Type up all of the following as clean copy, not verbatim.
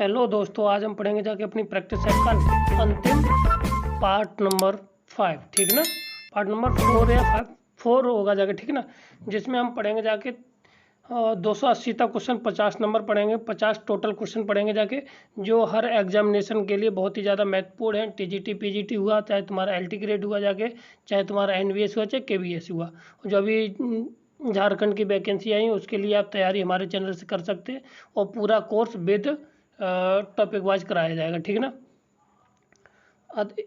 Hello दोस्तों, आज हम पढ़ेंगे जाके अपनी प्रैक्टिस सेट का अंतिम पार्ट नंबर 5। ठीक ना, पार्ट नंबर 4 या 4 होगा जाके, ठीक ना, जिसमें हम पढ़ेंगे जाके 280 तक क्वेश्चन, 50 नंबर पढ़ेंगे, 50 टोटल क्वेश्चन पढ़ेंगे जाके, जो हर एग्जामिनेशन के लिए बहुत ही ज़्यादा महत्वपूर्ण है। टीजीटी पीजीटी हुआ, चाहे तुम्हारा एलटी ग्रेड हुआ जाके, चाहे तुम्हारा एनवीएस हुआ, चाहे केवीएस हुआ, जो अभी झारखंड की वैकेंसी आई उसके लिए आप तैयारी हमारे चैनल से कर सकते हैं, और पूरा कोर्स विद टॉपिक वाइज कराया जाएगा। ठीक ना,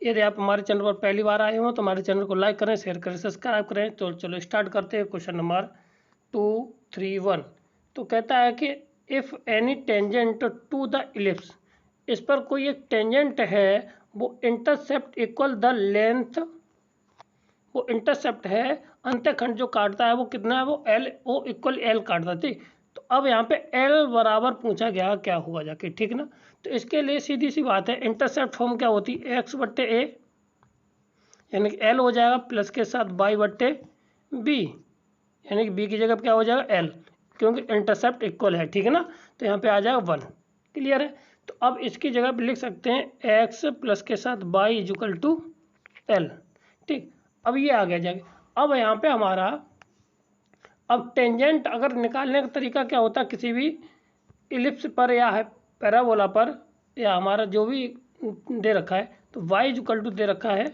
यदि आप हमारे चैनल पर पहली बार आए हो तो हमारे चैनल को लाइक करें, शेयर करें, सब्सक्राइब करें। तो चलो स्टार्ट करते हैं। क्वेश्चन नंबर 231 तो कहता है कि if any tangent to the ellipse, इस पर कोई एक टेंजेंट है, वो इंटरसेप्ट इक्वल द लेंथ, वो इंटरसेप्ट है, अंतःखंड जो काटता है वो कितना है, वो एल ओ इक्वल एल काटता है। ठीक, तो अब यहाँ पे एल बराबर पूछा गया क्या हुआ जाके। ठीक ना, तो इसके लिए सीधी सी बात है, इंटरसेप्ट फॉर्म क्या होती है, एक्स बट्टे ए, यानी कि एल हो जाएगा प्लस के साथ बाई बट्टे बी, यानी कि बी की जगह क्या हो जाएगा एल, क्योंकि इंटरसेप्ट इक्वल है। ठीक है ना, तो यहाँ पे आ जाएगा 1। क्लियर है, तो अब इसकी जगह पे लिख सकते हैं एक्स प्लस के साथ बाई इक्वल टू एल। ठीक, अब ये आ गया जाके। अब यहाँ पे हमारा अब टेंजेंट अगर निकालने का तरीका क्या होता है, किसी भी इलिप्स पर या है पैराबोला पर या हमारा जो भी दे रखा है, तो y इक्वल टू दे रखा है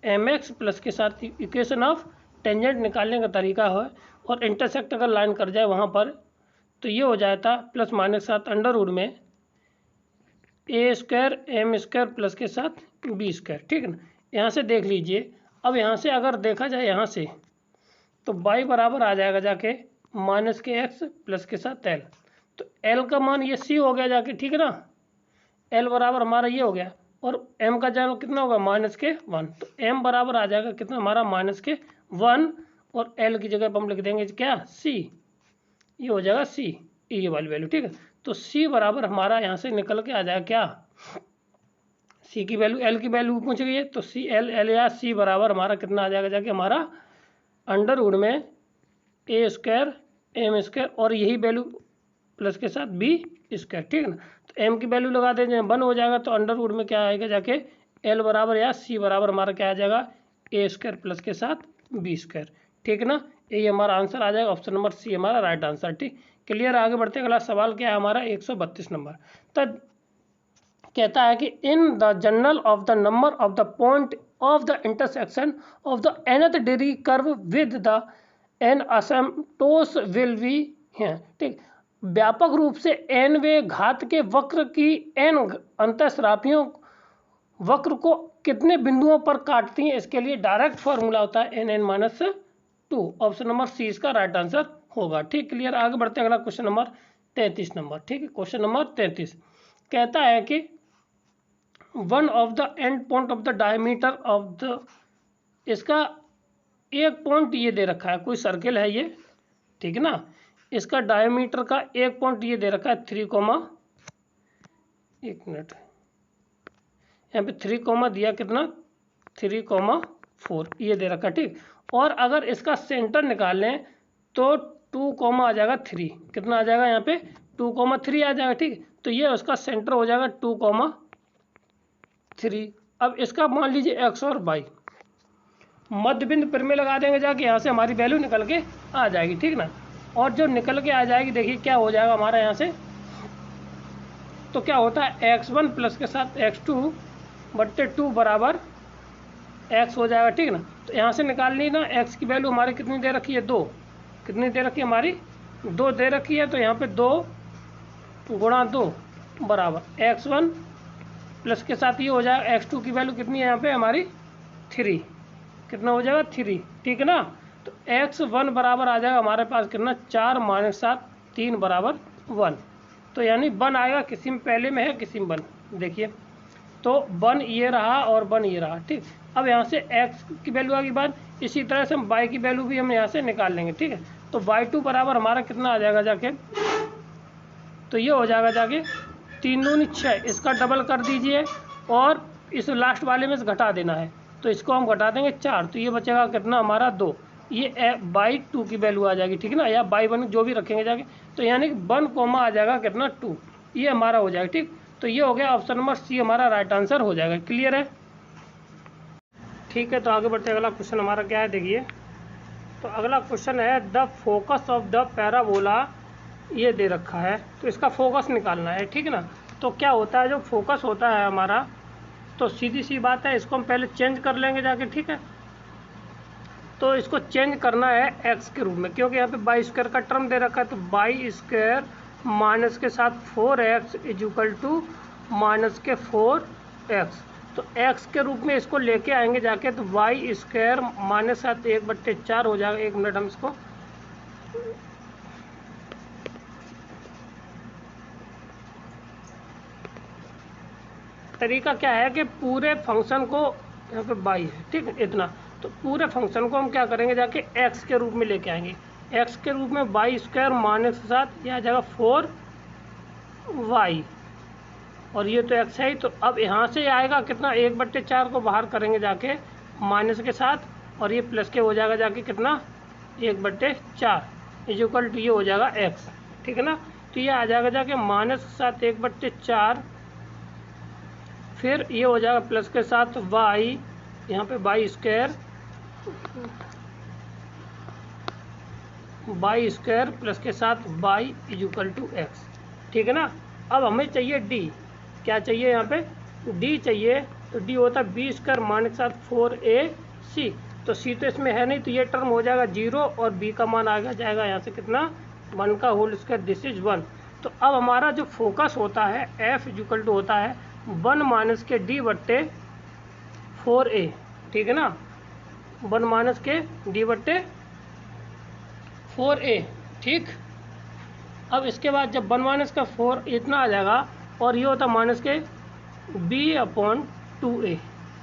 mx प्लस के साथ इक्वेशन ऑफ टेंजेंट निकालने का तरीका है, और इंटरसेक्ट अगर लाइन कर जाए वहाँ पर तो ये हो जाता प्लस माइनस के साथ अंडर रूट में ए स्क्वायर एम स्क्वायर प्लस के साथ बी स्क्वायर। ठीक है ना, यहाँ से देख लीजिए। अब यहाँ से अगर देखा जाए यहाँ से तो y बराबर आ जाएगा जाके माइनस के एक्स प्लस के साथ एल, तो l का मान ये c हो गया जाके। ठीक है ना, l बराबर हमारा ये हो गया, और m का जान कितना होगा माइनस के 1, तो m बराबर आ जाएगा कितना हमारा माइनस के 1, और l की जगह पर हम लिख देंगे क्या c, ये हो जाएगा c, ये वाली वैल्यू। ठीक है, तो c बराबर हमारा यहाँ से निकल के आ जाएगा क्या, c की वैल्यू l की वैल्यू पूछ गई है, तो c l या c बराबर हमारा कितना आ जाएगा जाके हमारा अंडर रूट में ए स्क्वायर एम स्क्वायर, और यही वैल्यू प्लस के साथ बी स्क्वायर। ठीक है ना, तो एम की वैल्यू लगा देंगे 1 हो जाएगा, तो अंडर रूट में क्या आएगा जाके एल बराबर या सी बराबर हमारा क्या आ जाएगा ए स्क्वायर प्लस के साथ बी स्क्वायर। ठीक है ना, यही हमारा आंसर आ जाएगा, ऑप्शन नंबर सी हमारा राइट आंसर। ठीक, क्लियर। आगे बढ़ते अगला सवाल क्या है हमारा 132 नंबर। तो कहता है कि in the general of the number of the point of the intersection of the nth degree curve with the n asymptotes will be है। ठीक, व्यापक रूप से n वे घात के वक्र की n अंतःस्रावियों वक्र को कितने बिंदुओं पर काटती हैं, इसके लिए डायरेक्ट फॉर्मूला होता है n(n-2). ऑप्शन नंबर सी इसका राइट आंसर होगा। ठीक, क्लियर। आगे बढ़ते हैं अगला क्वेश्चन नंबर 33 नंबर। ठीक है, क्वेश्चन नंबर 33 कहता है कि one of the end point of the diameter of the, इसका एक पॉइंट ये दे रखा है, कोई सर्किल है ये। ठीक है ना, इसका डायमीटर का एक पॉइंट ये दे रखा है 3, एक मिनट, यहाँ पे 3, दिया कितना 3,4 ये दे रखा है। ठीक, और अगर इसका सेंटर निकाल लें तो 2, आ जाएगा 3, कितना आ जाएगा यहाँ पे 2,3 आ जाएगा। ठीक, तो ये उसका सेंटर हो जाएगा 2,3। अब इसका मान लीजिए एक्स और वाई, मध्य बिंदु पर में लगा देंगे जाके, यहाँ से हमारी वैल्यू निकल के आ जाएगी। ठीक ना, और जो निकल के आ जाएगी देखिए क्या हो जाएगा हमारा यहाँ से, तो क्या होता है x1 प्लस के साथ x2 बट्टे 2 बराबर x हो जाएगा। ठीक ना, तो यहाँ से निकाल ली ना, x की वैल्यू हमारी कितनी दे रखी है 2, कितनी दे रखी है हमारी 2 दे रखी है, तो यहाँ पे 2 गुणा 2 बराबर x1 प्लस के साथ ये हो जाएगा x2 की वैल्यू कितनी है यहाँ पे हमारी 3, कितना हो जाएगा 3। ठीक है ना, तो x1 बराबर आ जाएगा हमारे पास कितना 4 माइनस 7 3 बराबर 1, तो यानी 1 आएगा, किसी में पहले में है किसी में 1, देखिए तो 1 ये रहा और 1 ये रहा। ठीक, अब यहाँ से x की वैल्यू आ गई बाद, इसी तरह से हम y की वैल्यू भी हम यहाँ से निकाल लेंगे। ठीक है, तो y2 बराबर हमारा कितना आ जाएगा जाके, तो ये हो जाएगा जाके 3 दूनी 6, इसका डबल कर दीजिए और इस लास्ट वाले में से घटा देना है, तो इसको हम घटा देंगे 4, तो ये बचेगा कितना हमारा 2, ये y2 की वैल्यू आ जाएगी। ठीक है ना, या y1 जो भी रखेंगे जाके, तो यानी कि 1, आ जाएगा कितना 2, ये हमारा हो जाएगा। ठीक, तो ये हो गया ऑप्शन नंबर सी हमारा राइट आंसर हो जाएगा। क्लियर है? ठीक है, तो आगे बढ़ते अगला क्वेश्चन हमारा क्या है देखिए। तो अगला क्वेश्चन है the focus of the parabola, ये दे रखा है तो इसका फोकस निकालना है, ठीक है ना। तो क्या होता है, जो फोकस होता है हमारा, तो सीधी सी बात है, इसको हम पहले चेंज कर लेंगे जाके, ठीक है। तो इसको चेंज करना है एक्स के रूप में, क्योंकि यहाँ पे बाई स्क्वायर का टर्म दे रखा है, तो बाई स्क्वायर माइनस के साथ 4x is equal to minus के 4x। तो x के रूप में इसको लेके आएंगे जाके, तो बाई स्क्वायर माइनस साथ 1/4 हो जाएगा। 1 मिनट हम इसको तरीका क्या है कि पूरे फंक्शन को, यहाँ पे बाई है, ठीक है, इतना, तो पूरे फंक्शन को हम क्या करेंगे जाके x के रूप में लेके आएंगे। x के रूप में बाई स्क्वायर माइनस के साथ यह आ जाएगा 4y, और ये तो x है ही, तो अब यहाँ से आएगा कितना, 1/4 को बाहर करेंगे जाके माइनस के साथ, और ये प्लस के हो जाएगा जाके कितना, 1/4 इज इक्वल टू ये हो जाएगा x, ठीक है ना। तो ये आ जाएगा जाके माइनस के साथ 1/4, फिर ये हो जाएगा प्लस के साथ y, यहाँ पे बाई स्क्वायर प्लस के साथ y is equal to x, ठीक है ना। अब हमें चाहिए d, क्या चाहिए यहाँ पे, d चाहिए, तो d होता है बी स्क्वायर माइनस के साथ 4ac, तो c तो इसमें है नहीं, तो ये टर्म हो जाएगा 0, और b का मान आ जाएगा यहाँ से कितना, 1 का होल स्क्वायर, दिस इज 1। तो अब हमारा जो फोकस होता है f इज इक्वल टू होता है 1 माइनस के d/4a, ठीक है ना, 1 माइनस के d/4a, ठीक। अब इसके बाद जब 1 माइनस का 4 इतना आ जाएगा, और ये होता माइनस के b/2a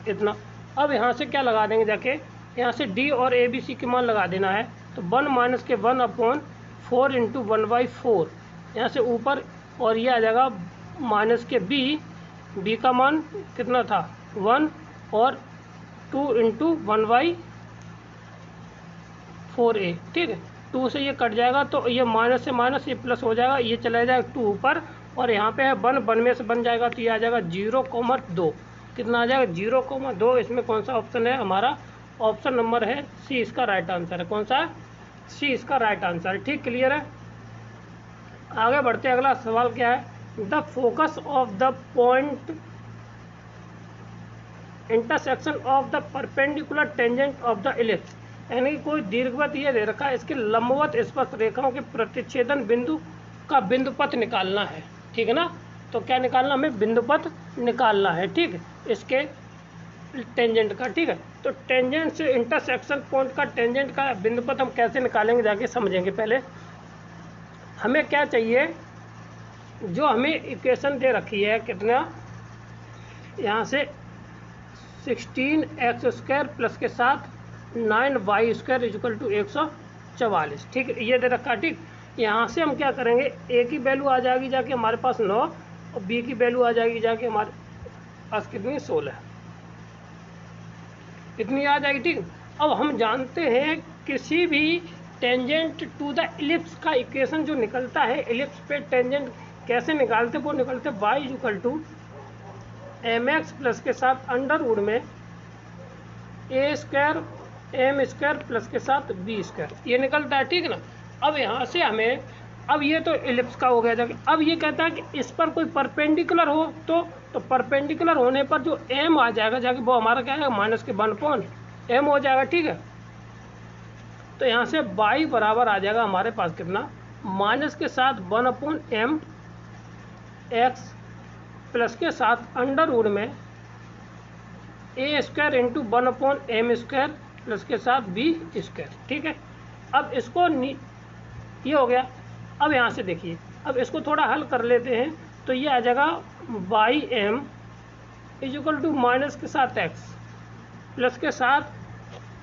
इतना। अब यहाँ से क्या लगा देंगे जाके, यहाँ से d और a b c के मान लगा देना है, तो 1 माइनस के 1/4 इंटू 1/4 यहाँ से ऊपर, और ये आ जाएगा माइनस के b का मान कितना था 1, और 2 इंटू 1/4a, ठीक है। 2 से ये कट जाएगा, तो ये माइनस से माइनस ये प्लस हो जाएगा, ये चला जाएगा 2 ऊपर, और यहाँ पे है 1 में से बन जाएगा, तो ये आ जाएगा 0,2, कितना आ जाएगा 0,2। इसमें कौन सा ऑप्शन है हमारा, ऑप्शन नंबर है सी इसका राइट आंसर है। कौन सा है, सी इसका राइट आंसर है, ठीक। क्लियर है? आगे बढ़ते हैं, अगला सवाल क्या है, the focus of the point intersection of the perpendicular tangent of the ellipse, यानी कोई दीर्घवृत्त ये दे रखा है, इसके लंबवत स्पर्श रेखाओं के प्रतिच्छेदन बिंदु का बिंदुपथ निकालना है, ठीक है ना। तो क्या निकालना, हमें बिंदुपथ निकालना है, ठीक, इसके टेंजेंट का, ठीक है। तो टेंजेंट से इंटरसेक्शन पॉइंट का टेंजेंट का बिंदुपथ हम कैसे निकालेंगे जाके समझेंगे। पहले हमें क्या चाहिए, जो हमें इक्वेशन दे रखी है कितना, यहाँ से 16x² प्लस के साथ 9y² इज इक्वल टू 144, ठीक है, ये दे रखा, ठीक। यहाँ से हम क्या करेंगे, a की वैल्यू आ जाएगी जाके हमारे पास 9, और b की वैल्यू आ जाएगी जाके हमारे पास कितनी, 16, इतनी आ जाएगी, ठीक। अब हम जानते हैं किसी भी टेंजेंट टू द इलिप्स का इक्वेशन जो निकलता है, इलिप्स पे टेंजेंट कैसे निकालते, वो निकलते y is equal to mx plus के साथ अंडर में a² m² प्लस के साथ b², ये निकलता है, ठीक है ना। अब यहाँ से हमें, अब ये तो इलिप्स का हो गया जाके, अब ये कहता है कि इस पर कोई परपेंडिकुलर हो, तो परपेंडिकुलर होने पर जो m आ जाएगा जाके वो हमारा क्या है, माइनस के 1/m हो जाएगा, ठीक है। तो यहाँ से y बराबर आ जाएगा हमारे पास कितना, माइनस के साथ 1/m x प्लस के साथ अंडर में a² इंटू 1/m² प्लस के साथ b², ठीक है। अब इसको ये हो गया। अब यहाँ से देखिए, अब इसको थोड़ा हल कर लेते हैं, तो ये आ जाएगा m is equal to minus के साथ x प्लस के साथ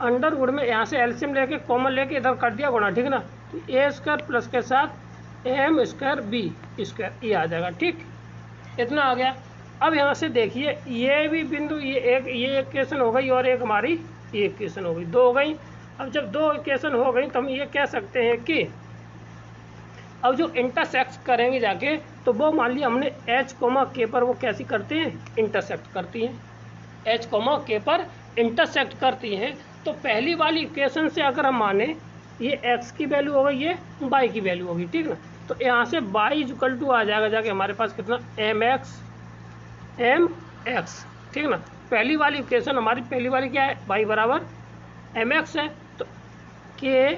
अंडर में, यहाँ से एलसीएम लेके कॉमन लेके इधर कर दिया गुणा, ठीक है ना, तो a² प्लस के साथ m² b², ये आ जाएगा, ठीक, इतना आ गया। अब यहाँ से देखिए, ये भी बिंदु, ये इक्वेशन हो गई, और एक हमारी ये इक्वेशन हो गई, 2 हो गई। अब जब 2 इक्वेशन हो गई, तो हम ये कह सकते हैं कि अब जो इंटरसेक्ट करेंगे जाके, तो वो मान लिया हमने एच कोमा के पर वो कैसी करते हैं, इंटरसेक्ट करती हैं, एच कोमा के पर इंटरसेक्ट करती हैं। तो पहली वाली इक्वेशन से अगर हम माने ये x की वैल्यू होगी, ये y की वैल्यू होगी, ठीक ना। तो यहाँ से y इक्वल टू आ जाएगा जाके हमारे पास कितना, mx, ठीक ना। पहली वाली इक्वेशन हमारी पहली वाली क्या है, y बराबर mx है, तो k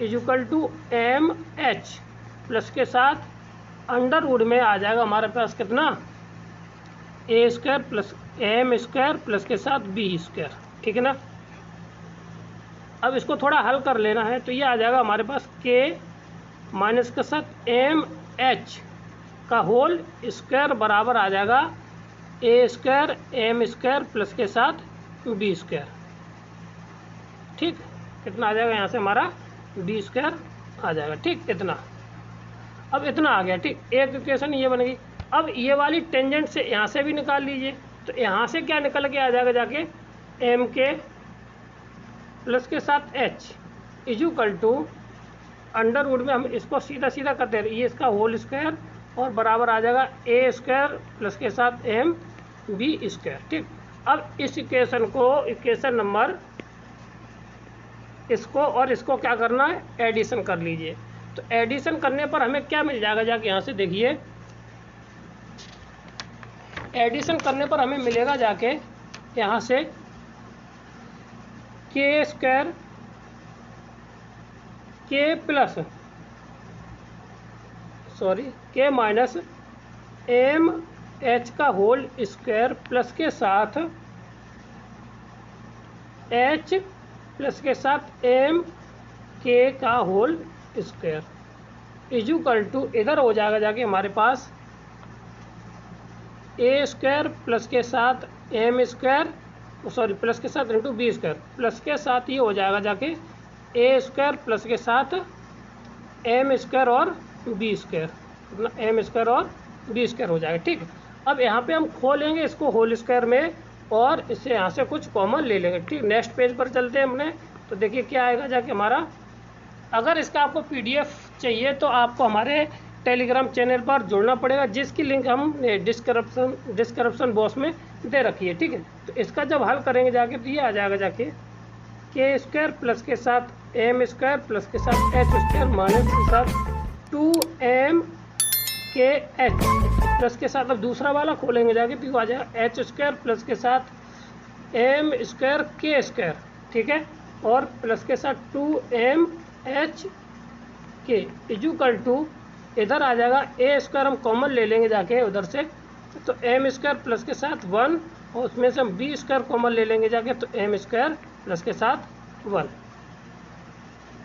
is equal to m h plus के साथ अंडर वुड में आ जाएगा हमारे पास कितना, a square plus m square plus के साथ बी स्क्वायर, ठीक है ना। अब इसको थोड़ा हल कर लेना है, तो ये आ जाएगा हमारे पास के माइनस के साथ एम एच का होल स्क्वायर बराबर आ जाएगा a square m square plus के साथ बी स्क्वायर, ठीक। कितना आ जाएगा यहाँ से हमारा बी स्क्वायर आ जाएगा, ठीक। इतना, अब इतना आ गया, ठीक। एक इक्वेशन ये बनेगी। अब ये वाली टेंजेंट से यहाँ से भी निकाल लीजिए, तो यहाँ से क्या निकल के आ जाएगा जाके, एम के प्लस के साथ h is equal to under root में हम इसको सीधा सीधा करते रहे, ये इसका होल स्क्वायर और बराबर आ जाएगा ए स्क्वायर प्लस के साथ एम बी स्क्वायर, ठीक। अब इस इक्वेशन को, इक्वेशन नंबर, इसको और इसको क्या करना है, एडिशन कर लीजिए। तो एडिशन करने पर हमें क्या मिल जाएगा जाके, यहाँ से देखिए, एडिशन करने पर हमें मिलेगा जाके यहाँ से के स्क्वायर के प्लस के माइनस एम एच का होल स्क्वायर प्लस के साथ एच प्लस के साथ एम के का whole square is equal to, इधर हो जाएगा जाके हमारे पास ए स्क्वायर प्लस के साथ एम स्क्वायर, प्लस के साथ इंटू बी स्क्वायर, प्लस के साथ ये हो जाएगा जाके ए स्क्वायर प्लस के साथ एम स्क्वायर और बी स्क्वायर, एम स्क्वायर और बी स्क्वायर हो जाएगा, ठीक। अब यहाँ पे हम खोलेंगे इसको होल स्क्वायर में और इससे यहाँ से कुछ कॉमन ले लेंगे, ठीक। नेक्स्ट पेज पर चलते हैं हमने, तो देखिए क्या आएगा जाके हमारा। अगर इसका आपको पीडीएफ चाहिए तो आपको हमारे टेलीग्राम चैनल पर जुड़ना पड़ेगा, जिसकी लिंक हम डिस्क्रिप्शन बॉक्स में दे रखी है, ठीक है। तो इसका जब हल करेंगे जाके, तो ये आ जाएगा जाके के स्क्वायर प्लस के साथ एम स्क्वायर प्लस के साथ एच स्क्वायर माइनस के साथ 2m के एच प्लस के साथ, अब दूसरा वाला खोलेंगे जाके तो आ जाएगा एच स्क्वायर प्लस के साथ एम स्क्वायर के स्क्वायर, ठीक है, और प्लस के साथ 2m एच के इज इक्वल टू, इधर आ जाएगा ए स्क्वायर हम कॉमन ले लेंगे जाके उधर से, तो एम स्क्वायर प्लस के साथ 1 और उसमें से हम बी स्क्वायर कॉमन ले लेंगे जाके, तो एम स्क्वायर प्लस के साथ 1,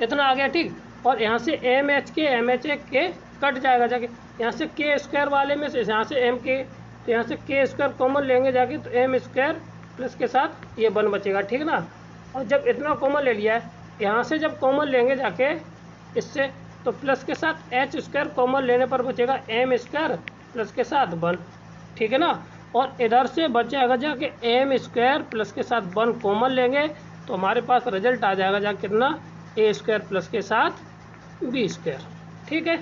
इतना आ गया, ठीक। और यहाँ से एम एच के कट जाएगा जाके, यहाँ से के स्क्वायर वाले में से यहाँ से एम के, तो यहाँ से के स्क्वायर कॉमन लेंगे जाके, तो एम स्क्वायर प्लस के साथ ये 1 बचेगा, ठीक ना। और जब इतना कॉमन ले लिया है, यहाँ से जब कॉमन लेंगे जाके इससे, तो प्लस के साथ एच स्क्वायर कॉमन लेने पर बचेगा एम स्क्वायर प्लस के साथ 1, ठीक है ना। और इधर से बच जाएगा जाके एम स्क्वायर प्लस के साथ 1 कॉमन लेंगे, तो हमारे पास रिजल्ट आ जाएगा जाके कितना, ए स्क्वायर प्लस के साथ बी स्क्वायर, ठीक है।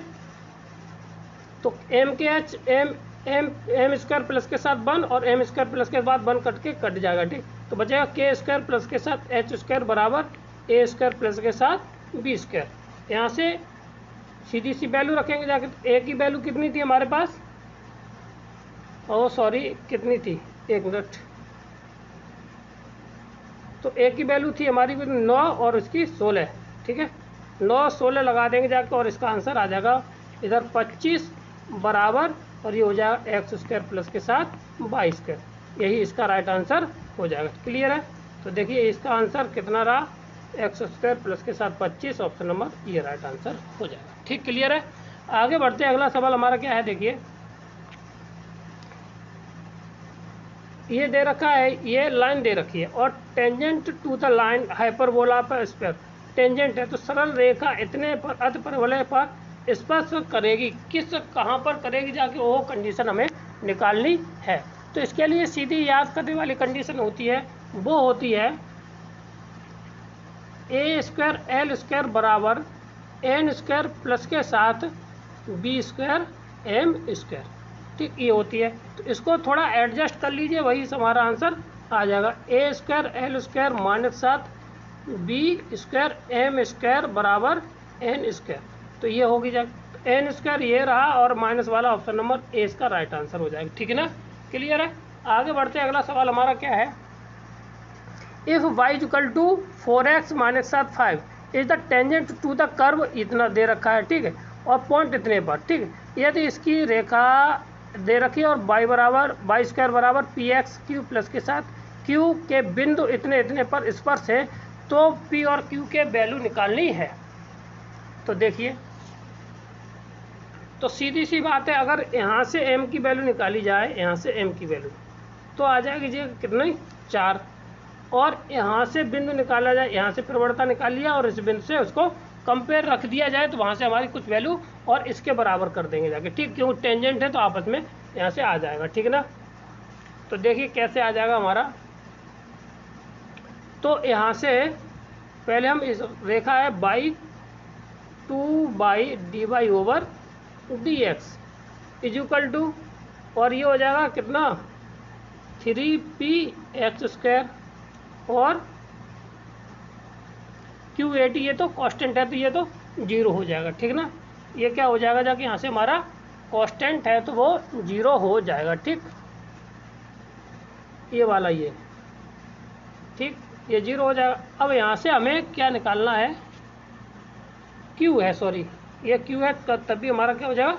तो एम के एच एम स्क्वायर प्लस के साथ 1 और एम स्क्वायर प्लस के बाद 1 कट जाएगा, ठीक। तो बचेगा के स्क्वायर प्लस के साथ एच स्क्वायर बराबर ए स्क्वायर प्लस के साथ बी स्क्वायर। यहाँ से सीधी सी वैल्यू रखेंगे जाके, तो ए की वैल्यू कितनी थी हमारे पास, कितनी थी, एक मिनट, तो ए की वैल्यू थी हमारी 9 और इसकी 16, ठीक है। 9 16 लगा देंगे जाके और इसका आंसर आ जाएगा इधर 25 बराबर, और ये हो जाएगा एक्स स्क्वायर प्लस के साथ वाई स्क्वायर, यही इसका राइट आंसर हो जाएगा। क्लियर है। तो देखिए इसका आंसर कितना रहा, एक्स स्क्वायर प्लस के साथ 25, ऑप्शन नंबर ये राइट आंसर हो जाएगा। ठीक, क्लियर है। आगे बढ़ते हैं, अगला सवाल हमारा क्या है, देखिए ये दे रखा है, ये लाइन दे रखी है और tangent to the line hyperbola पर स्क्वायर, टेंजेंट है तो सरल रेखा इतने पर अर्ध परवलय पर स्पर्श करेगी, किस कहाँ पर करेगी जाके, वो कंडीशन हमें निकालनी है। तो इसके लिए सीधी याद करने वाली कंडीशन होती है, वो होती है ए स्क्वायर एल स्क्वायर बराबर एन स्क्वायर प्लस के साथ बी स्क्वायर एम स्क्वायर, ठीक, ये होती है। तो इसको थोड़ा एडजस्ट कर लीजिए, वही हमारा आंसर आ जाएगा। A square l square minus 7 b square m square बराबर एन स्क्वायर, तो ये होगी जाएगा एन स्क्वायर ये रहा, और माइनस वाला ऑप्शन नंबर ए इसका राइट आंसर हो जाएगा। ठीक है ना, क्लियर है। आगे बढ़ते हैं, अगला सवाल हमारा क्या है, if y equal to 4x minus 7 5 is the tangent to the curve, इतना दे रखा है, ठीक है, और पॉइंट इतने पर, ठीक है, यदि इसकी रेखा दे रखी है और वाई बराबर वाई स्क्वायर बराबर पी एक्स क्यू प्लस के साथ क्यू के बिंदु इतने इतने पर स्पर्श है, तो पी और क्यू के वैल्यू निकालनी है। तो देखिए, तो सीधी सी बात है, अगर यहाँ से एम की वैल्यू निकाली जाए, यहाँ से एम की वैल्यू तो आ जाएगी जी कितनी 4, और यहाँ से बिंदु निकाला जाए, यहाँ से प्रवणता निकाल लिया और इस बिंदु से उसको कंपेयर रख दिया जाए, तो वहाँ से हमारी कुछ वैल्यू और इसके बराबर कर देंगे जाके, ठीक, क्योंकि टेंजेंट है तो आपस में यहाँ से आ जाएगा। ठीक है ना, तो देखिए कैसे आ जाएगा हमारा। तो यहाँ से पहले हम इस रेखा है by 2/dy over dx is equal to, और ये हो जाएगा कितना 3px² और Q80 ये तो कांस्टेंट है, तो ये तो 0 हो जाएगा। ठीक ना, ये क्या हो जाएगा जाके यहाँ से हमारा कांस्टेंट है तो वो 0 हो जाएगा। ठीक, ये वाला ये, ठीक, ये 0 हो जाएगा। अब यहाँ से हमें क्या निकालना है, Q है, सॉरी ये Q है, तब भी हमारा क्या हो जाएगा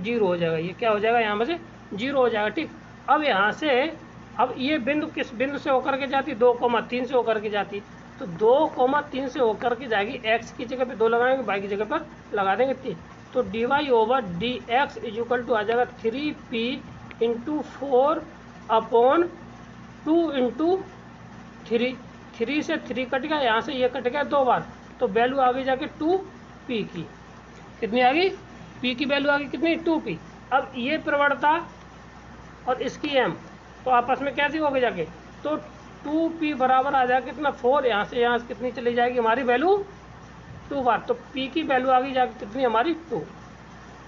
0 हो जाएगा, ये क्या हो जाएगा यहाँ में से 0 हो जाएगा। ठीक, अब यहाँ से अब ये बिंदु किस बिंदु से होकर के जाती, 2,3 से होकर के जाती, तो 2,3 से होकर के जाएगी, x की जगह पे 2 लगाएंगे, y की जगह पर लगा देंगे 3, तो dy over dx is equal to आ जाएगा 3p इंटू 4 अपॉन 2 इंटू 3, 3 से 3 कट गया, यहाँ से ये कट गया 2 बार, तो वैल्यू आ गई जाके 2p की, कितनी आ गई, p की वैल्यू आ गई कितनी 2p। अब ये प्रवणता और इसकी m तो आपस में कैसी हो गई जाके, तो 2p बराबर आ जाएगा कितना 4, यहाँ से यहाँ कितनी चली जाएगी हमारी वैल्यू 2 बार, तो p की वैल्यू आ गई जाके कितनी हमारी 2,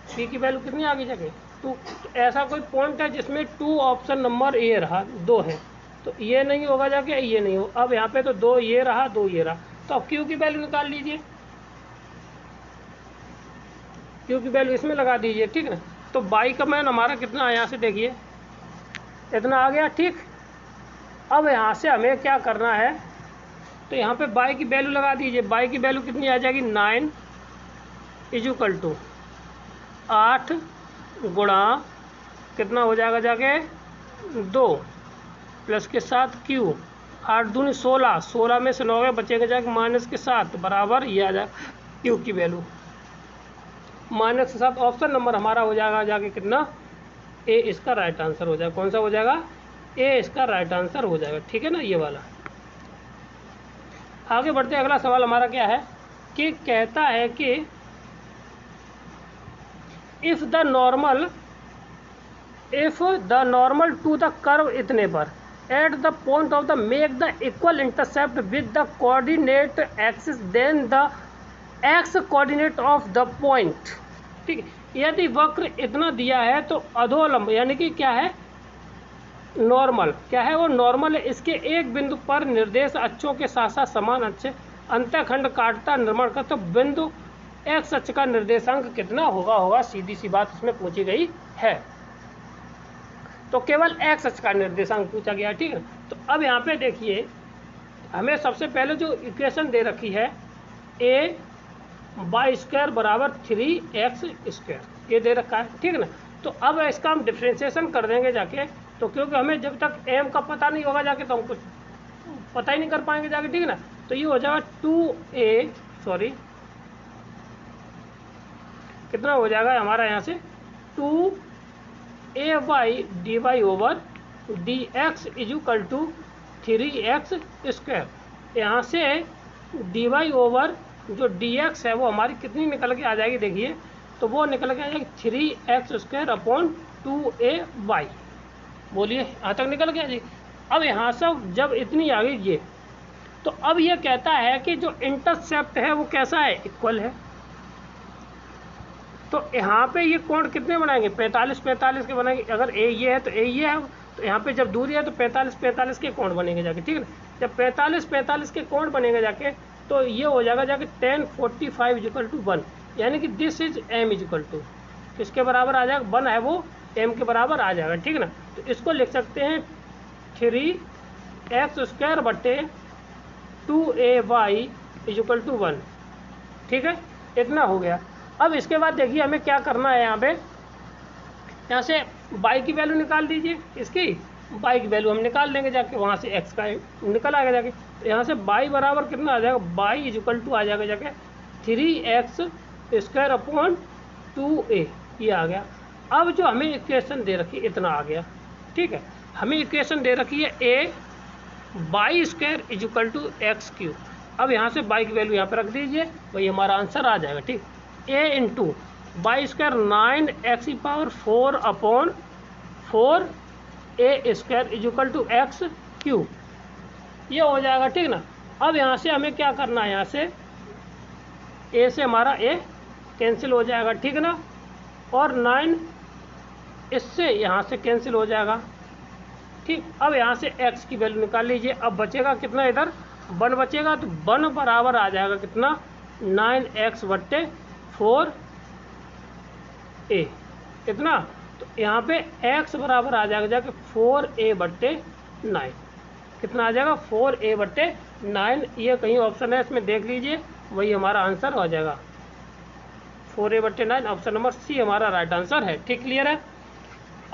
p की वैल्यू कितनी आ गई जाके 2। तो ऐसा कोई पॉइंट है जिसमें 2 ऑप्शन नंबर ए रहा, 2 है, तो ये नहीं होगा जाके, ये नहीं हो, अब यहाँ पे तो 2 ये रहा 2 ये रहा, तो अब q की वैल्यू निकाल लीजिए, q की वैल्यू इसमें लगा दीजिए। ठीक है, तो y का मान हमारा कितना है, यहाँ से देखिए इतना आ गया। ठीक, अब यहाँ से हमें क्या करना है, तो यहाँ पे y की वैल्यू लगा दीजिए, y की वैल्यू कितनी आ जाएगी 9 इज इक्वल टू 8 गुणा कितना हो जाएगा जाके 2 प्लस के साथ q, 8 दूनी 16, 16 में से 9 बचेगा जाके माइनस के 7 बराबर ये आ जाएगा q की वैल्यू माइनस के साथ, ऑप्शन नंबर हमारा हो जाएगा जाके कितना ए इसका राइट आंसर हो जाएगा। कौन सा हो जाएगा, ए इसका राइट आंसर हो जाएगा। ठीक है ना, ये वाला। आगे बढ़ते हैं, अगला सवाल हमारा क्या है कि कहता है कि if the normal to the curve इतने पर at the point of the make the equal intercept with the coordinate axis then the x coordinate of the point. ठीक है, यदि वक्र इतना दिया है तो अधोलंब यानी कि क्या है नॉर्मल, क्या है वो नॉर्मल है, इसके एक बिंदु पर निर्देश अक्षों के साथ साथ समान अक्ष अंतःखंड काटता निर्माण कर, तो बिंदु एक्स अक्ष का निर्देशांक कितना होगा, सीधी सी बात इसमें पूछी गई है, तो केवल एक्स अक्ष का निर्देशांक पूछा गया। ठीक है, तो अब यहाँ पे देखिए हमें सबसे पहले जो इक्वेशन दे रखी है ए वाई स्क्वायर बराबर 3x², ये दे रखा है। ठीक है ना, तो अब इसका हम डिफ्रेंशिएशन कर देंगे जाके, तो क्योंकि हमें जब तक m का पता नहीं होगा जाके तो हम कुछ पता ही नहीं कर पाएंगे जाके। ठीक है ना, तो ये हो जाएगा 2a सॉरी कितना हो जाएगा हमारा यहाँ से 2ay dy over dx is equal to 3x²। यहाँ से dy ओवर जो dx है वो हमारी कितनी निकल के आ जाएगी, देखिए तो वो निकल के आ जाएगी 3x² अपॉन 2ay। बोलिए यहाँ तक निकल गया जी। अब यहाँ से जब इतनी आ गई ये, तो अब ये कहता है कि जो इंटरसेप्ट है वो कैसा है, इक्वल है। तो यहाँ पे ये कोण कितने बनाएंगे, 45 45 के बनाएंगे। अगर ए ये है तो ए ये है, तो यहाँ पे जब दूरी है तो 45 45 के कोण बनेंगे जाके, ठीक है ना। जब 45 45 के कोण बनेंगे जाके, तो ये हो जाएगा जाके tan 45 इक्वल टू 1, यानी कि this is m equal to किसके बराबर आ जाएगा, 1 है वो m के बराबर आ जाएगा, ठीक है ना। तो इसको लिख सकते हैं 3x² बट्टे 2ay इक्वल टू 1, ठीक है, इतना हो गया। अब इसके बाद देखिए हमें क्या करना है, यहाँ से y की वैल्यू निकाल दीजिए, इसकी y की वैल्यू हम निकाल लेंगे जाके, वहाँ से x का निकल आएगा जाके। तो यहाँ से y बराबर कितना आ जाएगा, y इक्वल टू आ जाएगा जाके 3x² अपॉन 2a, ये आ गया। अब जो हमें इक्वेशन दे रखी है इतना आ गया, ठीक है। हमें इक्वेशन दे रखी है a y² equal to x³। अब यहाँ से y की वैल्यू यहाँ पर रख दीजिए, वही हमारा आंसर आ जाएगा, ठीक। a into y² 9x⁴ upon 4a² equal to x³, ये हो जाएगा, ठीक ना। अब यहाँ से हमें क्या करना है, यहाँ से a से हमारा a कैंसिल हो जाएगा, ठीक है ना, और 9 इससे यहाँ से कैंसिल हो जाएगा, ठीक। अब यहाँ से x की वैल्यू निकाल लीजिए। अब बचेगा कितना, इधर 1 बचेगा, तो 1 बराबर आ जाएगा कितना, 9x बट्टे 4a, कितना, तो यहाँ पे x बराबर आ जाएगा जाके 4a बट्टे 9, कितना आ जाएगा 4a बट्टे 9। ये कहीं ऑप्शन है इसमें देख लीजिए, वही हमारा आंसर हो जाएगा 4a बट्टे 9, ऑप्शन नंबर सी हमारा राइट आंसर है, ठीक, क्लियर है।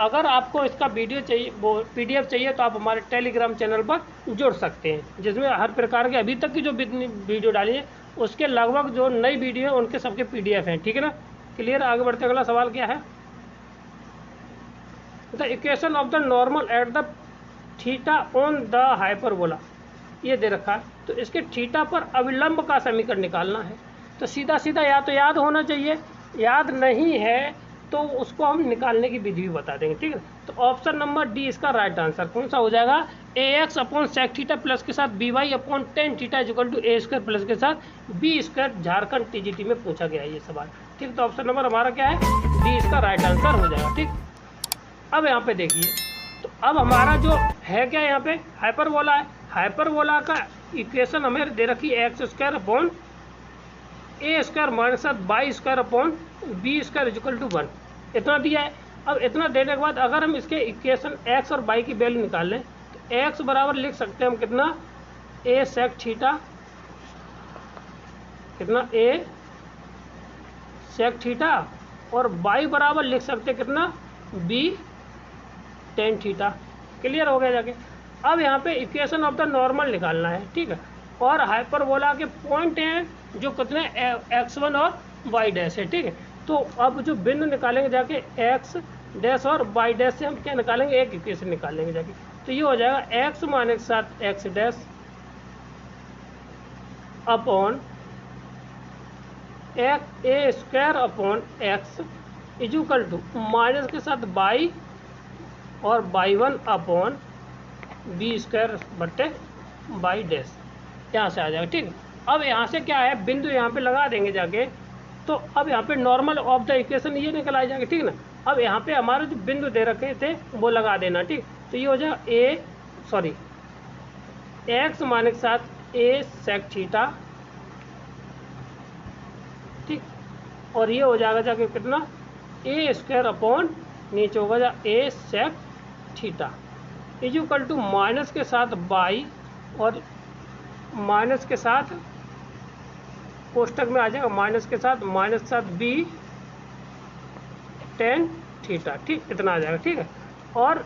अगर आपको इसका वीडियो चाहिए, वो PDF चाहिए, तो आप हमारे टेलीग्राम चैनल पर जुड़ सकते हैं, जिसमें हर प्रकार के अभी तक की जो वीडियो डाली है उसके लगभग जो नई वीडियो है उनके सबके PDF हैं, ठीक है ना, क्लियर। आगे बढ़ते अगला सवाल क्या है, the equation of the normal at the theta on the hyperbola, ये दे रखा है। तो इसके थीटा पर अविलंब का समीकरण निकालना है। तो सीधा सीधा या तो याद होना चाहिए, याद नहीं है तो उसको हम निकालने की विधि भी बता देंगे, ठीक है। तो ऑप्शन नंबर डी इसका राइट आंसर कौन सा हो जाएगा, ax upon sec theta plus के साथ by upon tan theta equal to a² plus के साथ b², झारखंड TGT में पूछा गया है ये सवाल, ठीक। तो ऑप्शन नंबर हमारा क्या है, डी इसका राइट आंसर हो जाएगा, ठीक। अब यहाँ पे देखिए, तो अब हमारा जो है क्या, यहाँ पे हाइपरबोला है। हाइपरबोला का इक्वेशन हमें दे रखी है x² upon a² minus y² upon b² equal to 1, इतना दिया है। अब इतना देने के बाद अगर हम इसके इक्वेशन x और y की वैल्यू निकाल लें, तो x बराबर लिख सकते हैं हम कितना, a sec थीटा, कितना a sec थीटा, और y बराबर लिख सकते हैं कितना, b tan थीटा, क्लियर हो गया जाके। अब यहाँ पे इक्वेशन ऑफ द नॉर्मल निकालना है, ठीक है। और हाइपरबोला के पॉइंट हैं जो कितने, x1 और y डैश है, ठीक है। तो अब जो बिंदु निकालेंगे जाके x डैश और y डैश से हम क्या निकालेंगे, एक इक्वेशन निकालेंगे जाके। तो ये हो जाएगा x माइनस के साथ x dash upon a² upon x equal to minus के साथ y और y1 अपॉन b² बट्टे y डैश, यहाँ से आ जाएगा, ठीक है। अब यहाँ से क्या है, बिंदु यहाँ पे लगा देंगे जाके। तो अब यहाँ पे नॉर्मल ऑफ द इक्वेशन ये निकल आ जाएगा, ठीक है ना। अब यहाँ पे हमारे जो बिंदु दे रखे थे वो लगा देना, ठीक। तो ये हो जाएगा x माइनस के साथ a sec थीटा, ठीक, और ये हो जाएगा जाके कितना, a² अपॉन नीचे होगा जा a sec theta equal to minus के साथ y और माइनस के साथ कोष्टक में आ जाएगा माइनस के साथ b tan थीटा, ठीक, इतना आ जाएगा, ठीक है। और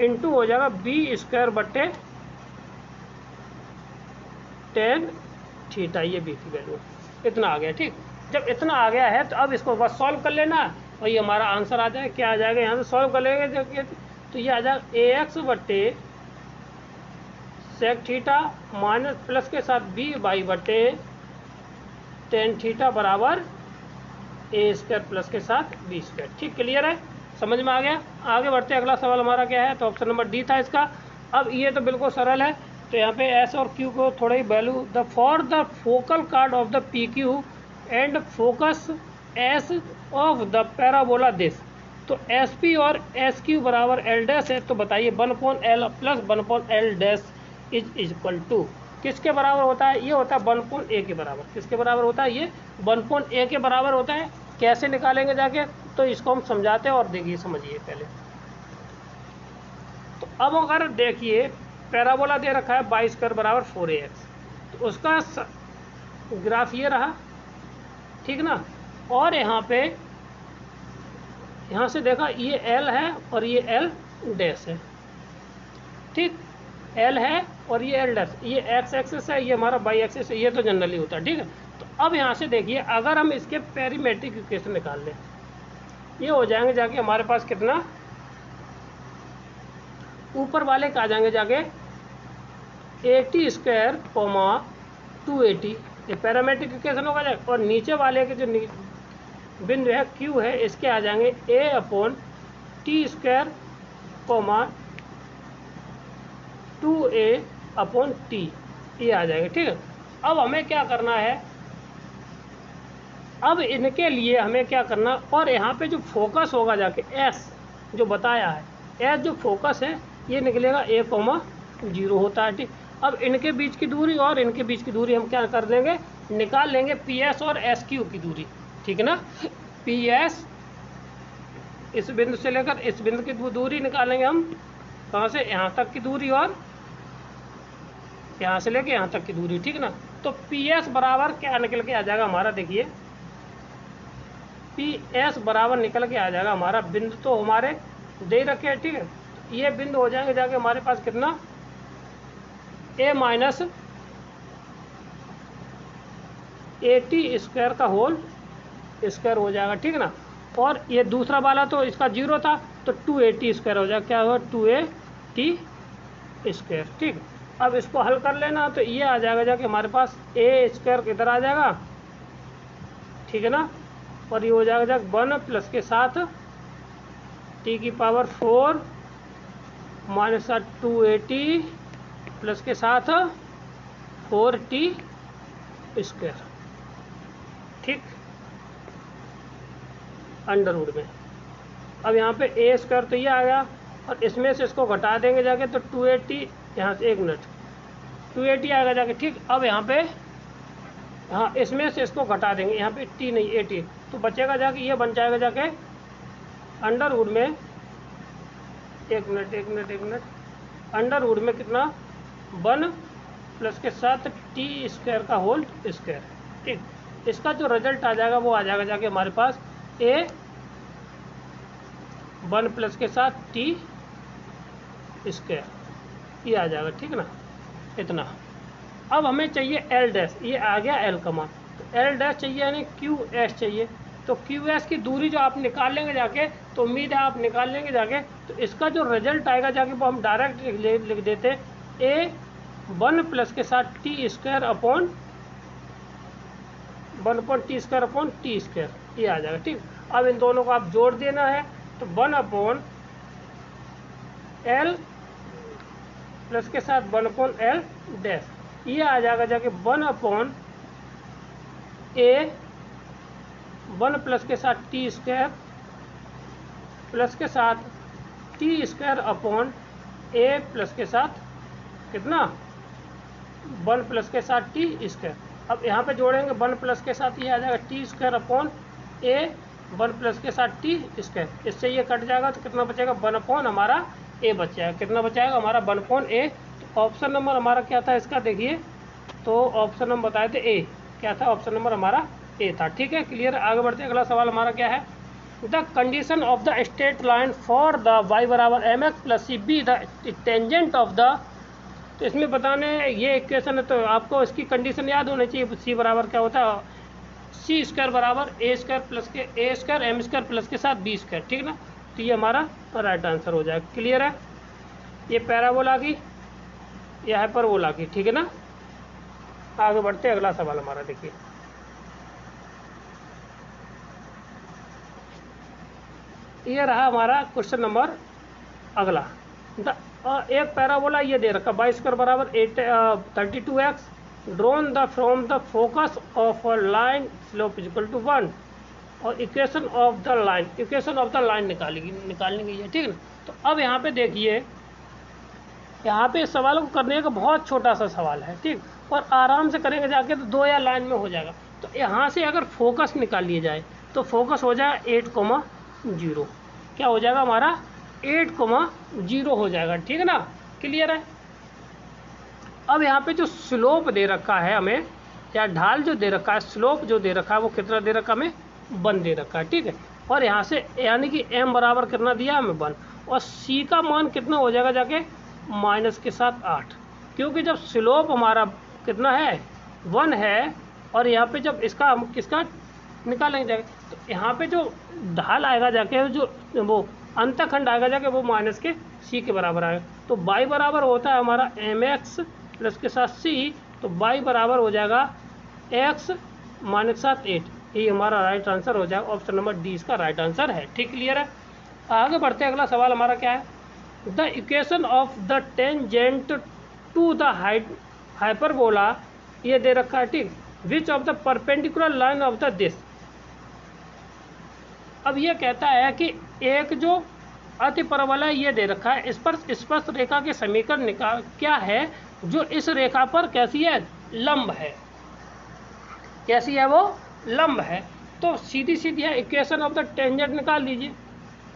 इंटू हो जाएगा b² बट्टे tan थीटा, ये b की वैल्यू, इतना आ गया, ठीक। जब इतना आ गया है तो अब इसको बस सॉल्व कर लेना और ये हमारा आंसर आ जाएगा। क्या आ जाएगा, यहाँ से सॉल्व कर लेंगे तो ये आ जाएगा ax बट्टे sec थीटा माइनस प्लस के साथ by बट्टे tan थीटा बराबर a² प्लस के साथ b², ठीक, क्लियर है, समझ में आ गया। आगे बढ़ते अगला सवाल हमारा क्या है, तो ऑप्शन नंबर डी था इसका। अब ये तो बिल्कुल सरल है। तो यहाँ पे एस और क्यू को थोड़ा ही value, the for the focal chord of the PQ and focus s of the parabola this. तो एस पी और एस क्यू बराबर एल डैश है, तो बताइए 1/L plus 1/L dash is equal to किसके बराबर होता है? ये होता है 1/A के बराबर। किसके बराबर होता है? ये 1/A के बराबर होता है। कैसे निकालेंगे जाके, तो इसको हम समझाते हैं और देखिए समझिए पहले। तो अब अगर देखिए पैराबोला दे रखा है y² बराबर 4ax, तो उसका ग्राफ ये रहा, ठीक ना। और यहाँ पे यहाँ से देखा ये L है और ये L डैश है, ठीक। L है और ये L डैश, ये x एक्सिस है, ये हमारा y एक्सिस है, ये तो जनरली होता है, ठीक है। तो अब यहाँ से देखिए अगर हम इसके पेरीमेट्रिक इक्वेशन निकाल लें, ये हो जाएंगे जाके हमारे पास कितना, ऊपर वाले का आ जाएंगे जाके 80² 280, ये पैरामेट्रिक इक्वेशन होगा जाए। और नीचे वाले के जो बिंदु है Q है, इसके आ जाएंगे A/T² 2A/T, ये आ जाएगा, ठीक है। अब हमें क्या करना है, अब इनके लिए हमें क्या करना, और यहाँ पे जो फोकस होगा जाके S जो बताया है, S जो फोकस है ये निकलेगा A,0 होता है, ठीक। अब इनके बीच की दूरी और इनके बीच की दूरी हम क्या कर देंगे, निकाल लेंगे PS और SQ की दूरी, ठीक है ना। PS इस बिंदु से लेकर इस बिंदु की दूरी निकालेंगे हम, कहाँ से, यहाँ तक की दूरी, और यहाँ से लेके यहाँ तक की दूरी, ठीक ना। तो PS बराबर क्या निकल के आ जाएगा हमारा, देखिए PS बराबर निकल के आ जाएगा हमारा, बिंदु तो हमारे दे रखे हैं, ठीक है। ये बिंदु हो जाएंगे जाके हमारे पास कितना, A माइनस 80² का होल स्क्वायर हो जाएगा, ठीक ना। और ये दूसरा वाला तो इसका 0 था, तो 280² हो जाएगा, क्या होगा 280², ठीक। अब इसको हल कर लेना, तो ये आ जाएगा जाके हमारे पास A² इधर आ जाएगा, ठीक है ना। और ये हो जाएगा जाके 1 प्लस के साथ T⁴ माइनस 280 प्लस के साथ 4T², ठीक, अंडरवुड में। अब यहाँ पे A² तो ये आ गया, और इसमें से इसको घटा देंगे जाके, तो 280, यहाँ से 1 मिनट 280 आएगा जाके, ठीक। अब यहाँ पे, हाँ इसमें से इसको घटा देंगे, यहाँ पे T नहीं 80, तो बचेगा जाके, ये बन जाएगा जाके अंडरवुड में, 1 मिनट अंडरवुड में कितना, 1 प्लस के साथ T² का होल स्क्वायर, ठीक। इसका जो रिजल्ट आ जाएगा वो आ जाएगा जाके हमारे पास A 1 प्लस के साथ T², ये आ जाएगा, ठीक ना, इतना। अब हमें चाहिए L डैश, ये आ गया L का मान, तो L डैश चाहिए यानी QS चाहिए। तो QS की दूरी जो आप निकाल लेंगे जाके, तो उम्मीद है आप निकाल लेंगे जाके, तो इसका जो रिजल्ट आएगा जाके वो हम डायरेक्ट लिख देते हैं, A 1 प्लस के साथ T² upon 1/T² upon T², ये आ जाएगा, ठीक। अब इन दोनों को आप जोड़ देना है, तो 1/L प्लस के साथ 1/L डैश, ये आ जाएगा जाके 1/A 1 प्लस के साथ T² प्लस के साथ T² अपॉन A प्लस के साथ कितना, 1 प्लस के साथ T²। अब यहाँ पे जोड़ेंगे 1 प्लस के साथ, ये आ जाएगा T² अपॉन A 1 प्लस के साथ T², इससे ये कट जाएगा, तो कितना बचेगा, 1/, हमारा A बच जाएगा, कितना बचाएगा हमारा 1/A। तो ऑप्शन नंबर हमारा क्या था इसका, देखिए, तो ऑप्शन नंबर बताए थे A, क्या था ऑप्शन नंबर हमारा A था, ठीक है, क्लियर। आगे बढ़ते, अगला सवाल हमारा क्या है, the condition of the straight line for the y बराबर mx plus C be the tangent of the, तो इसमें बताने ये इक्वेशन है, तो आपको इसकी कंडीशन याद होनी चाहिए। C बराबर क्या होता है, C² बराबर A² प्लस के A² M² प्लस के साथ B², ठीक ना। तो ये हमारा राइट आंसर हो जाएगा, क्लियर है। ये पैराबोला की, ये हाइपरबोला की, ठीक है ना। आगे बढ़ते, अगला सवाल हमारा देखिए, ये रहा हमारा क्वेश्चन नंबर अगला। एक पैराबोला ये दे रखा, y² बराबर 32x drawn the from the focus of a line slope equal to 1 और equation of the line, equation of the line निकालनी गई है, ठीक है ना। तो अब यहाँ पे देखिए, यहाँ पे इस सवाल को करने का बहुत छोटा सा सवाल है, ठीक, और आराम से करेंगे जाके तो 2 या लाइन में हो जाएगा। तो यहाँ से अगर फोकस निकाल लिया जाए तो फोकस हो जाएगा 8,0, क्या हो जाएगा हमारा 8,0 हो जाएगा, ठीक है ना, क्लियर है। अब यहाँ पे जो स्लोप दे रखा है हमें, या ढाल जो दे रखा है, स्लोप जो दे रखा है वो कितना दे रखा है हमें, 1 दे रखा है, ठीक है। और यहाँ से यानी कि m बराबर कितना दिया हमें 1, और c का मान कितना हो जाएगा जाके माइनस के साथ 8, क्योंकि जब स्लोप हमारा कितना है 1 है, और यहाँ पे जब इसका हम किसका निकालेंगे जाके, तो यहाँ पे जो ढाल आएगा जाके, जो वो अंतखंड आएगा जाके वो माइनस के c के बराबर आएगा। तो y बराबर होता है हमारा mx प्लस के साथ c, तो y बराबर हो जाएगा x माइनस के साथ 8, ये हमारा राइट आंसर हो जाएगा। ऑप्शन नंबर डी इसका राइट आंसर है, ठीक, क्लियर है। आगे बढ़ते हैं, अगला सवाल हमारा क्या है, the equation of the tangent to the hyperbola, ये दे रखा है, ठीक, which of the perpendicular line of the this. अब ये कहता है कि एक जो अतिपरवलय ये दे रखा है, इस पर स्पर्श रेखा के समीकरण निकाल क्या है जो इस रेखा पर कैसी है, लंब है, कैसी है वो, लंब है। तो सीधी सीधी है, इक्वेशन ऑफ द टेंजेंट निकाल लीजिए।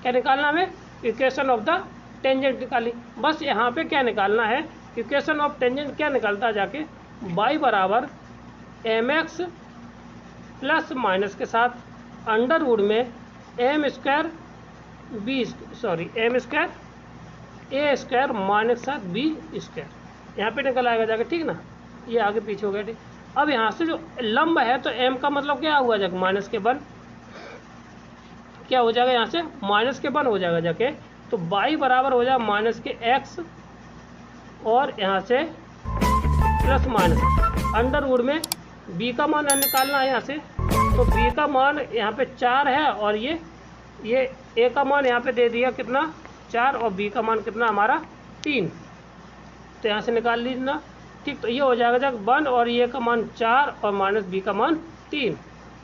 क्या निकालना हमें, इक्वेशन ऑफ द टेंजेंट निकाली। बस यहाँ पे क्या निकालना है, इक्वेशन ऑफ टेंजेंट क्या निकालता है जाके, y बराबर mx प्लस माइनस के साथ अंडर वुड में m square a square minus के साथ b स्क्वायर, यहाँ पे निकल आएगा जाके, ठीक ना, ये आगे पीछे हो गया, ठीक। अब यहाँ से जो लंब है तो m का मतलब क्या हुआ जाके माइनस के 1, क्या हो जाएगा यहाँ से माइनस के 1 हो जाएगा जाके, तो y बराबर हो जाएगा माइनस के x, और यहाँ से प्लस माइनस अंडर वुड में b का मान निकालना है यहाँ से, तो b का मान यहाँ पे 4 है, और ये a का मान यहाँ पे दे दिया कितना 4, और b का मान कितना हमारा 3, तो यहाँ से निकाल लीजिए, ठीक। तो ये हो जाएगा जाके 1, और ये का मान 4 और माइनस b का मान 3,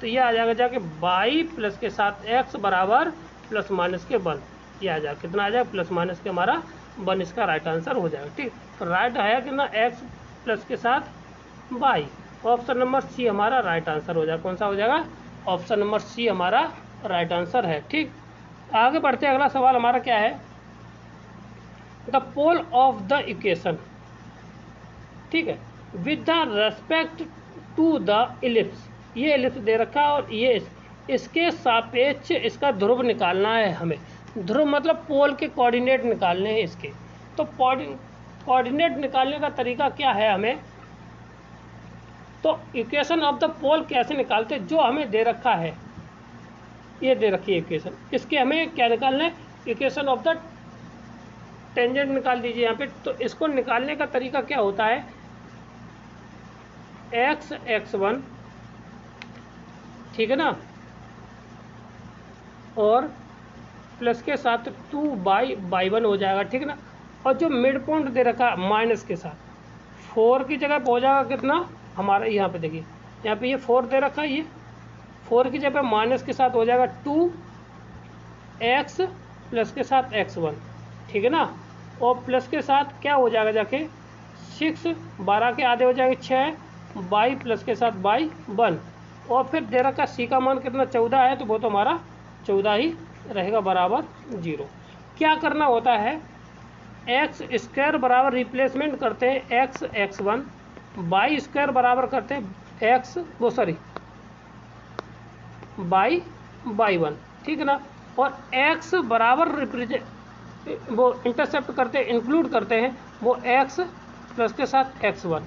तो ये आ जाएगा जाके y प्लस के साथ x बराबर प्लस माइनस के 1, ये आ जाएगा कितना आ जाएगा प्लस माइनस के हमारा 1, इसका राइट आंसर हो जाएगा, ठीक। तो राइट है कितना x प्लस के साथ y, ऑप्शन नंबर सी हमारा राइट आंसर हो जाएगा। कौन सा हो जाएगा, ऑप्शन नंबर सी हमारा राइट आंसर है, ठीक। आगे बढ़ते हैं, अगला सवाल हमारा क्या है, the pole of the equation, ठीक है, with the respect to the ellipse, ये इलिप्स दे रखा है, और ये इसके सापेक्ष इसका ध्रुव निकालना है हमें। ध्रुव मतलब पोल के कोऑर्डिनेट निकालने हैं इसके। तो कोऑर्डिनेट निकालने का तरीका क्या है हमें, तो इक्वेशन ऑफ द पोल कैसे निकालते हैं, जो हमें दे रखा है, ये दे रखी है इक्वेशन, इसके हमें क्या निकालना है, इक्वेशन ऑफ द टेंजेंट निकाल दीजिए यहाँ पे। तो इसको निकालने का तरीका क्या होता है, x1, ठीक है ना, और प्लस के साथ 2y1 हो जाएगा, ठीक है ना, और जो मिड पॉइंट दे रखा है माइनस के साथ 4 की जगह हो जाएगा कितना हमारा, यहाँ पे देखिए, यहाँ पे ये 4 दे रखा है, ये 4 की जगह माइनस के साथ हो जाएगा 2x प्लस के साथ x1, ठीक है ना, और प्लस के साथ क्या हो जाएगा जाके 6, 12 के आधे हो जाएंगे 6, y प्लस के साथ y1, और फिर दे रखा c का मान कितना 14 है, तो वो तो हमारा 14 ही रहेगा बराबर 0। क्या करना होता है, एक्स स्क्वायर बराबर रिप्लेसमेंट करते हैं x1, y स्क्वायर बराबर करते हैं y1, ठीक है ना, और x बराबर वो इंटरसेप्ट करते हैं, इंक्लूड करते हैं वो x प्लस के साथ x1,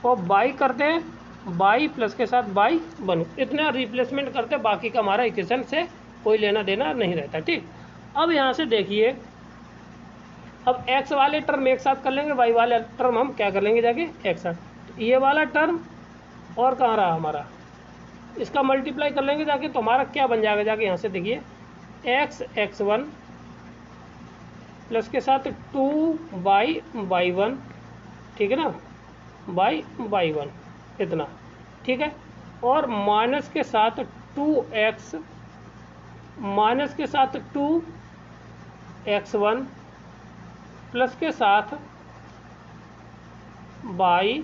और y करते हैं y प्लस के साथ y1, इतना रिप्लेसमेंट करते, बाकी का हमारा इक्वेशन से कोई लेना देना नहीं रहता, ठीक। अब यहाँ से देखिए, अब x वाले टर्म एक साथ कर लेंगे, y वाले टर्म हम क्या कर लेंगे जाके एक साथ, तो ये वाला टर्म और कहाँ रहा हमारा, इसका मल्टीप्लाई कर लेंगे जाके, तो हमारा क्या बन जाएगा जाके, यहाँ से देखिए x1 प्लस के साथ 2y1, ठीक है ना, y1 इतना, ठीक है, और माइनस के साथ 2x माइनस के साथ 2x1 प्लस के साथ y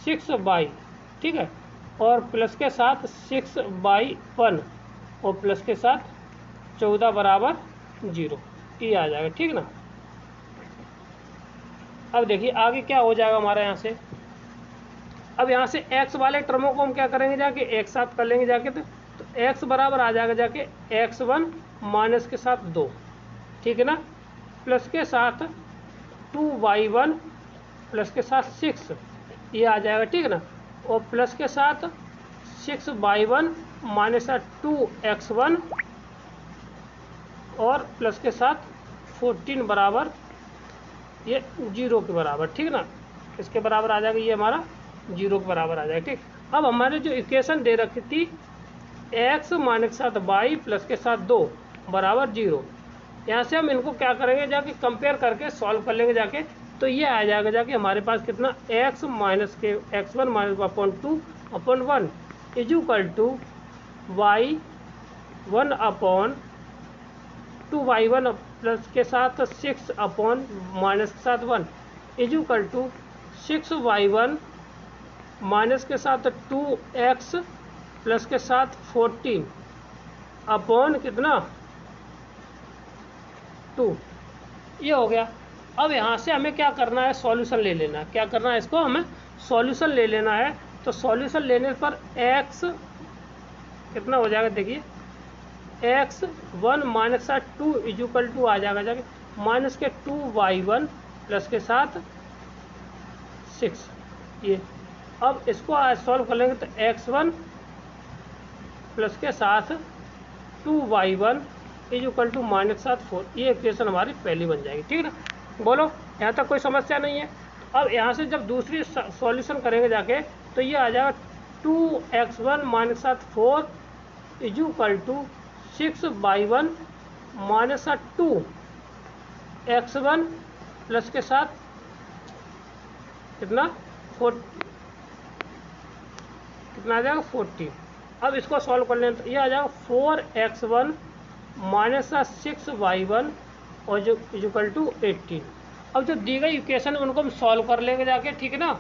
6y, ठीक है, और प्लस के साथ 6/1 और प्लस के साथ 14 बराबर 0, ये आ जाएगा, ठीक ना। अब देखिए आगे क्या हो जाएगा हमारा यहाँ से। अब यहाँ से x वाले टर्मों को हम क्या करेंगे, जाके एक साथ कर लेंगे जाके, तो x बराबर आ जाएगा जाके x1 माइनस के साथ 2, ठीक है ना, प्लस के साथ 2y1 प्लस के साथ 6, ये आ जाएगा, ठीक है ना, और प्लस के साथ 6y1 माइनस 2x1 और प्लस के साथ 14 बराबर ये 0 के बराबर, ठीक है ना, इसके बराबर आ जाएगा, ये हमारा 0 के बराबर आ जाएगा, ठीक। अब हमारे जो इक्वेशन दे रखी थी x माइनस के साथ y प्लस के साथ 2 बराबर 0, यहाँ से हम इनको क्या करेंगे, जाके कंपेयर करके सॉल्व कर लेंगे जाके, तो ये आ जाएगा जाके हमारे पास कितना, x माइनस के x1 minus 2/1 is equal to y1 upon 2y1 plus के साथ 6 अपॉन माइनस के साथ 1 is equal to 6y1 minus के साथ 2x प्लस के साथ 14 अपॉन कितना 2, ये हो गया। अब यहाँ से हमें क्या करना है, सॉल्यूशन ले लेना है, क्या करना है, इसको हमें सॉल्यूशन ले लेना है। तो सॉल्यूशन लेने पर x कितना हो जाएगा, देखिए x1 minus 2 is equal to आ जाएगा जाके माइनस के 2y1 प्लस के साथ 6, ये। अब इसको सॉल्व कर लेंगे तो x1 प्लस के साथ 2y1 is equal to minus के साथ 4, ये इक्वेशन हमारी पहली बन जाएगी, ठीक है ना। बोलो यहाँ तक कोई समस्या नहीं है। अब यहाँ से जब दूसरी सॉल्यूशन करेंगे जाके, तो ये आ जाएगा 2x1 माइनस के साथ 4 is equal to 6/1 minus 2x1 plus के साथ कितना 4, कितना आ जाएगा 40। अब इसको सॉल्व कर लें तो ये आ जाएगा 4x1 माइनस 6y1 और जो इक्वल टू 18। अब जो दी गई इक्वेशन है उनको हम सॉल्व कर लेंगे जाके, ठीक है ना।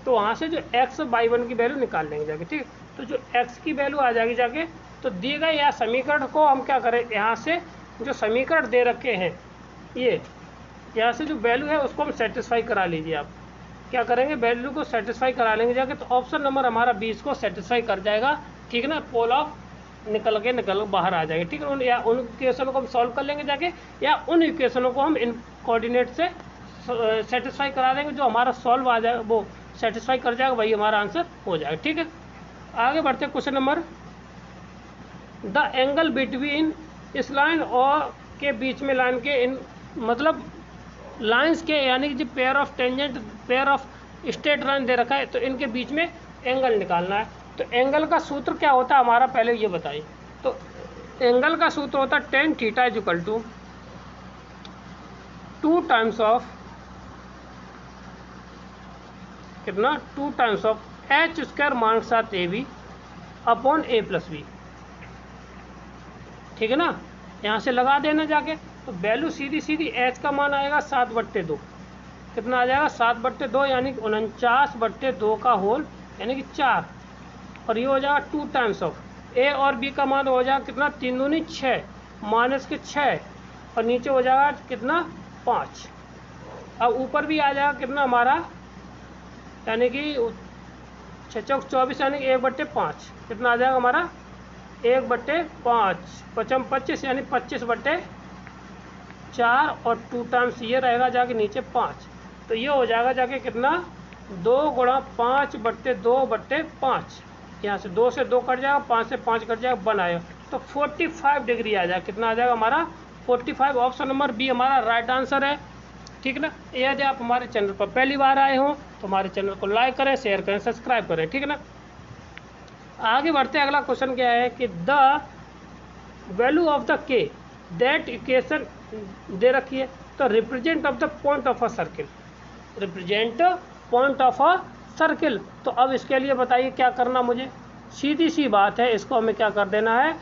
तो वहाँ से जो x/1 की वैल्यू निकाल लेंगे जाके, ठीक। तो जो x की वैल्यू आ जाएगी जाके, तो दिए गए या समीकरण को हम क्या करें, यहाँ से जो समीकरण दे रखे हैं ये, यहाँ से जो वैल्यू है उसको हम सेटिस्फाई करा लीजिए। आप क्या करेंगे, वैल्यू को सेटिस्फाई करा लेंगे जाके, तो ऑप्शन नंबर हमारा 20 को सेटिस्फाई कर जाएगा, ठीक है ना। पोल ऑफ निकल बाहर आ जाएगी, ठीक है। या उन इक्वेशनों को हम सॉल्व कर लेंगे जाके, या उन इक्वेशनों को हम इन कोऑर्डिनेट से सेटिस्फाई करा देंगे, जो हमारा सॉल्व आ जाएगा वो सेटिस्फाई कर जाएगा, वही हमारा आंसर हो जाएगा, ठीक है। आगे बढ़ते हैं question number, the angle between, इस लाइन और के बीच में लाइन के इन मतलब लाइंस के, यानी कि जो pair of tangent pair of straight line दे रखा है, तो इनके बीच में एंगल निकालना है। तो एंगल का सूत्र क्या होता है हमारा, पहले ये बताइए। तो एंगल का सूत्र होता है tan theta is equal to 2 times of कितना 2 times of h² minus 7 AB upon a plus B, ठीक है ना। यहाँ से लगा देना जाके, तो वैल्यू सीधी h का मान आएगा 7/2, कितना आ जाएगा 7/2, यानी कि 49/2 का होल, यानी कि 4, और ये हो जाएगा 2 टाइम्स ऑफ a और b का मान हो जाएगा कितना 3 दूनी 6 माइनस के 6, और नीचे हो जाएगा कितना 5। अब ऊपर भी आ जाएगा कितना हमारा, यानी कि 6 चौक 24, यानी कि 1/5, कितना आ जाएगा हमारा 1/5, 5 25, यानी 25/4, और 2 टाइम्स ये रहेगा जाके नीचे 5, तो ये हो जाएगा जाके कितना 2 गुणा 5/2/5, यहाँ से 2 से 2 कट जाएगा, 5 से 5 कट जाएगा, 1 आएगा, तो 45 डिग्री आ जाएगा, कितना आ जाएगा हमारा 45। ऑप्शन नंबर बी हमारा राइट आंसर है, ठीक है ना। यदि आप हमारे चैनल पर पहली बार आए हो तो हमारे चैनल को लाइक करें, शेयर करें, सब्सक्राइब करें, ठीक है ना। आगे बढ़ते हैं, अगला क्वेश्चन क्या है कि द वैल्यू ऑफ द के दैट इक्वेशन दे रखी है, तो represent of the point of a circle, represent point of a circle. तो अब इसके लिए बताइए क्या करना, मुझे सीधी सी बात है, इसको हमें क्या कर देना है,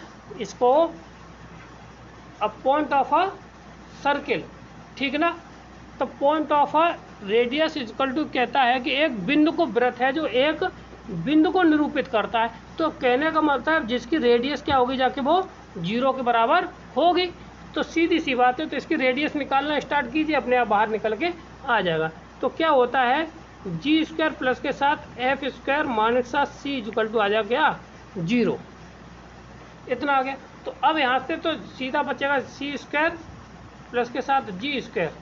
इसको a point of a circle, ठीक ना। तो point of a radius equal to कहता है कि एक बिंदु को वृत्त है जो एक बिंदु को निरूपित करता है। तो कहने का मतलब है जिसकी रेडियस क्या होगी जाके वो 0 के बराबर होगी। तो सीधी सी बात है, तो इसकी रेडियस निकालना स्टार्ट कीजिए, अपने आप बाहर निकल के आ जाएगा। तो क्या होता है जी स्क्वायर प्लस के साथ एफ स्क्वायर माइनस के साथ सी इक्वल टू आ जाएगा क्या 0, इतना आ गया। तो अब यहाँ से तो सीधा बचेगा सी स्क्वायर प्लस के साथ जी स्क्वायर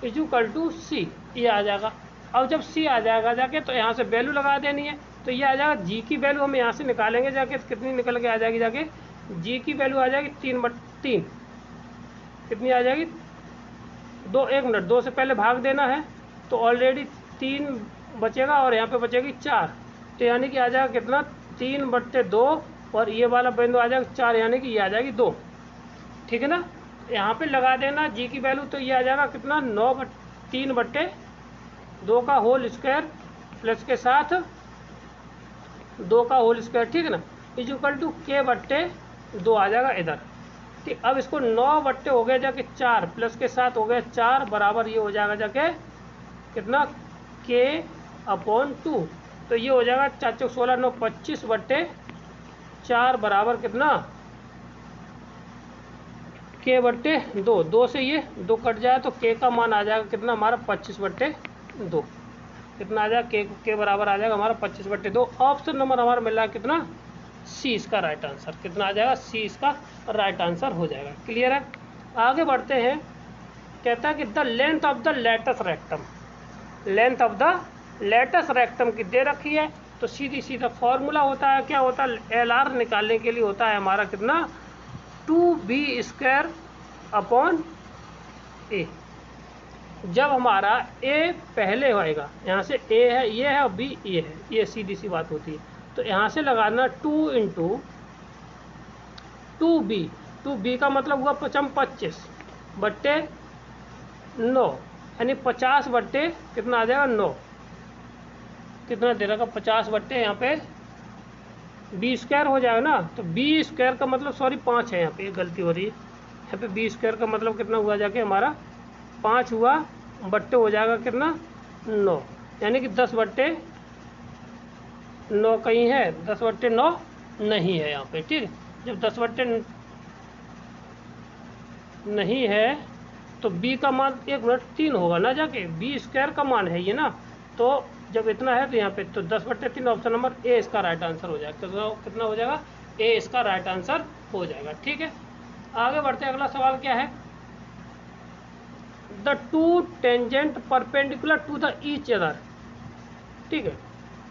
इक्वल टू सी, ये आ जाएगा। अब जब सी आ जाएगा जाके तो यहाँ से वैल्यू लगा देनी है, तो ये आ जाएगा जी की वैल्यू हम यहाँ से निकालेंगे जाके, कितनी निकल के आ जाएगी जाके, जी की वैल्यू आ जाएगी 3/3, कितनी आ जाएगी 2, 1 मिनट 2 से पहले भाग देना है, तो ऑलरेडी 3 बचेगा और यहाँ पे बचेगी 4, तो यानी कि आ जाएगा कितना 3/2 और ये वाला बिंदु आ जाएगा 4, यानी कि ये आ जाएगी 2, ठीक है ना। यहाँ पे लगा देना जी की वैल्यू, तो ये आ जाएगा कितना 3/2 का होल स्क्वायर प्लस के साथ 2 का होल स्क्वायर, ठीक है ना, इक्वल टू k/2 आ जाएगा इधर। ठीक, अब इसको 9 हो गया जाके 4 प्लस के साथ हो गया 4 बराबर ये हो जाएगा जाके कितना k/2, तो ये हो जाएगा 4 × 16 9 25/4 बराबर कितना k/2, 2 से ये 2 कट जाए तो k का मान आ जाएगा कितना हमारा 25/2, कितना आ जाएगा k बराबर आ जाएगा हमारा 25/2। ऑप्शन नंबर हमारा मिल रहा है कितना सी इसका राइट आंसर, कितना आ जाएगा सी इसका राइट आंसर हो जाएगा। क्लियर है, आगे बढ़ते हैं। कहता है कि the length of the latus rectum, length of the latus rectum की दे रखी है, तो सीधी सीधा फॉर्मूला होता है, क्या होता है LR निकालने के लिए होता है हमारा कितना 2b² अपॉन ए। जब हमारा a पहले होएगा, यहाँ से a है ये है और b ये है, ये सीधी सी बात होती है, तो यहाँ से लगाना 2 × 2b, 2b का मतलब हुआ 25/9, यानी 50 कितना आ जाएगा 9, कितना दे रखा 50 यहाँ पे b² हो जाएगा ना, तो b² का मतलब सॉरी 5 है, यहाँ पे गलती हो रही है, यहाँ पे b² का मतलब कितना हुआ जाके हमारा 5 हुआ, बट्टे हो जाएगा कितना 9, यानी कि 10/9 कहीं है, 10/9 नहीं है यहाँ पे, ठीक। जब 10/9 नहीं है तो b का मान 1 मिनट 3 होगा ना जाके, b² का मान है ये ना, तो जब इतना है तो यहाँ पे तो 10/3, ऑप्शन नंबर ए इसका राइट आंसर हो जाएगा। तो कितना हो जाएगा ए इसका राइट आंसर हो जाएगा, ठीक है। आगे बढ़ते हैं, अगला सवाल क्या है, the two tangent perpendicular to the each other, ठीक है।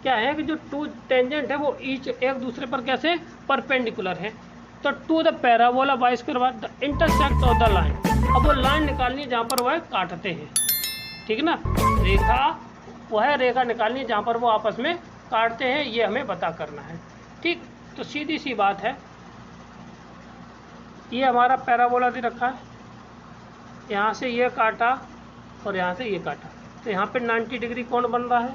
क्या है कि जो टू टेंजेंट है वो ईच एक दूसरे पर कैसे परपेंडिकुलर है, तो to the parabola by square by the intersect of the line. अब वो लाइन निकालनी है जहाँ पर वह काटते हैं, ठीक है ना, रेखा वह रेखा निकालनी है जहाँ पर वो आपस में काटते हैं, ये हमें पता करना है, ठीक। तो सीधी सी बात है, ये हमारा पैराबोला दे रखा है, यहाँ से ये काटा और यहाँ से ये काटा, तो यहाँ पे 90 डिग्री कोण बन रहा है,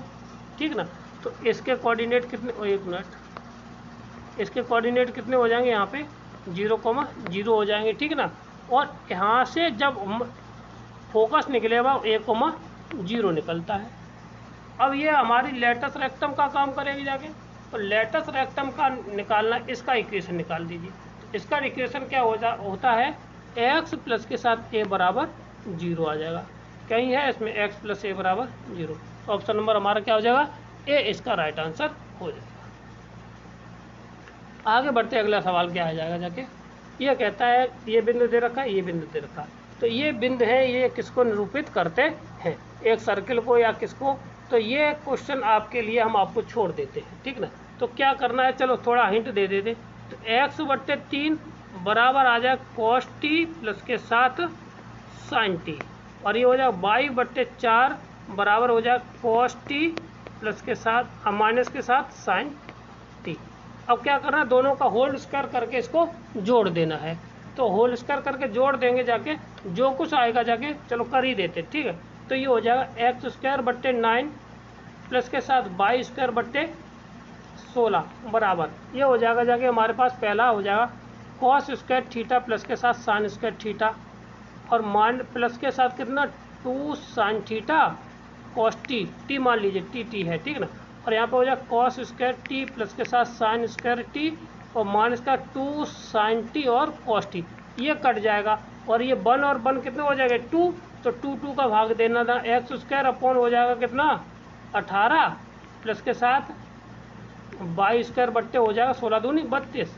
ठीक ना। तो इसके कोऑर्डिनेट कितने, 1 मिनट, इसके कोऑर्डिनेट कितने हो जाएंगे, यहाँ पे 0,0 हो जाएंगे, ठीक ना। और यहाँ से जब फोकस निकलेगा 1,0 निकलता है। अब ये हमारी लेटस रेक्टम का काम करेगी जाके, तो लेटस रेक्टम का निकालना, इसका इक्वेशन निकाल दीजिए। तो इसका इक्वेशन क्या होता है x प्लस के साथ a बराबर 0 आ जाएगा, कहीं है इसमें x प्लस a बराबर 0, तो ऑप्शन नंबर हमारा क्या हो जाएगा ए इसका राइट आंसर हो जाएगा। आगे बढ़ते अगला सवाल क्या आ जाएगा जाके, ये कहता है ये बिंदु दे रखा है, ये बिंदु दे रखा है, तो ये बिंदु है ये किसको निरूपित करते हैं, एक सर्किल को या किसको, तो ये क्वेश्चन आपके लिए हम आपको छोड़ देते हैं, ठीक ना। तो क्या करना है, चलो थोड़ा हिंट दे देते, तो x/3 बराबर आ जाए cos t प्लस के साथ sin t, और ये हो जाए y/4 बराबर हो जाए cos t प्लस के साथ माइनस के साथ sin t। अब क्या करना है, दोनों का होल स्क्वायर करके इसको जोड़ देना है, तो होल स्क्वायर करके जोड़ देंगे जाके, जो कुछ आएगा जाके चलो कर ही देते, ठीक है। तो ये हो जाएगा x²/9 प्लस के साथ y²/16 बराबर, ये हो जाएगा जाके हमारे पास पहला हो जाएगा कॉस स्क्वायर थीटा प्लस के साथ साइन स्क्वायर थीटा, और मान प्लस के साथ कितना 2 sine theta cos T, T मान लीजिए टी टी है, ठीक है ना। और यहाँ पे हो जाएगा कॉस स्क्वायर टी प्लस के साथ साइन स्क्वायर टी, और मान इसका 2 साइन टी और कॉस टी, ये कट जाएगा। और ये 1 और 1 कितने हो जाएगा 2, तो 2 का भाग देना था, एक्स स्क्वायर अपॉन हो जाएगा कितना 18 प्लस के साथ वाई स्क्वायर बट्टे हो जाएगा 16 दूनी 32,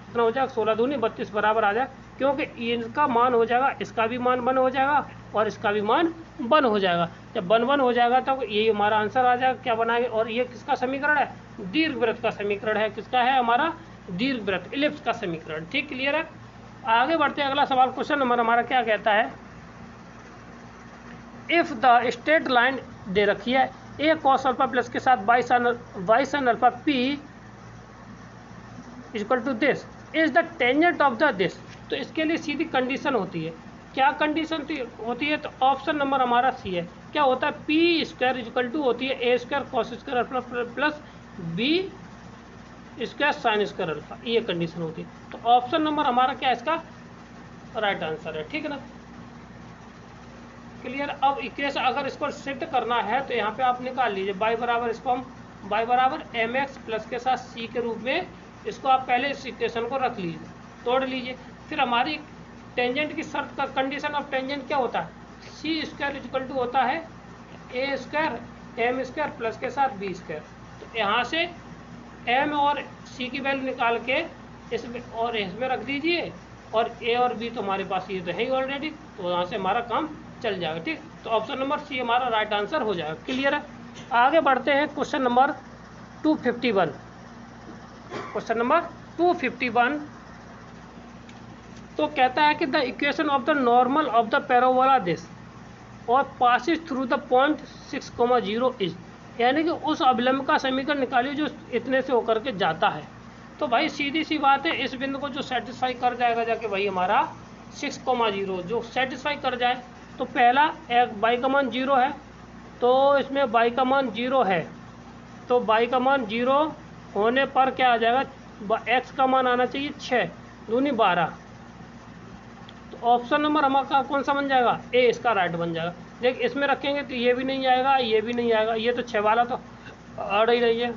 कितना हो जाएगा 16 दूनी 32 बराबर आ जाएगा, क्योंकि इनका मान हो जाएगा, इसका भी मान 1 हो जाएगा और इसका भी मान 1 हो जाएगा। जब 1 1 हो जाएगा तो ये हमारा आंसर आ जाएगा, क्या बनाएंगे। और ये किसका समीकरण है, दीर्घवृत्त का समीकरण है, किसका है हमारा दीर्घवृत्त इलिप्स का समीकरण। ठीक, क्लियर है। आगे बढ़ते हैं, अगला सवाल क्वेश्चन नंबर हमारा क्या कहता है, इफ द स्ट्रेट लाइन दे रखी है ए कॉस अल्फा प्लस के साथ y sine alpha p equal to this is the tangent of the this. तो इसके लिए सीधी कंडीशन होती है, क्या कंडीशन होती है, तो ऑप्शन नंबर हमारा सी है। क्या होता है, पी स्क्वायर इक्वल टू होती है a square cos square alpha plus b square sine square alpha, ये कंडीशन होती है। तो ऑप्शन नंबर हमारा क्या है, इसका राइट आंसर है, ठीक है ना, क्लियर। अब इक्वेशन अगर इसको सिद्ध करना है तो यहाँ पे आप निकाल लीजिए y बराबर, इसको हम y बराबर एम एक्स प्लस के साथ c के रूप में इसको आप पहले इस इक्वेशन को रख लीजिए, तोड़ लीजिए। फिर हमारी टेंजेंट की शर्त का कंडीशन ऑफ टेंजेंट क्या होता है, सी स्क्वायर इक्वल टू होता है a square m square plus के साथ बी स्क्वायर। तो यहाँ से एम और सी की वैल्यू निकाल के इसमें और इसमें रख दीजिए, और ए और बी तो हमारे पास ये तो है ही ऑलरेडी, तो यहाँ से हमारा काम चल जाएगा, ठीक। तो ऑप्शन नंबर सी हमारा राइट आंसर हो जाएगा, क्लियर है। आगे बढ़ते हैं क्वेश्चन नंबर 251। क्वेश्चन नंबर 251 तो कहता है कि the equation of the normal of the parabola this और passes through the point 6,0 is, यानी कि उस अवलंब का समीकरण निकालिए जो इतने से होकर के जाता है। तो भाई सीधी सी बात है, इस बिंदु को जो सेटिस्फाई कर जाएगा जाके भाई हमारा 6,0 जो सेटिस्फाई कर जाए, तो पहला एक y का मान 0 है, तो इसमें y का मान 0 है, तो y का मान 0 होने पर क्या आ जाएगा, x का मान आना चाहिए 6 दूनी 12। तो ऑप्शन नंबर हमारा कौन सा बन जाएगा, ए इसका राइट बन जाएगा। देख इसमें रखेंगे तो ये भी नहीं आएगा, ये भी नहीं आएगा, ये तो 6 वाला तो अड़ ही रही है,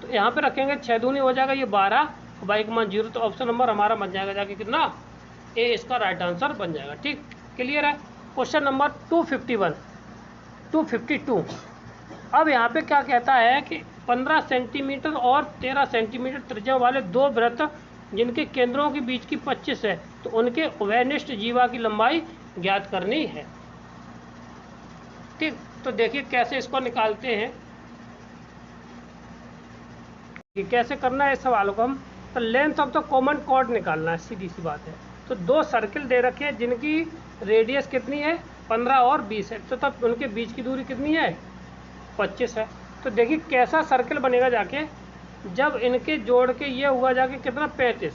तो यहाँ पे रखेंगे 6 दूनी हो जाएगा ये 12, y का मान 0, तो ऑप्शन नंबर हमारा बन जाएगा जाके कितना, ए इसका राइट आंसर बन जाएगा, ठीक, क्लियर है। Question number 252। अब यहाँ पे क्या कहता है कि 15 सेंटीमीटर और 13 सेंटीमीटर त्रिज्या वाले दो वृत्त जिनके केंद्रों के बीच की 25 है, तो उनके उभयनिष्ठ जीवा की लंबाई ज्ञात करनी है, ठीक। तो देखिए कैसे इसको निकालते हैं, कि कैसे करना है इस सवाल को हम। तो length of the common chord निकालना है, सीधी सी बात है। तो दो सर्किल दे रखे हैं जिनकी रेडियस कितनी है 15 और 20 है, तो तब उनके बीच की दूरी कितनी है 25 है। तो देखिए कैसा सर्किल बनेगा जाके, जब इनके जोड़ के ये हुआ जाके कितना 35,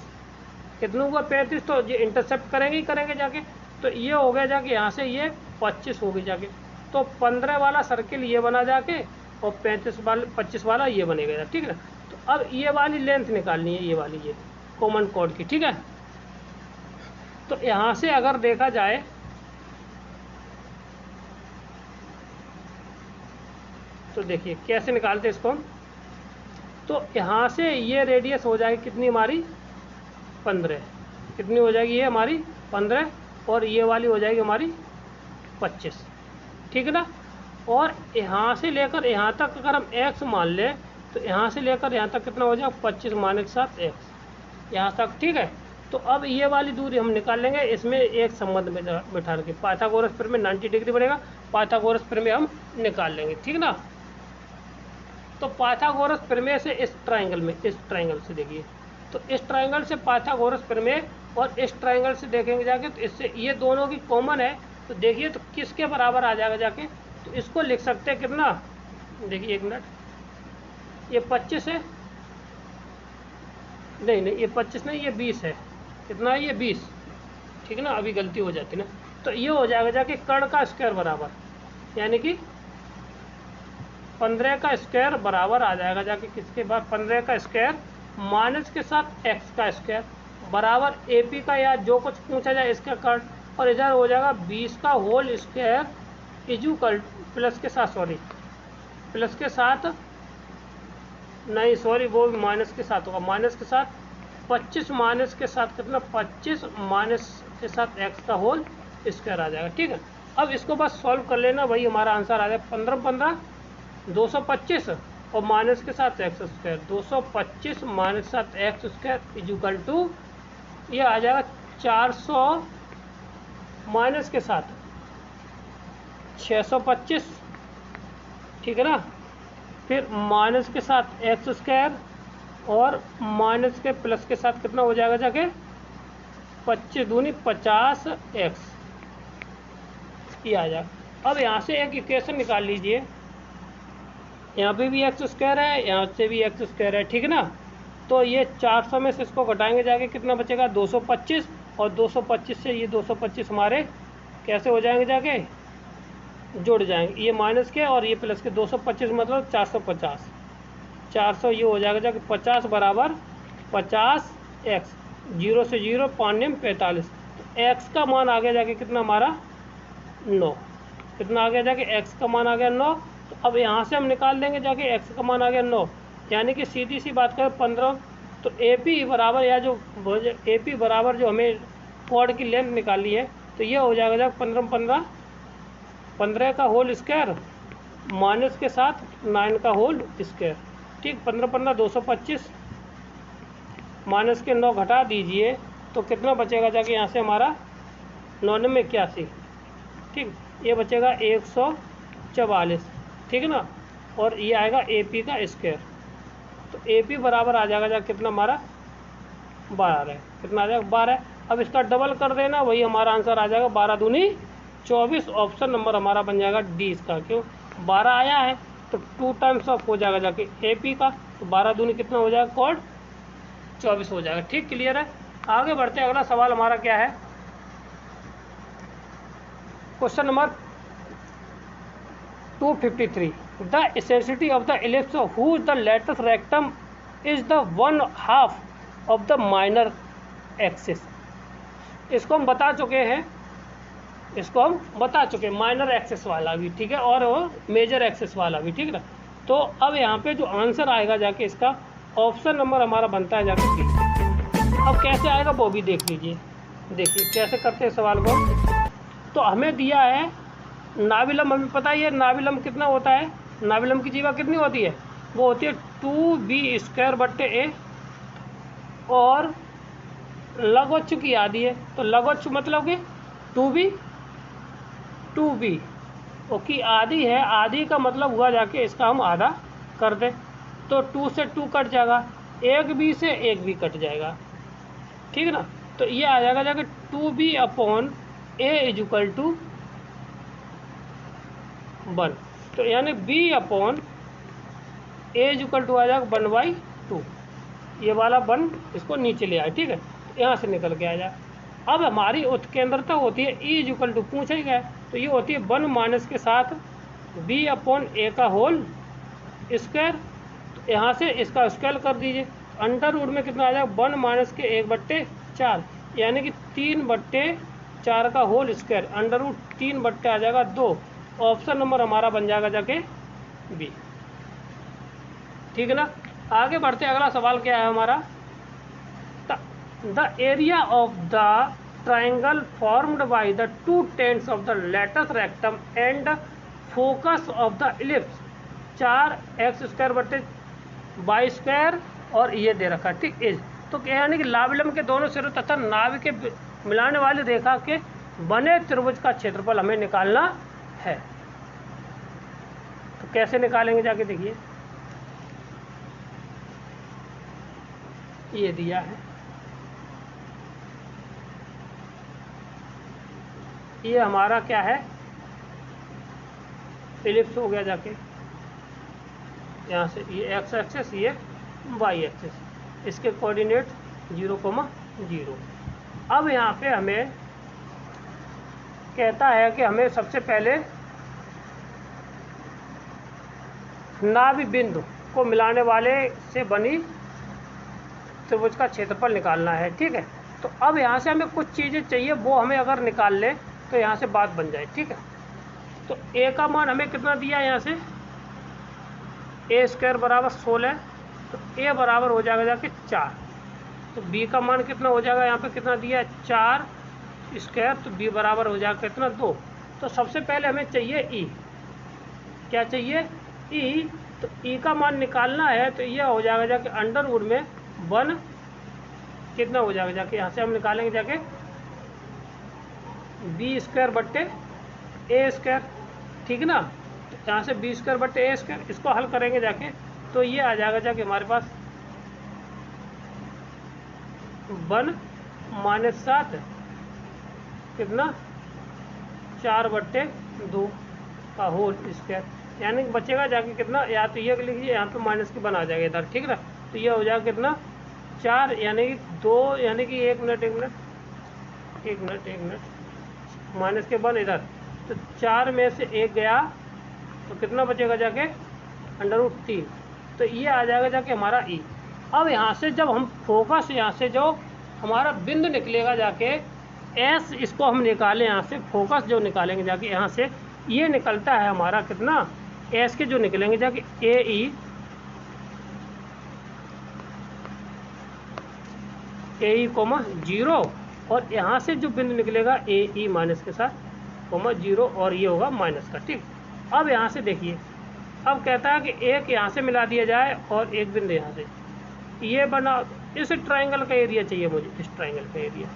कितना हुआ 35, तो ये इंटरसेप्ट करेंगे ही करेंगे जाके, तो ये हो गया जाके यहाँ से ये 25 हो गई जाके, तो 15 वाला सर्किल ये बना जाके और 25 वाला ये बनेगा, ठीक है। तो अब ये वाली लेंथ निकालनी है, ये वाली ये कॉमन कॉर्ड की, ठीक है। तो यहाँ से अगर देखा जाए तो देखिए कैसे निकालते हैं इसको हम। तो यहाँ से ये रेडियस हो जाएगी कितनी हमारी 15, कितनी हो जाएगी ये हमारी 15, और ये वाली हो जाएगी हमारी 25, ठीक है ना। और यहाँ से लेकर यहाँ तक अगर हम x मान लें, तो यहाँ से लेकर यहाँ तक कितना हो जाएगा 25 माने के साथ x यहाँ तक, ठीक है। तो अब ये वाली दूरी हम निकाल लेंगे, इसमें एक संबंध में बिठा के पाइथागोरस प्रमेय में 90 डिग्री बनेगा, पाइथागोरस प्रमेय में हम निकाल लेंगे, ठीक ना। तो पाइथागोरस प्रमेय से इस ट्राइंगल में, इस ट्राइंगल से देखिए, तो इस ट्राइंगल से पाइथागोरस प्रमेय और इस ट्राइंगल से देखेंगे जाके, तो इससे ये दोनों की कॉमन है, तो देखिए तो किसके बराबर आ जाएगा जाके, तो इसको लिख सकते हैं कितना, देखिए एक मिनट, ये 25 है, नहीं ये 25 नहीं, ये 20 है, कितना है ये 20, ठीक है ना, अभी गलती हो जाती है ना। तो ये हो जाएगा जाके कर्ण का स्क्वायर बराबर, यानी कि 15 का स्क्वायर बराबर आ जाएगा जाके किसके बाद 15 का स्क्वायर माइनस के साथ x का स्क्वायर, बराबर AP का या जो कुछ पूछा जाए इसका कर, और इधर हो जाएगा 20 का होल स्क्वायर इक्वल प्लस के साथ, सॉरी प्लस के साथ नहीं, सॉरी वो माइनस के साथ होगा, माइनस के साथ 25 माइनस के साथ कितना 25 माइनस के साथ x का होल स्क्वायर आ जाएगा। ठीक है, अब इसको बस सॉल्व कर लेना, वही हमारा आंसर आ जाएगा 15 15 225 और माइनस के साथ एक्स स्क्वायर, 225 माइनस के साथ एक्स स्क्वायर इक्वल टू ये आ जाएगा 400 माइनस के साथ 625, ठीक है ना, फिर माइनस के साथ एक्स स्क्वायर और माइनस के प्लस के साथ कितना हो जाएगा जाके 25 दूनी 50 एक्स, ये आ जाएगा। अब यहाँ से एक इक्वेशन निकाल लीजिए, यहाँ पे भी एक्स स्क्वायर है, यहाँ से भी एक्स स्क्वायर है, ठीक है ना, तो ये 400 में से इसको घटाएंगे जाके कितना बचेगा 225, और 225 से ये 225 हमारे कैसे हो जाएंगे जाके जुड़ जाएंगे, ये माइनस के और ये प्लस के, 225 मतलब 450, 400 ये हो जाएगा जाके 50 बराबर 50 एक्स, 0 से 0 5 नेम 45, तो एक्स का मान आ गया जाके कितना हमारा 9, कितना आ गया जाके एक्स का मान आ गया 9। तो अब यहाँ से हम निकाल देंगे जाके एक्स का मान आ गया 9, यानी कि सीधी सी बात करें 15, तो AP बराबर या जो AP बराबर जो हमें कॉर्ड की लेंथ निकाली है, तो ये हो जाएगा जाके 15 15 15 का होल स्क्वायर माइनस के साथ 9 का होल स्क्वायर, ठीक, 15 15 225 माइनस के 9 घटा दीजिए तो कितना बचेगा जाके यहाँ से हमारा 9 में 81, ठीक, ये बचेगा 144, ठीक है ना, और ये आएगा AP का स्क्वायर, तो AP बराबर आ जाएगा जाके कितना हमारा 12 है, कितना आ जाएगा 12। अब इसका डबल कर देना, वही हमारा आंसर आ जाएगा 12 दूनी 24, ऑप्शन नंबर हमारा बन जाएगा डी इसका, क्यों 12 आया है तो 2 टाइम्स ऑफ हो जाएगा जाके AP का, तो 12 दूनी कितना हो जाएगा कॉर्ड 24 हो जाएगा। ठीक, क्लियर है। आगे बढ़ते हैं, अगला सवाल हमारा क्या है, question number 253, the eccentricity of the ellipse whose the lattice rectum is the 1/2 of the minor axis। इसको हम बता चुके हैं, माइनर एक्सिस वाला भी, ठीक है, और वो मेजर एक्सिस वाला भी, ठीक है ना। तो अब यहाँ पे जो आंसर आएगा जाके इसका ऑप्शन नंबर हमारा बनता है जाके डी। अब कैसे आएगा वो भी देख लीजिए, देखिए कैसे करते हैं सवाल को। तो हमें दिया है नाभिलंब, हमें पता ही है नाभिलंब कितना होता है, नाभिलंब की जीवा कितनी होती है, वो होती है 2b² बट्टे a, और लघुच्छ की आधी है, तो लघुच्छ मतलब कि 2b की आधी है, आधी का मतलब हुआ जाके इसका हम आधा कर दें, तो 2 से 2 कट जाएगा, 1b से 1b कट जाएगा, ठीक है ना, तो ये आ जाएगा जाके 2b/a इक्वल टू 1, तो यानी b/a इक्वल टू आ जाएगा 1/2, ये वाला 1 इसको नीचे ले आए, ठीक है, यहाँ से निकल के आ जाए। अब हमारी उत्केंद्रता होती है E इक्वल टू पूछा ही गया, तो ये होती है 1 माइनस के साथ b/a का होल स्क्वायर, तो यहाँ से इसका स्क्वायर कर दीजिए, अंडर रूट में कितना आ जाएगा 1 माइनस के 1/4, यानी कि 3/4 का होल स्क्वायर, अंडर रूट 3 आ जाएगा 2, ऑप्शन नंबर हमारा बन जाएगा जाके बी, ठीक है ना। आगे बढ़ते, अगला सवाल क्या है हमारा, the area of the triangle formed by the 2 tens of the latus rectum and focus of the ellipse 4x² बट्टे y² और ये दे रखा है, ठीक, इज, तो यानी कि लाभिलंब के दोनों सिरों तथा नाभि के मिलाने वाली रेखा के बने त्रिभुज का क्षेत्रफल हमें निकालना है। तो कैसे निकालेंगे जाके देखिए, ये दिया है, ये हमारा क्या है इलिप्स हो गया जाके, यहाँ से ये x एक्सिस, ये y एक्सिस, इसके कोऑर्डिनेट 0,0। अब यहाँ पे हमें कहता है कि हमें सबसे पहले नाभि बिंदु को मिलाने वाले से बनी त्रिभुज का क्षेत्रफल निकालना है, ठीक है। तो अब यहाँ से हमें कुछ चीज़ें चाहिए, वो हमें अगर निकाल लें तो यहाँ से बात बन जाए, ठीक है। तो ए का मान हमें कितना दिया है यहाँ से, ए स्क्वायर बराबर 16, तो ए बराबर हो जाएगा जाके 4। तो बी का मान कितना हो जाएगा, यहाँ पे कितना दिया है 4 स्क्वायर, तो बी बराबर हो जाएगा कितना 2। तो सबसे पहले हमें चाहिए ई, क्या चाहिए ई। तो ई का मान निकालना है तो यह हो जाएगा जाके अंडर वुड में 1 कितना हो जाएगा जाके, यहाँ से हम निकालेंगे जाके बी स्क्वायर बट्टे ए स्क्वायर, ठीक ना। तो यहाँ से बी स्क्वायर बट्टे ए स्क्वायर, इसको हल करेंगे जाके तो ये आ जाएगा जाके हमारे पास 1 - 7 कितना 4 बट्टे 2 का होल स्क्वायर, यानी कि बचेगा जाके कितना, या तो ये लिखिए यहाँ पे माइनस की बना जाएगा इधर, ठीक ना। तो ये हो जाएगा कितना 4 यानी कि 2, यानी कि 1 मिनट माइनस के 1 इधर, तो 4 में से 1 गया तो कितना बचेगा जाके √3। तो ये आ जाएगा जाके हमारा ई। अब यहाँ से जब हम फोकस, यहाँ से जो हमारा बिंदु निकलेगा जाके एस, इसको हम निकालें यहाँ से, फोकस जो निकालेंगे जाके यहाँ से ये निकलता है हमारा कितना, एस के जो निकलेंगे जाके ए ई कोमा 0, और यहाँ से जो बिंदु निकलेगा ए ई माइनस के साथ कोमा 0, और ये होगा माइनस का, ठीक। अब यहाँ से देखिए, अब कहता है कि एक यहाँ से मिला दिया जाए और एक बिंदु यहाँ से, ये बना, इस ट्रायंगल का एरिया चाहिए मुझे, इस ट्रायंगल का एरिया,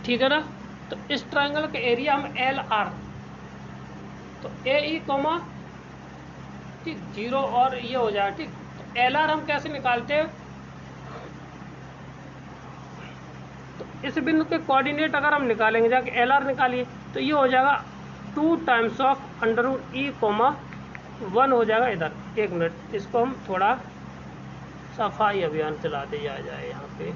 ठीक है ना। तो इस ट्रायंगल का एरिया हम एल आर, तो ए ई कोमा ठीक 0 और ये हो जाए, ठीक। तो एल आर हम कैसे निकालते हैं, तो इस बिंदु के कोऑर्डिनेट अगर हम निकालेंगे जाके एल आर निकालिए, तो ये हो जाएगा 2 टाइम्स ऑफ √e, 1 हो जाएगा इधर। 1 मिनट, इसको हम थोड़ा सफाई अभियान चलाते जाए यहाँ पे।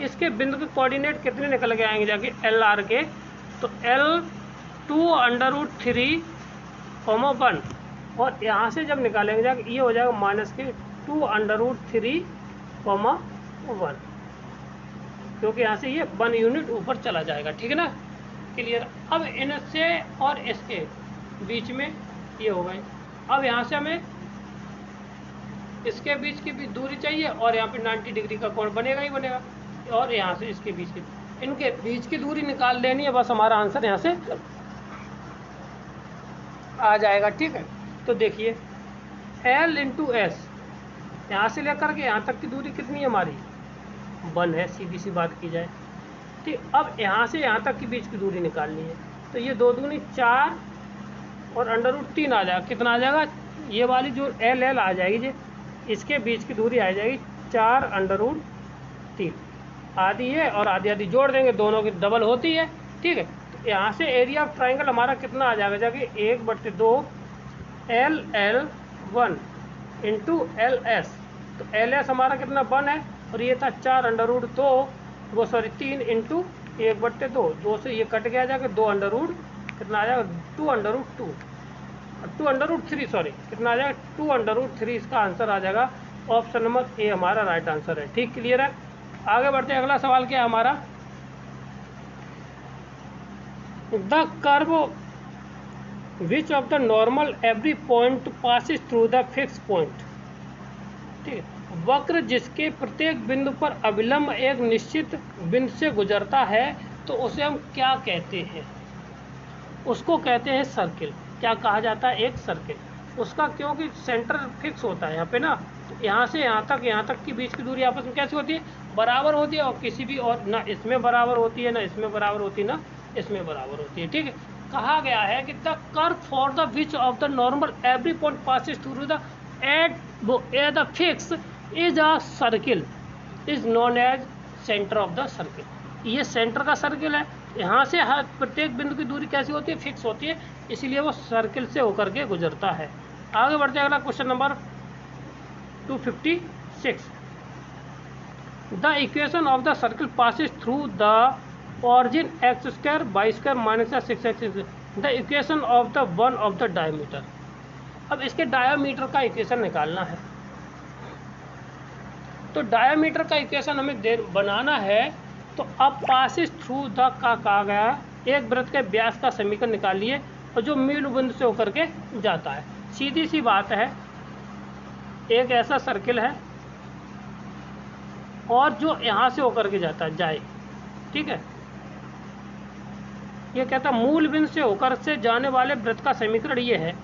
इसके बिंदु के कोऑर्डिनेट कितने निकल के आएंगे जाके एल आर के, तो L2 √3, 1, और यहाँ से जब निकालेंगे जाके ये हो जाएगा माइनस के 2 √3, 1, क्योंकि यहाँ से ये 1 यूनिट ऊपर चला जाएगा, ठीक है ना, क्लियर। अब इनसे और इसके बीच में ये हो गए। अब यहाँ से हमें इसके बीच की भी दूरी चाहिए, और यहाँ पे 90 डिग्री का कोण बनेगा ही बनेगा, और यहाँ से इसके बीच की, इनके बीच की दूरी निकाल देनी है, बस हमारा आंसर यहाँ से आ जाएगा, ठीक है। तो देखिए L × S, यहाँ से लेकर के यहाँ तक की दूरी कितनी है हमारी, 1 है, सीधी सी बात की जाए, ठीक। अब यहाँ से यहाँ तक की बीच की दूरी निकालनी है, तो ये 2 दूनी 4 और √3 आ जाएगा, कितना आ जाएगा, ये वाली जो L आ जाएगी जी, इसके बीच की दूरी आ जाएगी 4 √3, आधी है और आधी जोड़ देंगे, दोनों की डबल होती है, ठीक है। तो यहाँ से एरिया ऑफ ट्राइंगल हमारा कितना आ जाएगा जाके 1/2 LL1 × LS, तो LS हमारा कितना 1 है, और ये था 4 √2, वो सॉरी 3 × 1/2, 2 से ये कट गया जाके 2 कितना आ जाएगा 2 √3, सॉरी कितना आ जाएगा 2 √3, इसका आंसर आ जाएगा ऑप्शन नंबर ए हमारा राइट आंसर है, ठीक, क्लियर है। आगे बढ़ते हैं, अगला सवाल क्या है हमारा, the curve which of the normal every point passes through the fix point, ठीक है, वक्र जिसके प्रत्येक बिंदु पर अविलंब एक निश्चित बिंदु से गुजरता है, तो उसे हम क्या कहते हैं, उसको कहते हैं सर्किल। क्या कहा जाता है, एक सर्किल, उसका क्योंकि सेंटर फिक्स होता है यहाँ पे ना, तो यहाँ से यहाँ तक की बीच की दूरी आपस में कैसी होती है, बराबर होती है, और किसी भी और ना इसमें बराबर होती है, ना इसमें बराबर होती है, ना इसमें बराबर होती है, ठीक है। कहा गया है कि the curve for the which of the normal every point passes through the at the fix is a circle is known as centre of the circle. ये सेंटर का सर्किल है, यहाँ से हर प्रत्येक बिंदु की दूरी कैसी होती है, फिक्स होती है, इसीलिए वो सर्किल से होकर के गुजरता है। आगे बढ़ते हैं, अगला question number 256, the equation of the circle passes through the origin x² y² - 6x, the equation of the one of the diameter. अब इसके डायामीटर का इक्वेशन निकालना है। तो डायामीटर का इक्वेशन हमें बनाना है। तो अब पासिस थ्रू द का कहा गया, एक वृत्त के व्यास का समीकरण निकालिए और जो मूल बिंदु से होकर के जाता है। सीधी सी बात है, एक ऐसा सर्किल है और जो यहाँ से होकर के जाता है जाए, ठीक है। ये कहता है मूल बिंदु से होकर से जाने वाले वृत्त का समीकरण ये है,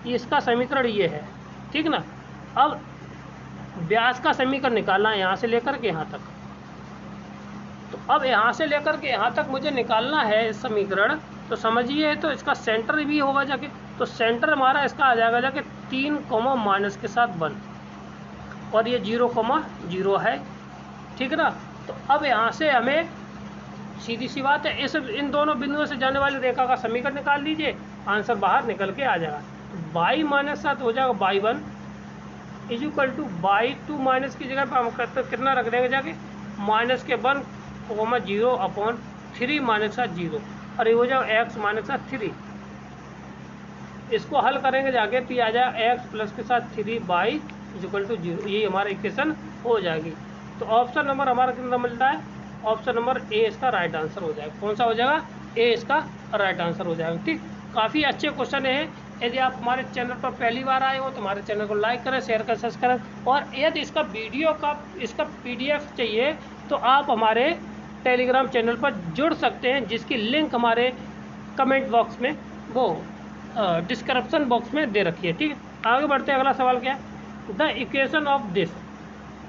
इसका समीकरण ये है, ठीक ना। अब व्यास का समीकरण निकालना है यहाँ से लेकर के यहाँ तक। तो अब यहाँ से लेकर के यहाँ तक मुझे निकालना है इस समीकरण। तो समझिए, तो इसका सेंटर भी होगा जाके, तो सेंटर हमारा इसका आ जाएगा जाके 3 माइनस के साथ 1 और ये 0 है, ठीक है ना। तो अब यहाँ से हमें सीधी सी बात है, इन दोनों बिंदुओं से जाने वाली रेखा का समीकरण निकाल लीजिए, आंसर बाहर निकल के आ जाएगा। तो बाई माइनस 7 हो जाएगा by 1 is equal to by 2 minus की जगह पर हम करते कितना रख देंगे जाके -1, 0 अपॉन 3 माइनस 0 और ये हो जाएगा x माइनस 3। इसको हल करेंगे जाके तो ये आ जाएगा x प्लस के साथ 3 बाई इज इक्वल टू 0। ये हमारा इक्वेशन हो जाएगी। तो ऑप्शन नंबर हमारा कितना मिलता है? ऑप्शन नंबर ए इसका राइट आंसर हो जाएगा। कौन सा हो जाएगा? ए इसका राइट आंसर हो जाएगा। ठीक, काफ़ी अच्छे क्वेश्चन है। यदि आप हमारे चैनल पर पहली बार आए हो तो हमारे चैनल को लाइक करें, शेयर करें, सब्सक्राइब करें। और यदि इसका वीडियो का PDF चाहिए तो आप हमारे टेलीग्राम चैनल पर जुड़ सकते हैं, जिसकी लिंक हमारे कमेंट बॉक्स में वो डिस्क्रिप्शन बॉक्स में दे रखी है। ठीक है, आगे बढ़ते हैं। अगला सवाल क्या है? द इक्वेशन ऑफ दिस,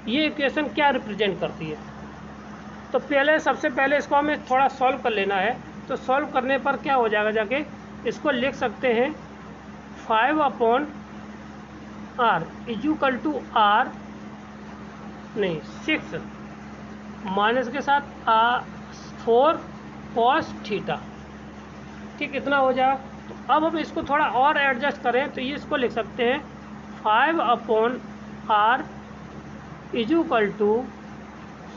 ये इक्वेशन क्या रिप्रेजेंट करती है? तो सबसे पहले इसको हमें थोड़ा सॉल्व कर लेना है। तो सॉल्व करने पर क्या हो जाएगा, जाके इसको लिख सकते हैं 5/r is equal to 6 minus के साथ 4 cos थीटा। ठीक, इतना हो जाएगा। तो अब हम इसको थोड़ा और एडजस्ट करें तो ये इसको लिख सकते हैं 5/r is equal to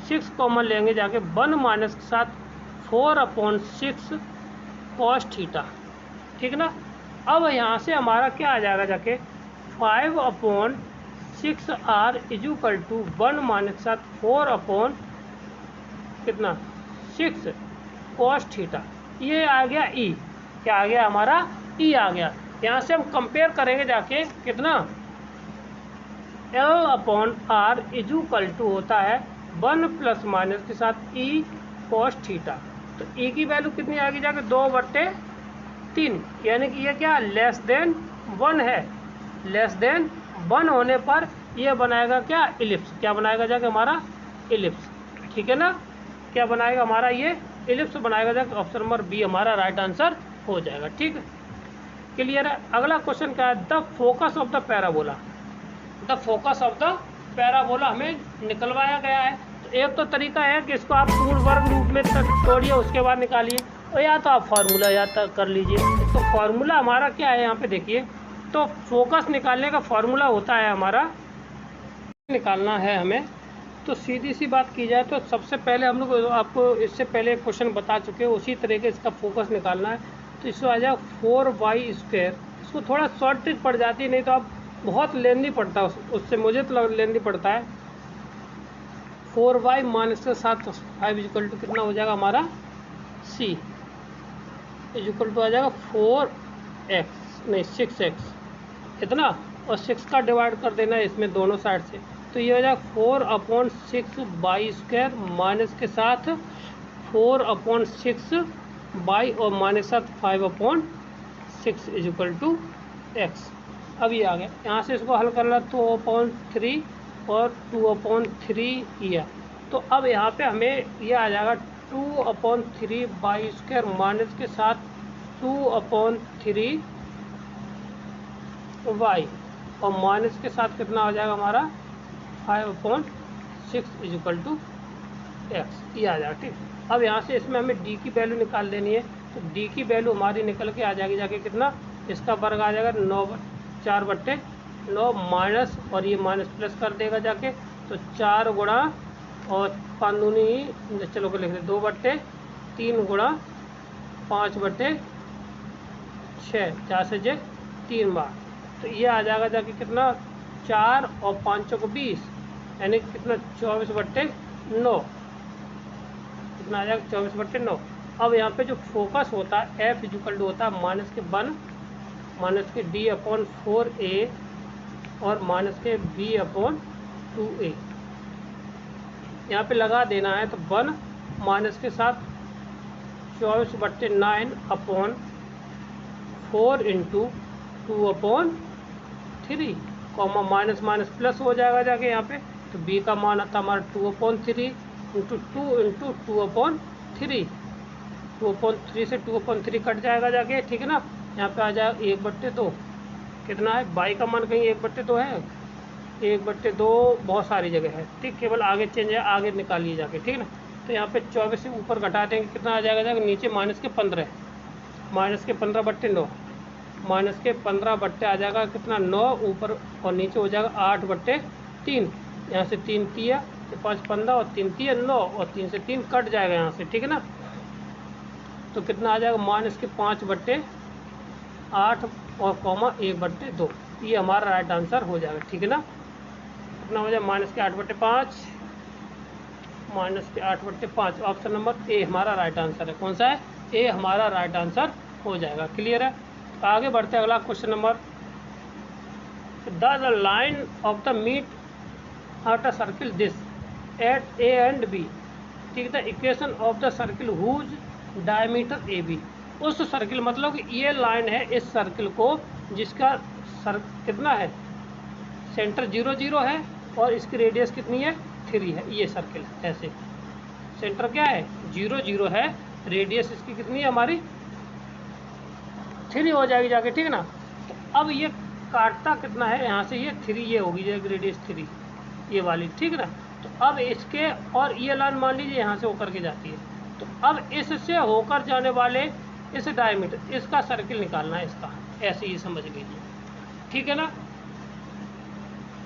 6 common लेंगे जाके 1 माइनस के साथ 4/6 cos थीटा। ठीक ना। अब यहाँ से हमारा क्या आ जाएगा, जाके 5/6r is equal to 1 minus के साथ 4 कितना 6 cos थीटा। ये आ गया ई। क्या आ गया हमारा? ई आ गया। यहाँ से हम कंपेयर करेंगे जाके कितना, L/r इज इक्वल टू होता है 1 प्लस माइनस के साथ ई cos थीटा। तो ई की वैल्यू कितनी आ गई जाके 2/3, यानी कि ये क्या लेस देन 1 है। लेस देन 1 होने पर ये बनाएगा क्या, इलिप्स। क्या बनाएगा जाके हमारा? इलिप्स। ठीक है ना। क्या बनाएगा हमारा? ये इलिप्स बनाएगा जाके। ऑप्शन नंबर बी हमारा राइट आंसर हो जाएगा। ठीक है, क्लियर है। अगला क्वेश्चन क्या है? The focus of the parabola. The focus of the parabola हमें निकलवाया गया है। तो एक तो तरीका है कि इसको आप पूर्ण वर्ग रूप में तोड़िए, उसके बाद निकालिए, और या तो आप फार्मूला याद कर लीजिए। तो फार्मूला हमारा क्या है यहाँ पे देखिए। तो फोकस निकालने का फार्मूला होता है हमारा, निकालना है हमें। तो सीधी सी बात की जाए तो सबसे पहले हम लोग आपको इससे पहले क्वेश्चन बता चुके हैं, उसी तरह के इसका फोकस निकालना है। तो इसको आ जाए 4y²। इसको थोड़ा शॉर्ट ट्रिक पड़ जाती है, नहीं तो आप बहुत लेंदी पड़ता है उससे, मुझे तो लेंदी पड़ता है। 4y माइनस के साथ 5 इक्वल टू कितना हो जाएगा हमारा? c इक्वल टू आ जाएगा 6x इतना, और 6 का डिवाइड कर देना है इसमें दोनों साइड से। तो ये हो जाएगा 4/6y² माइनस के साथ 4/6y और माइनस साथ 5/6 इज इक्वल टू x। अब ये आ गया। यहाँ से इसको हल करना 2/3 और 2/3 किया। तो अब यहाँ पे हमें ये आ जाएगा 2/3y² माइनस के साथ 2/3y और माइनस के साथ कितना हो जाएगा हमारा 5/6 इज इक्वल टू x। ये आ जाएगा। ठीक, अब यहाँ से इसमें हमें d की वैल्यू निकाल लेनी है। तो d की वैल्यू हमारी निकल के आ जाएगी जाके कितना, इसका वर्ग आ जाएगा 4/9 माइनस, और ये माइनस प्लस कर देगा जाके। तो 4 गुणा और 5 दूनी, चलो को लिख दे 2/3 गुणा 5/6, 4 से 3 बार तो ये आ जाएगा जाके कितना 4 और 5 को 20, यानी कितना 24/9, कितना आ जाएगा 24/9। अब यहाँ पे जो फोकस होता है F इक्वल टू होता है -1 -d/4a और -b/2a। यहाँ पे लगा देना है तो 1 माइनस के साथ 24/9/4 into 2/3, comma minus minus plus हो जाएगा जाके यहाँ पे। तो b का मान आता हमारा 2/3 इंटू 2 इंटू 2/3, 2/3 से 2/3 कट जाएगा जाके, ठीक है ना। यहाँ पे आ जाएगा 1/2, कितना है y का मान कहीं 1/2 है, 1/2 बहुत सारी जगह है, ठीक, केवल आगे चेंज है, आगे निकालिए जाके, ठीक है ना। तो यहाँ पे 24 से ऊपर घटा देंगे, कितना आ जाएगा नीचे -15, -15/9, -15 आ जाएगा कितना 9, ऊपर और नीचे हो जाएगा 8/3। यहाँ से 3 तिया 5 15 और 3 तिया 9 और 3 से 3 कट जाएगा यहाँ से, ठीक है ना। तो कितना आ जाएगा -5/8 और कॉमा 1/2, ये हमारा राइट आंसर हो जाएगा, ठीक है ना। कितना हो जाएगा -8/5, ऑप्शन नंबर ए हमारा राइट आंसर है। कौन सा है? ए हमारा राइट आंसर हो जाएगा। क्लियर है। तो आगे बढ़ते हैं, अगला question number, the line of the meet of the circle this at A and B, ठीक है। Equation of the circle whose diameter A B, उस सर्किल मतलब कि ये लाइन है इस सर्किल को जिसका कितना है, सेंटर 0 0 है और इसकी रेडियस कितनी है 3 है। ये सर्किल है ऐसे, सेंटर क्या है 0 0 है, रेडियस इसकी कितनी है हमारी 3 हो जाएगी जाके, ठीक है ना। तो अब ये काटता कितना है यहाँ से, ये 3, ये होगी जाएगी रेडियस 3 ये वाली, ठीक है ना। तो अब इसके और ये लाइन मान लीजिए यहाँ से होकर के जाती है, तो अब इससे होकर जाने वाले इस डायमीटर, इसका सर्किल निकालना है इसका, ऐसे ही समझ लीजिए, ठीक है ना।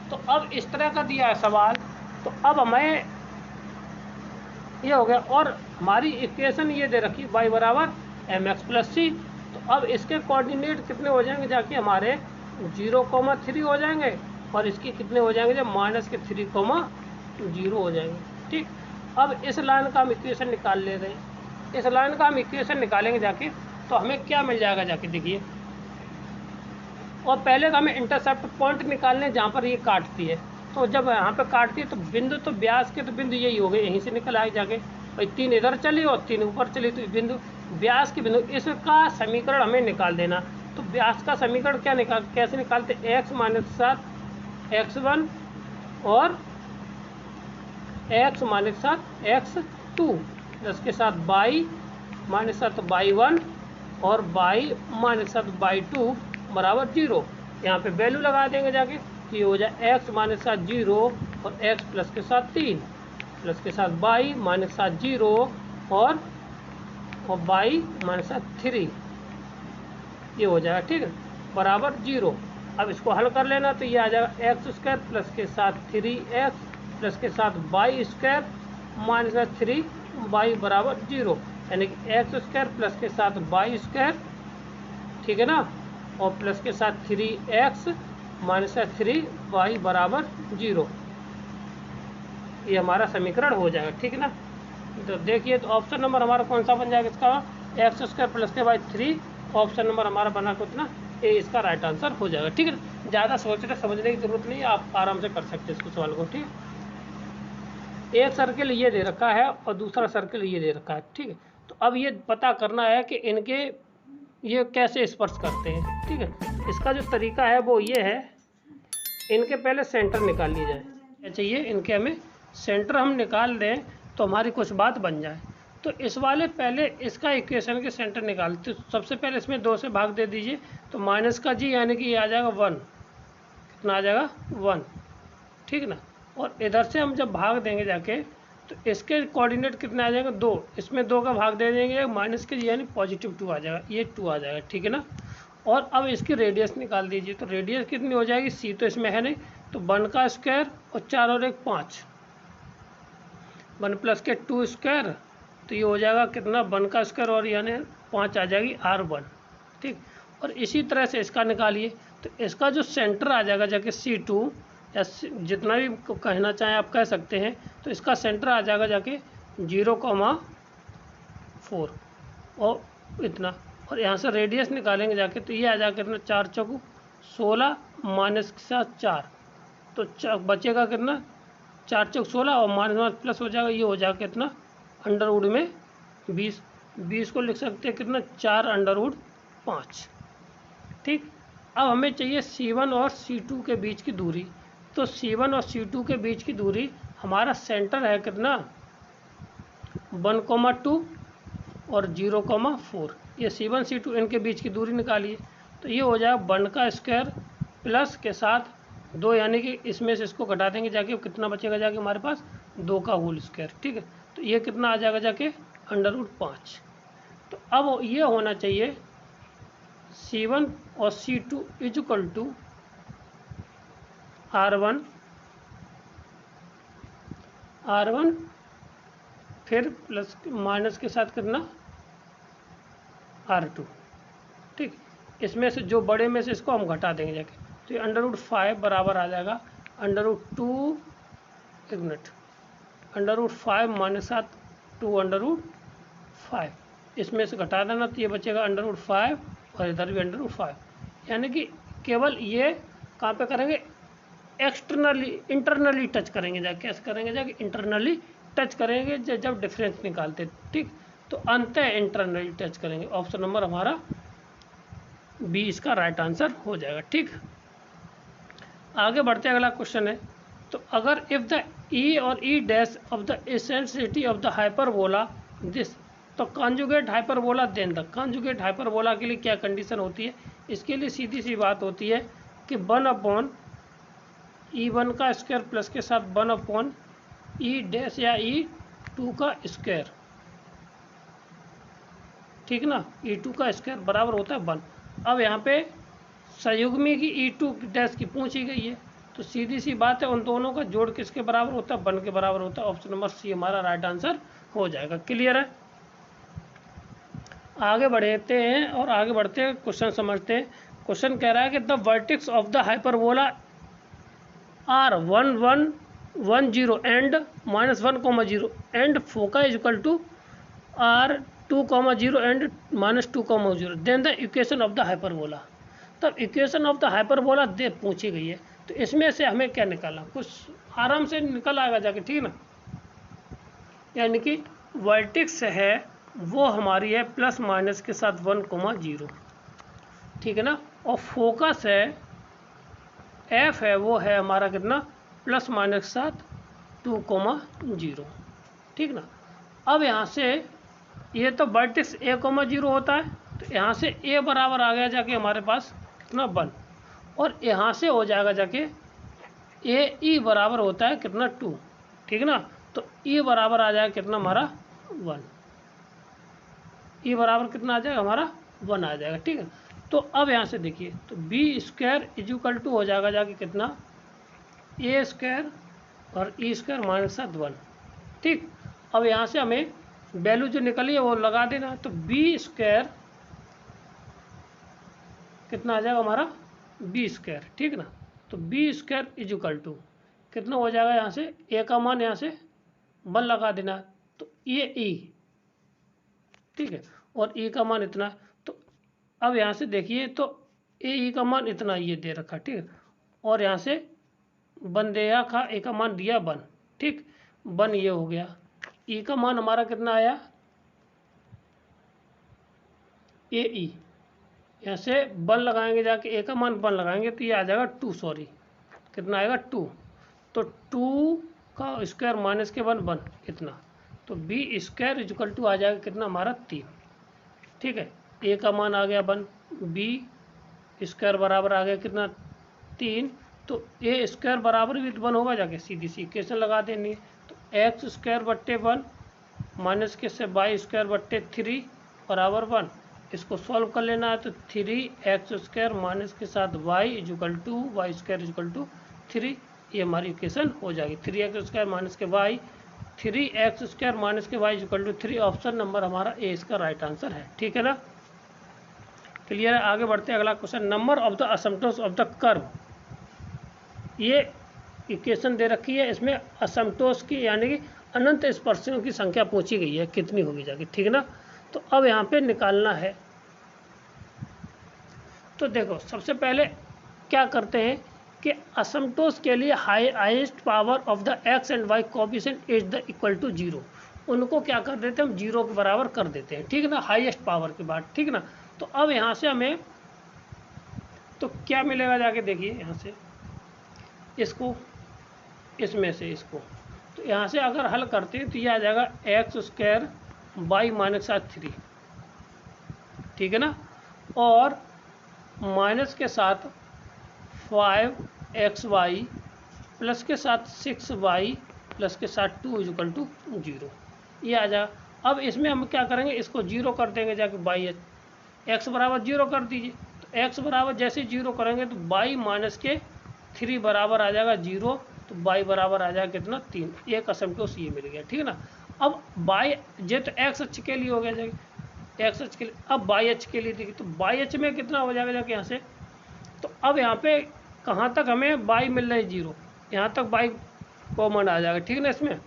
तो अब इस तरह का दिया है सवाल, तो अब हमें ये हो गया, और हमारी इक्वेशन ये दे रखी y बराबर mx + c। तो अब इसके कोऑर्डिनेट कितने हो जाएंगे जाके हमारे 0,3 हो जाएंगे, और इसके कितने हो जाएंगे जब -3,0 हो जाएंगे, ठीक। अब इस लाइन का हम इक्वेशन निकाल ले रहे हैं, इस लाइन का हम इक्वेशन निकालेंगे जाके, तो हमें क्या मिल जाएगा जाके देखिए। और पहले तो हमें इंटरसेप्ट पॉइंट निकालने जहाँ पर ये काटती है, तो जब यहाँ पे काटती है तो बिंदु, तो व्यास के तो बिंदु यही हो गए, यहीं से निकल आए जाके, भाई 3 इधर चली और 3 ऊपर चली, तो बिंदु व्यास के बिंदु, इसका समीकरण हमें निकाल देना। तो व्यास का समीकरण क्या कैसे निकालते, x - 7 x1 और x - 7 x2 प्लस के साथ y - 7 y1 और y - 7 y2 बराबर 0। यहाँ पे वैल्यू लगा देंगे जाके, तो ये हो जाए x - 7 0 और x प्लस के साथ 3 प्लस के साथ y - 7 0 और y - 7 3, ये हो जाएगा, ठीक है, बराबर 0। अब इसको हल कर लेना, तो ये आ जाएगा x² प्लस के साथ 3x प्लस के साथ y² - 3y बराबर 0, यानी कि x² प्लस के साथ y², ठीक है ना, और प्लस के साथ 3x - 3y बराबर 0, ये हमारा समीकरण हो जाएगा, ठीक है ना। तो देखिए, तो ऑप्शन नंबर हमारा कौन सा बन जाएगा इसका, x² प्लस के बाद 3, ऑप्शन नंबर हमारा बना कितना ए, इसका राइट आंसर हो जाएगा, ठीक है। ज़्यादा सोचने समझने की जरूरत नहीं है, आप आराम से कर सकते हैं इसको सवाल को, ठीक है। एक सर्किल ये दे रखा है और दूसरा सर्किल ये दे रखा है, ठीक है। तो अब ये पता करना है कि इनके ये कैसे स्पर्श करते हैं, ठीक है। इसका जो तरीका है वो ये है, इनके पहले सेंटर निकाल लिए जाए, क्या चाहिए, इनके हमें सेंटर हम निकाल दें तो हमारी कुछ बात बन जाए। तो इस वाले पहले इसका इक्वेशन के सेंटर निकालते, तो सबसे पहले इसमें 2 से भाग दे दीजिए, तो माइनस का जी यानी कि ये आ जाएगा 1, कितना आ जाएगा 1, ठीक ना। और इधर से हम जब भाग देंगे जाके, तो इसके कोऑर्डिनेट कितना आ जाएगा 2, इसमें 2 का भाग दे देंगे, माइनस के जी यानी +2 आ जाएगा, ये 2 आ जाएगा, ठीक है ना। और अब इसकी रेडियस निकाल दीजिए, तो रेडियस कितनी हो जाएगी, c तो इसमें है नहीं, तो 1 का स्क्वायर और 4 और 1 5, 1 प्लस के 2 स्क्वायर, तो ये हो जाएगा कितना 1 का स्क्वायर और यानी 5 आ जाएगी r1, ठीक। और इसी तरह से इसका निकालिए, तो इसका जो सेंटर आ जाएगा जाके C2 या जितना भी कहना चाहें आप कह सकते हैं, तो इसका सेंटर आ जाएगा जाके 0,4 और इतना, और यहाँ से रेडियस निकालेंगे जाके तो ये आ जाएगा कितना 4 चौको 16 माइनस के साथ 4, तो बचेगा कितना 4 चौक 16 और माइनस प्लस हो जाएगा, ये हो जाएगा कितना अंडर वुड में 20 को लिख सकते हैं कितना 4 अंडर वुड 5। ठीक, अब हमें चाहिए C1 और C2 के बीच की दूरी। तो C1 और C2 के बीच की दूरी हमारा सेंटर है कितना 1,2 और 0,4। ये C1 C2 इनके बीच की दूरी निकालिए, तो ये हो जाएगा 1 का स्क्वायर प्लस के साथ 2, यानी कि इसमें से इसको घटा देंगे जाके कितना बचेगा जाके हमारे पास 2 का होल स्क्वायर। ठीक है, तो ये कितना आ जाएगा जाके अंडर रूट 5। तो अब ये होना चाहिए C1 और C2 is equal to R1 फिर प्लस माइनस के साथ कितना R2। ठीक, इसमें से जो बड़े में से इसको हम घटा देंगे जाके, तो ये अंडर रूट 5 बराबर आ जाएगा अंडर रूट 2, एक minute, under root 5 minus 7 2 under root 5, इसमें से घटा देना तो ये बचेगा अंडर रूट 5 और इधर भी अंडर रूट 5, यानी कि केवल ये कहाँ पे करेंगे एक्सटर्नली, इंटरनली टच करेंगे जाके, कैसे करेंगे जाके इंटरनली टच करेंगे जब डिफरेंस निकालते। ठीक, तो अंतः इंटरनली टच करेंगे। ऑप्शन नंबर हमारा बी इसका राइट आंसर हो जाएगा। ठीक, आगे बढ़ते अगला क्वेश्चन है, तो अगर इफ द ई और e dash of the eccentricity of the hyperbola this, तो conjugate hyperbola then the, conjugate hyperbola के लिए क्या कंडीशन होती है? इसके लिए सीधी सी बात होती है कि 1/E1 का स्क्वायर प्लस के साथ 1/E डैश या E2 का स्क्वायर। ठीक ना, E2 का स्क्वायर बराबर होता है 1। अब यहाँ पे संयुग्मी की E2 डैश की पूछी गई है, तो सीधी सी बात है उन दोनों का जोड़ किसके बराबर होता है? 1 के बराबर होता है। ऑप्शन नंबर सी हमारा राइट आंसर हो जाएगा। क्लियर है? आगे बढ़ते हैं और आगे बढ़ते हैं क्वेश्चन समझते हैं। क्वेश्चन कह रहा है कि the vertex of the hyperbola are 1, 1, 1, 0 and -1, 0 and foci is equal to are 2, 0 and -2, 0 then the equation of the hyperbola. तब इक्वेशन ऑफ द हाइपरबोला दे पूछी गई है, तो इसमें से हमें क्या निकालना, कुछ आराम से निकल आएगा जाके। ठीक ना, यानी कि वर्टेक्स है वो हमारी है प्लस माइनस के साथ 1, 0। ठीक है ना, और फोकस है एफ है वो है हमारा कितना प्लस माइनस के साथ 2, 0। ठीक ना, अब यहाँ से ये तो वर्टेक्स A, 0 होता है, तो यहाँ से A बराबर आ गया जाके हमारे पास कितना 1, और यहाँ से हो जाएगा जाके AE बराबर होता है कितना 2। ठीक ना, तो E बराबर आ जाएगा कितना हमारा 1, E बराबर कितना आ जाएगा हमारा 1 आ जाएगा। ठीक है, तो अब यहाँ से देखिए, तो B square is equal to हो जाएगा जाके कितना A स्क्वायर और E स्क्वायर माइनस 1। ठीक, अब यहाँ से हमें वैल्यू जो निकली है वो लगा देना, तो B स्क्वायर कितना आ जाएगा हमारा B स्क्वायर। ठीक ना, तो B square is equal to कितना हो जाएगा, यहाँ से A का मान यहाँ से 1 लगा देना, तो ये E। ठीक है, और E का मान इतना, तो अब यहाँ से देखिए तो AE का मान इतना ये दे रखा। ठीक है, और यहाँ से 1 दिया था, A का मान दिया 1। ठीक, 1 ये हो गया, E का मान हमारा कितना आया AE, यहाँ से 1 लगाएंगे जाके A का मान 1 लगाएंगे तो ये आ जाएगा 2, सॉरी कितना आएगा 2, तो 2 का स्क्वायर माइनस के 1, 1 इतना, तो B स्क्वायर इक्वल टू आ जाएगा कितना हमारा 3। ठीक है, A का मान आ गया 1, B स्क्वायर बराबर आ गया कितना 3, तो A स्क्वायर बराबर भी 1 होगा जाके, सीधी सी इक्वेशन लगा देनी है, तो x स्क्वायर बट्टे 1 माइनस के से y स्क्वायर बट्टे 3 बराबर 1। इसको सॉल्व कर लेना है, तो 3x स्क्वायर माइनस के साथ y equal to y square equal to 3, ये हमारी इक्वेशन हो जाएगी। 3x स्क्वायर माइनस के y, 3x स्क्वायर माइनस के y equal to 3। Option number हमारा ए इसका राइट आंसर है। ठीक है ना, क्लियर है। आगे बढ़ते हैं, अगला question, number of the asymptotes of the curve. ये इक्वेशन दे रखी है, इसमें असम्पटोस की यानी कि अनंत स्पर्शियों की संख्या पूछी गई है, कितनी होगी जाके, ठीक है ना। तो अब यहाँ पे निकालना है। तो देखो सबसे पहले क्या करते हैं कि असम्पटोस के लिए highest power of the x and y coefficient is the equal to 0, उनको क्या कर देते हैं हम 0 के बराबर कर देते हैं, ठीक है ना, हाईएस्ट पावर के बाद, ठीक है ना। तो अब यहाँ से हमें तो क्या मिलेगा जाके देखिए, यहाँ से इसको, इसमें से इसको, तो यहाँ से अगर हल करते हैं तो ये आ जाएगा एक्स स्क्वायर वाई माइनस 3, ठीक है ना, और माइनस के साथ 5xy प्लस के साथ 6y प्लस के साथ 2 इक्वल टू 0, ये आ जाएगा। अब इसमें हम क्या करेंगे, इसको 0 कर देंगे जाके बाई एक्स बराबर 0 कर दीजिए। तो एक्स बराबर जैसे 0 करेंगे तो बाई माइनस के 3 बराबर आ जाएगा 0, तो बाई बराबर आ जाएगा कितना 3, एक असम्पटोस ये मिल गया, ठीक है ना। अब बाई जे तो एक्स अक्ष के लिए हो गया जाएगा, एक्स अक्ष के लिए। अब बाई अक्ष के लिए देखिए, तो बाई अक्ष में कितना हो जाएगा जाके यहाँ से, तो अब यहाँ पे कहाँ तक हमें बाई मिल रहा है 0, यहाँ तक बाई कॉमन आ जाएगा, ठीक है ना इसमें।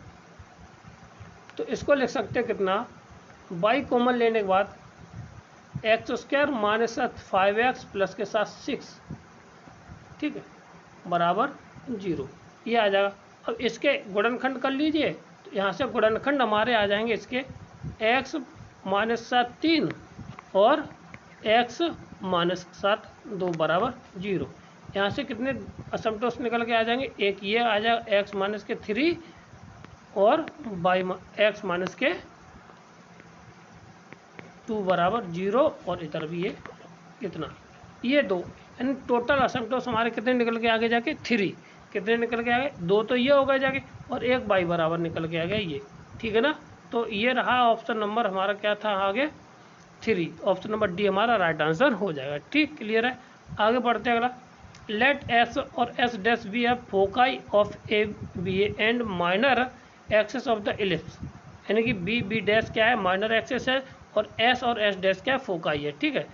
तो इसको लिख सकते हैं कितना, बाई कॉमन लेने के बाद x square minus 5x plus के साथ 6, ठीक है, बराबर 0, ये आ जाएगा। अब इसके गुणनखंड कर लीजिए, तो यहाँ से गुणनखंड हमारे आ जाएंगे इसके x माइनस 3 और x माइनस 2 बराबर 0। यहाँ से कितने असम्पटोस निकल के आ जाएंगे, एक ये आ जाएगा x माइनस के 3 और बाई x माइनस के 2 बराबर 0, और इधर भी ये कितना, ये 2, यानी टोटल असम्पटोस हमारे कितने निकल के आगे जाके 3, कितने निकल के आ गए 2, तो ये हो गए जाके, और एक बाई बराबर निकल के आ गया ये, ठीक है ना। तो ये रहा ऑप्शन नंबर हमारा क्या था आगे 3, ऑप्शन नंबर डी हमारा राइट आंसर हो जाएगा, ठीक, क्लियर है। आगे बढ़ते हैं अगला, लेट एस और एस डैश बी है foci of A B and minor axes of the ellipse, यानी कि बी बी डैश क्या है माइनर एक्सेस है, और एस डैश क्या है फोकाई है, ठीक है।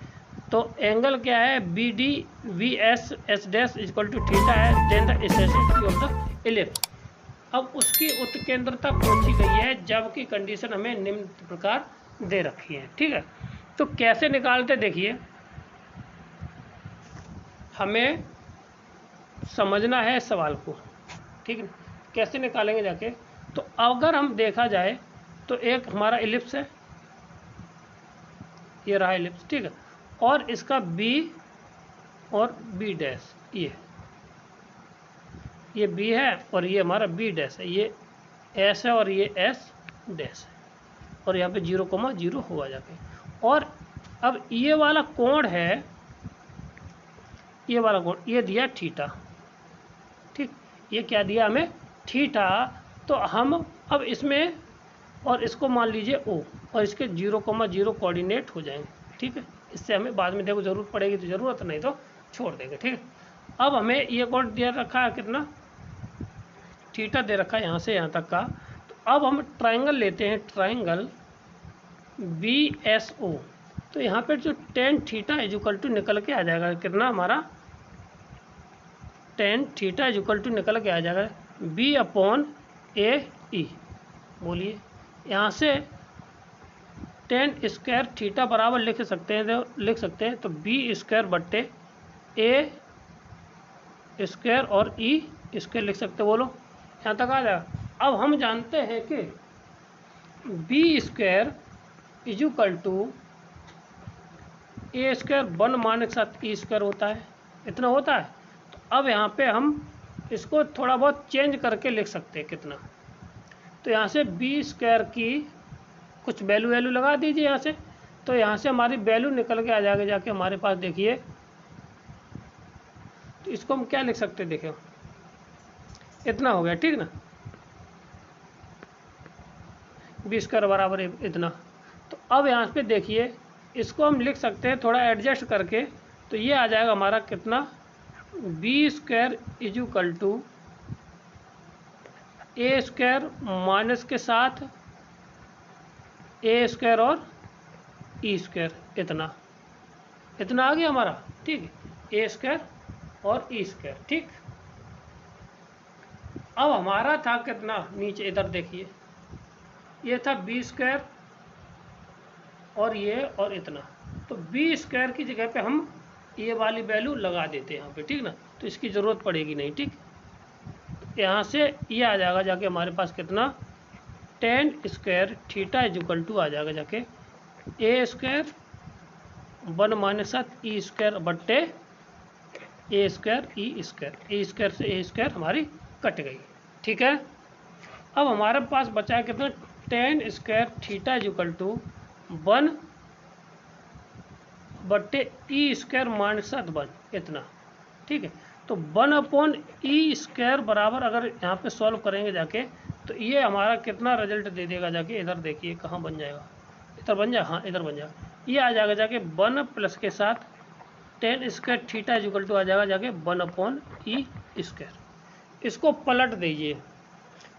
तो एंगल क्या है b d v s s dash equal to theta है, then the eccentricity of the ellipse. अब उसकी उत्केंद्रता पूछी गई है, जबकि कंडीशन हमें निम्न प्रकार दे रखी है, ठीक है। तो कैसे निकालते देखिए, हमें समझना है सवाल को, ठीक है, कैसे निकालेंगे जाके। तो अगर हम देखा जाए तो एक हमारा इलिप्स है, ये रहा इलिप्स, ठीक है, और इसका बी और बी डैश, ये बी है और ये हमारा बी डैश है, ये एस है और ये एस डैश है, और यहाँ पे 0,0 हुआ जाके। और अब ये वाला कोण है, ये वाला कोण ये दिया थीटा, ठीक, ये क्या दिया हमें थीटा। तो हम अब इसमें और इसको मान लीजिए ओ, और इसके 0,0 कोऑर्डिनेट हो जाएंगे, ठीक है। इससे हमें बाद में देखो जरूरत पड़ेगी तो जरूरत, नहीं तो छोड़ देंगे, ठीक है। अब हमें ये कोण दिया रखा है कितना थीटा दे रखा है यहाँ से यहाँ तक का। तो अब हम ट्राइंगल लेते हैं, ट्राइंगल बी एस ओ। तो यहाँ पर जो टेन थीटा इक्वल टू निकल के आ जाएगा कितना हमारा, टेन थीटा इक्वल टू निकल के आ जाएगा बी अपॉन ए ई। बोलिए, यहाँ से टेन स्क्वायर थीटा बराबर लिख सकते हैं, तो बी स्क्वायर बट्टे ए स्क्वायर और ई स्क्वायर लिख सकते, बोलो यहाँ तक आ जाएगा। अब हम जानते हैं कि B square equal to A square 1 minus E square होता है, इतना होता है। तो अब यहाँ पे हम इसको थोड़ा बहुत चेंज करके लिख सकते हैं कितना, तो यहाँ से बी स्क्वायर की कुछ वैल्यू लगा दीजिए यहाँ से, तो यहाँ से हमारी वैल्यू निकल के आ जाएगी जाके हमारे पास, देखिए। तो इसको हम क्या लिख सकते हैं, देखिए इतना हो गया, ठीक ना, बी स्क्वायर बराबर इतना। तो अब यहाँ पे देखिए इसको हम लिख सकते हैं थोड़ा एडजस्ट करके, तो ये आ जाएगा हमारा कितना B square equal to A square minus के साथ ए स्क्वायर और ई स्क्वायर इतना, इतना आ गया हमारा, ठीक है, ए स्क्वायर और ई स्क्वायर, ठीक। अब हमारा था कितना, नीचे इधर देखिए, ये था बी स्क्वायर और ये और इतना, तो बी स्क्वायर की जगह पे हम ये वाली वैल्यू लगा देते हैं यहाँ पे, ठीक ना, तो इसकी ज़रूरत पड़ेगी नहीं, ठीक। यहाँ से ये आ जाएगा जाके हमारे पास कितना, tan square theta is equal to आ जाएगा जाके a square 1 minus E square बट्टे a square e square, a square से ए स्क्वायर हमारी कट गई, ठीक है। अब हमारे पास बचा है कितना, tan square theta is equal to 1 बट्टे ई स्क्वायर माइनस 1 इतना, ठीक है। तो 1 अपॉन ई स्क्वायर बराबर अगर यहाँ पे सॉल्व करेंगे जाके, तो ये हमारा कितना रिजल्ट दे देगा जाके, इधर देखिए कहाँ बन जाएगा, इधर बन जाए, हाँ इधर बन जाएगा, ये आ जाएगा जाके 1 प्लस के साथ tan square theta is equal to आ जाएगा जाके 1 अपॉन ई स्क्वायर। इसको पलट दीजिए,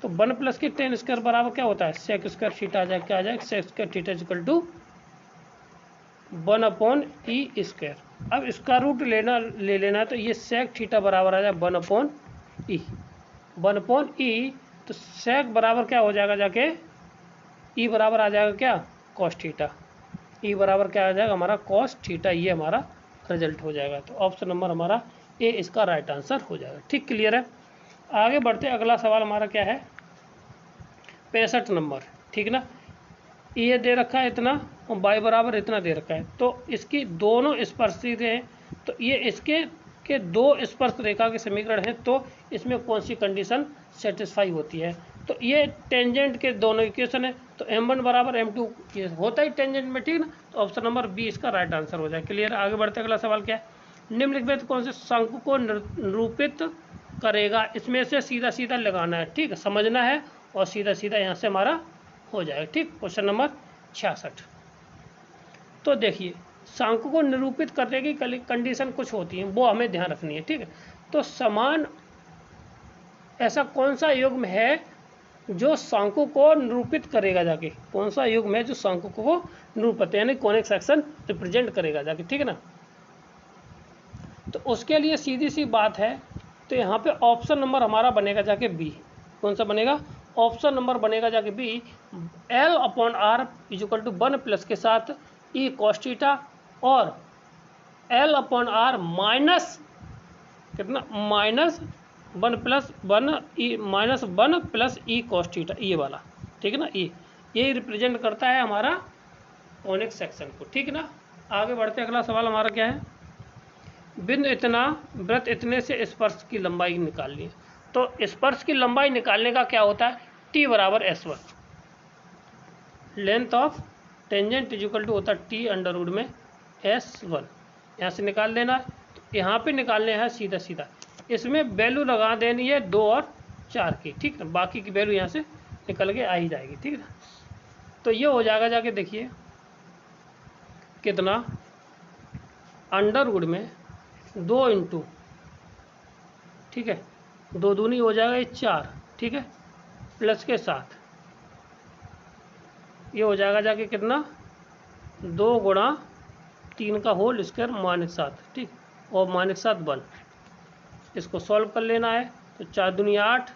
तो 1 प्लस के टेन स्क्वायर बराबर क्या होता है, सेक स्क्वायर थीटा आ जाएगा, क्या आ जाएगा, sec square theta is equal to 1 upon E square. अब इसका रूट ले लेना, तो ये सेक थीटा बराबर आ जाएगा 1 अपॉन ई, 1 अपॉन ई, तो सेक बराबर क्या हो जाएगा जाके, ई बराबर आ जाएगा क्या, कॉस थीटा, ई बराबर क्या आ जाएगा हमारा कॉस थीटा, ये हमारा रिजल्ट हो जाएगा। तो ऑप्शन नंबर हमारा ए इसका राइट आंसर हो जाएगा, ठीक, क्लियर है। आगे बढ़ते, अगला सवाल हमारा क्या है, 65 नंबर, ठीक ना। ये दे रखा है इतना और बाई बराबर इतना दे रखा है, तो इसकी दोनों स्पर्शरेखाएं हैं, तो ये इसके के दो स्पर्श रेखा के समीकरण हैं, तो इसमें कौन सी कंडीशन सेटिस्फाई होती है, तो ये टेंजेंट के दोनों इक्वेशन है, तो m1 बराबर m2 ये होता ही टेंजेंट में, ठीक ना, तो ऑप्शन नंबर बी इसका राइट आंसर हो जाए, क्लियर। आगे बढ़ते अगला सवाल क्या है, निम्नलिखित कौन से शंकु को निरूपित करेगा, इसमें से सीधा सीधा लगाना है, ठीक है, समझना है और सीधा सीधा यहाँ से हमारा हो जाएगा, ठीक। क्वेश्चन नंबर 66, तो देखिए शंकु को निरूपित करने की कंडीशन कुछ होती है, वो हमें ध्यान रखनी है, ठीक है। तो समान ऐसा कौन सा युग्म है जो शंकु को निरूपित करेगा जाके, कौन सा युग्म है जो शंकु को निरूपित यानी कॉनिक सेक्शन रिप्रेजेंट करेगा जाके, ठीक है ना। तो उसके लिए सीधी सी बात है, तो यहाँ पे ऑप्शन नंबर हमारा बनेगा जाके बी, कौन सा बनेगा, ऑप्शन नंबर बनेगा जाके B, L upon R is equal to 1 plus के साथ ई कॉस थीटा और एल अपॉन आर माइनस कितना, minus 1 plus 1 E minus 1 plus E cos theta, ये वाला, ठीक है ना, ये रिप्रेजेंट करता है हमारा कॉनिक सेक्शन को, ठीक है ना। आगे बढ़ते अगला सवाल हमारा क्या है, बिंदु इतना वृत्त इतने से स्पर्श की लंबाई निकालनी है, तो स्पर्श की लंबाई निकालने का क्या होता है, टी बराबर S1, length of tangent is equal to होता है टी अंडर रूट में S1, यहाँ से निकाल देना है, तो यहाँ पे निकालने हैं सीधा सीधा, इसमें वैल्यू लगा देनी है 2 और 4 की, ठीक है, बाकी की वैल्यू यहाँ से निकल के आ ही जाएगी, ठीक है। तो ये हो जाएगा जाके देखिए कितना, अंडर रूट में 2 इंटू, ठीक है, 2 दूनी हो जाएगा ये 4, ठीक है, प्लस के साथ ये हो जाएगा जाके कितना, 2 गुणा 3 का होल स्क्वायर माइनस 7, ठीक, और माइनस 7 1, इसको सॉल्व कर लेना है, तो 4 दूनी 8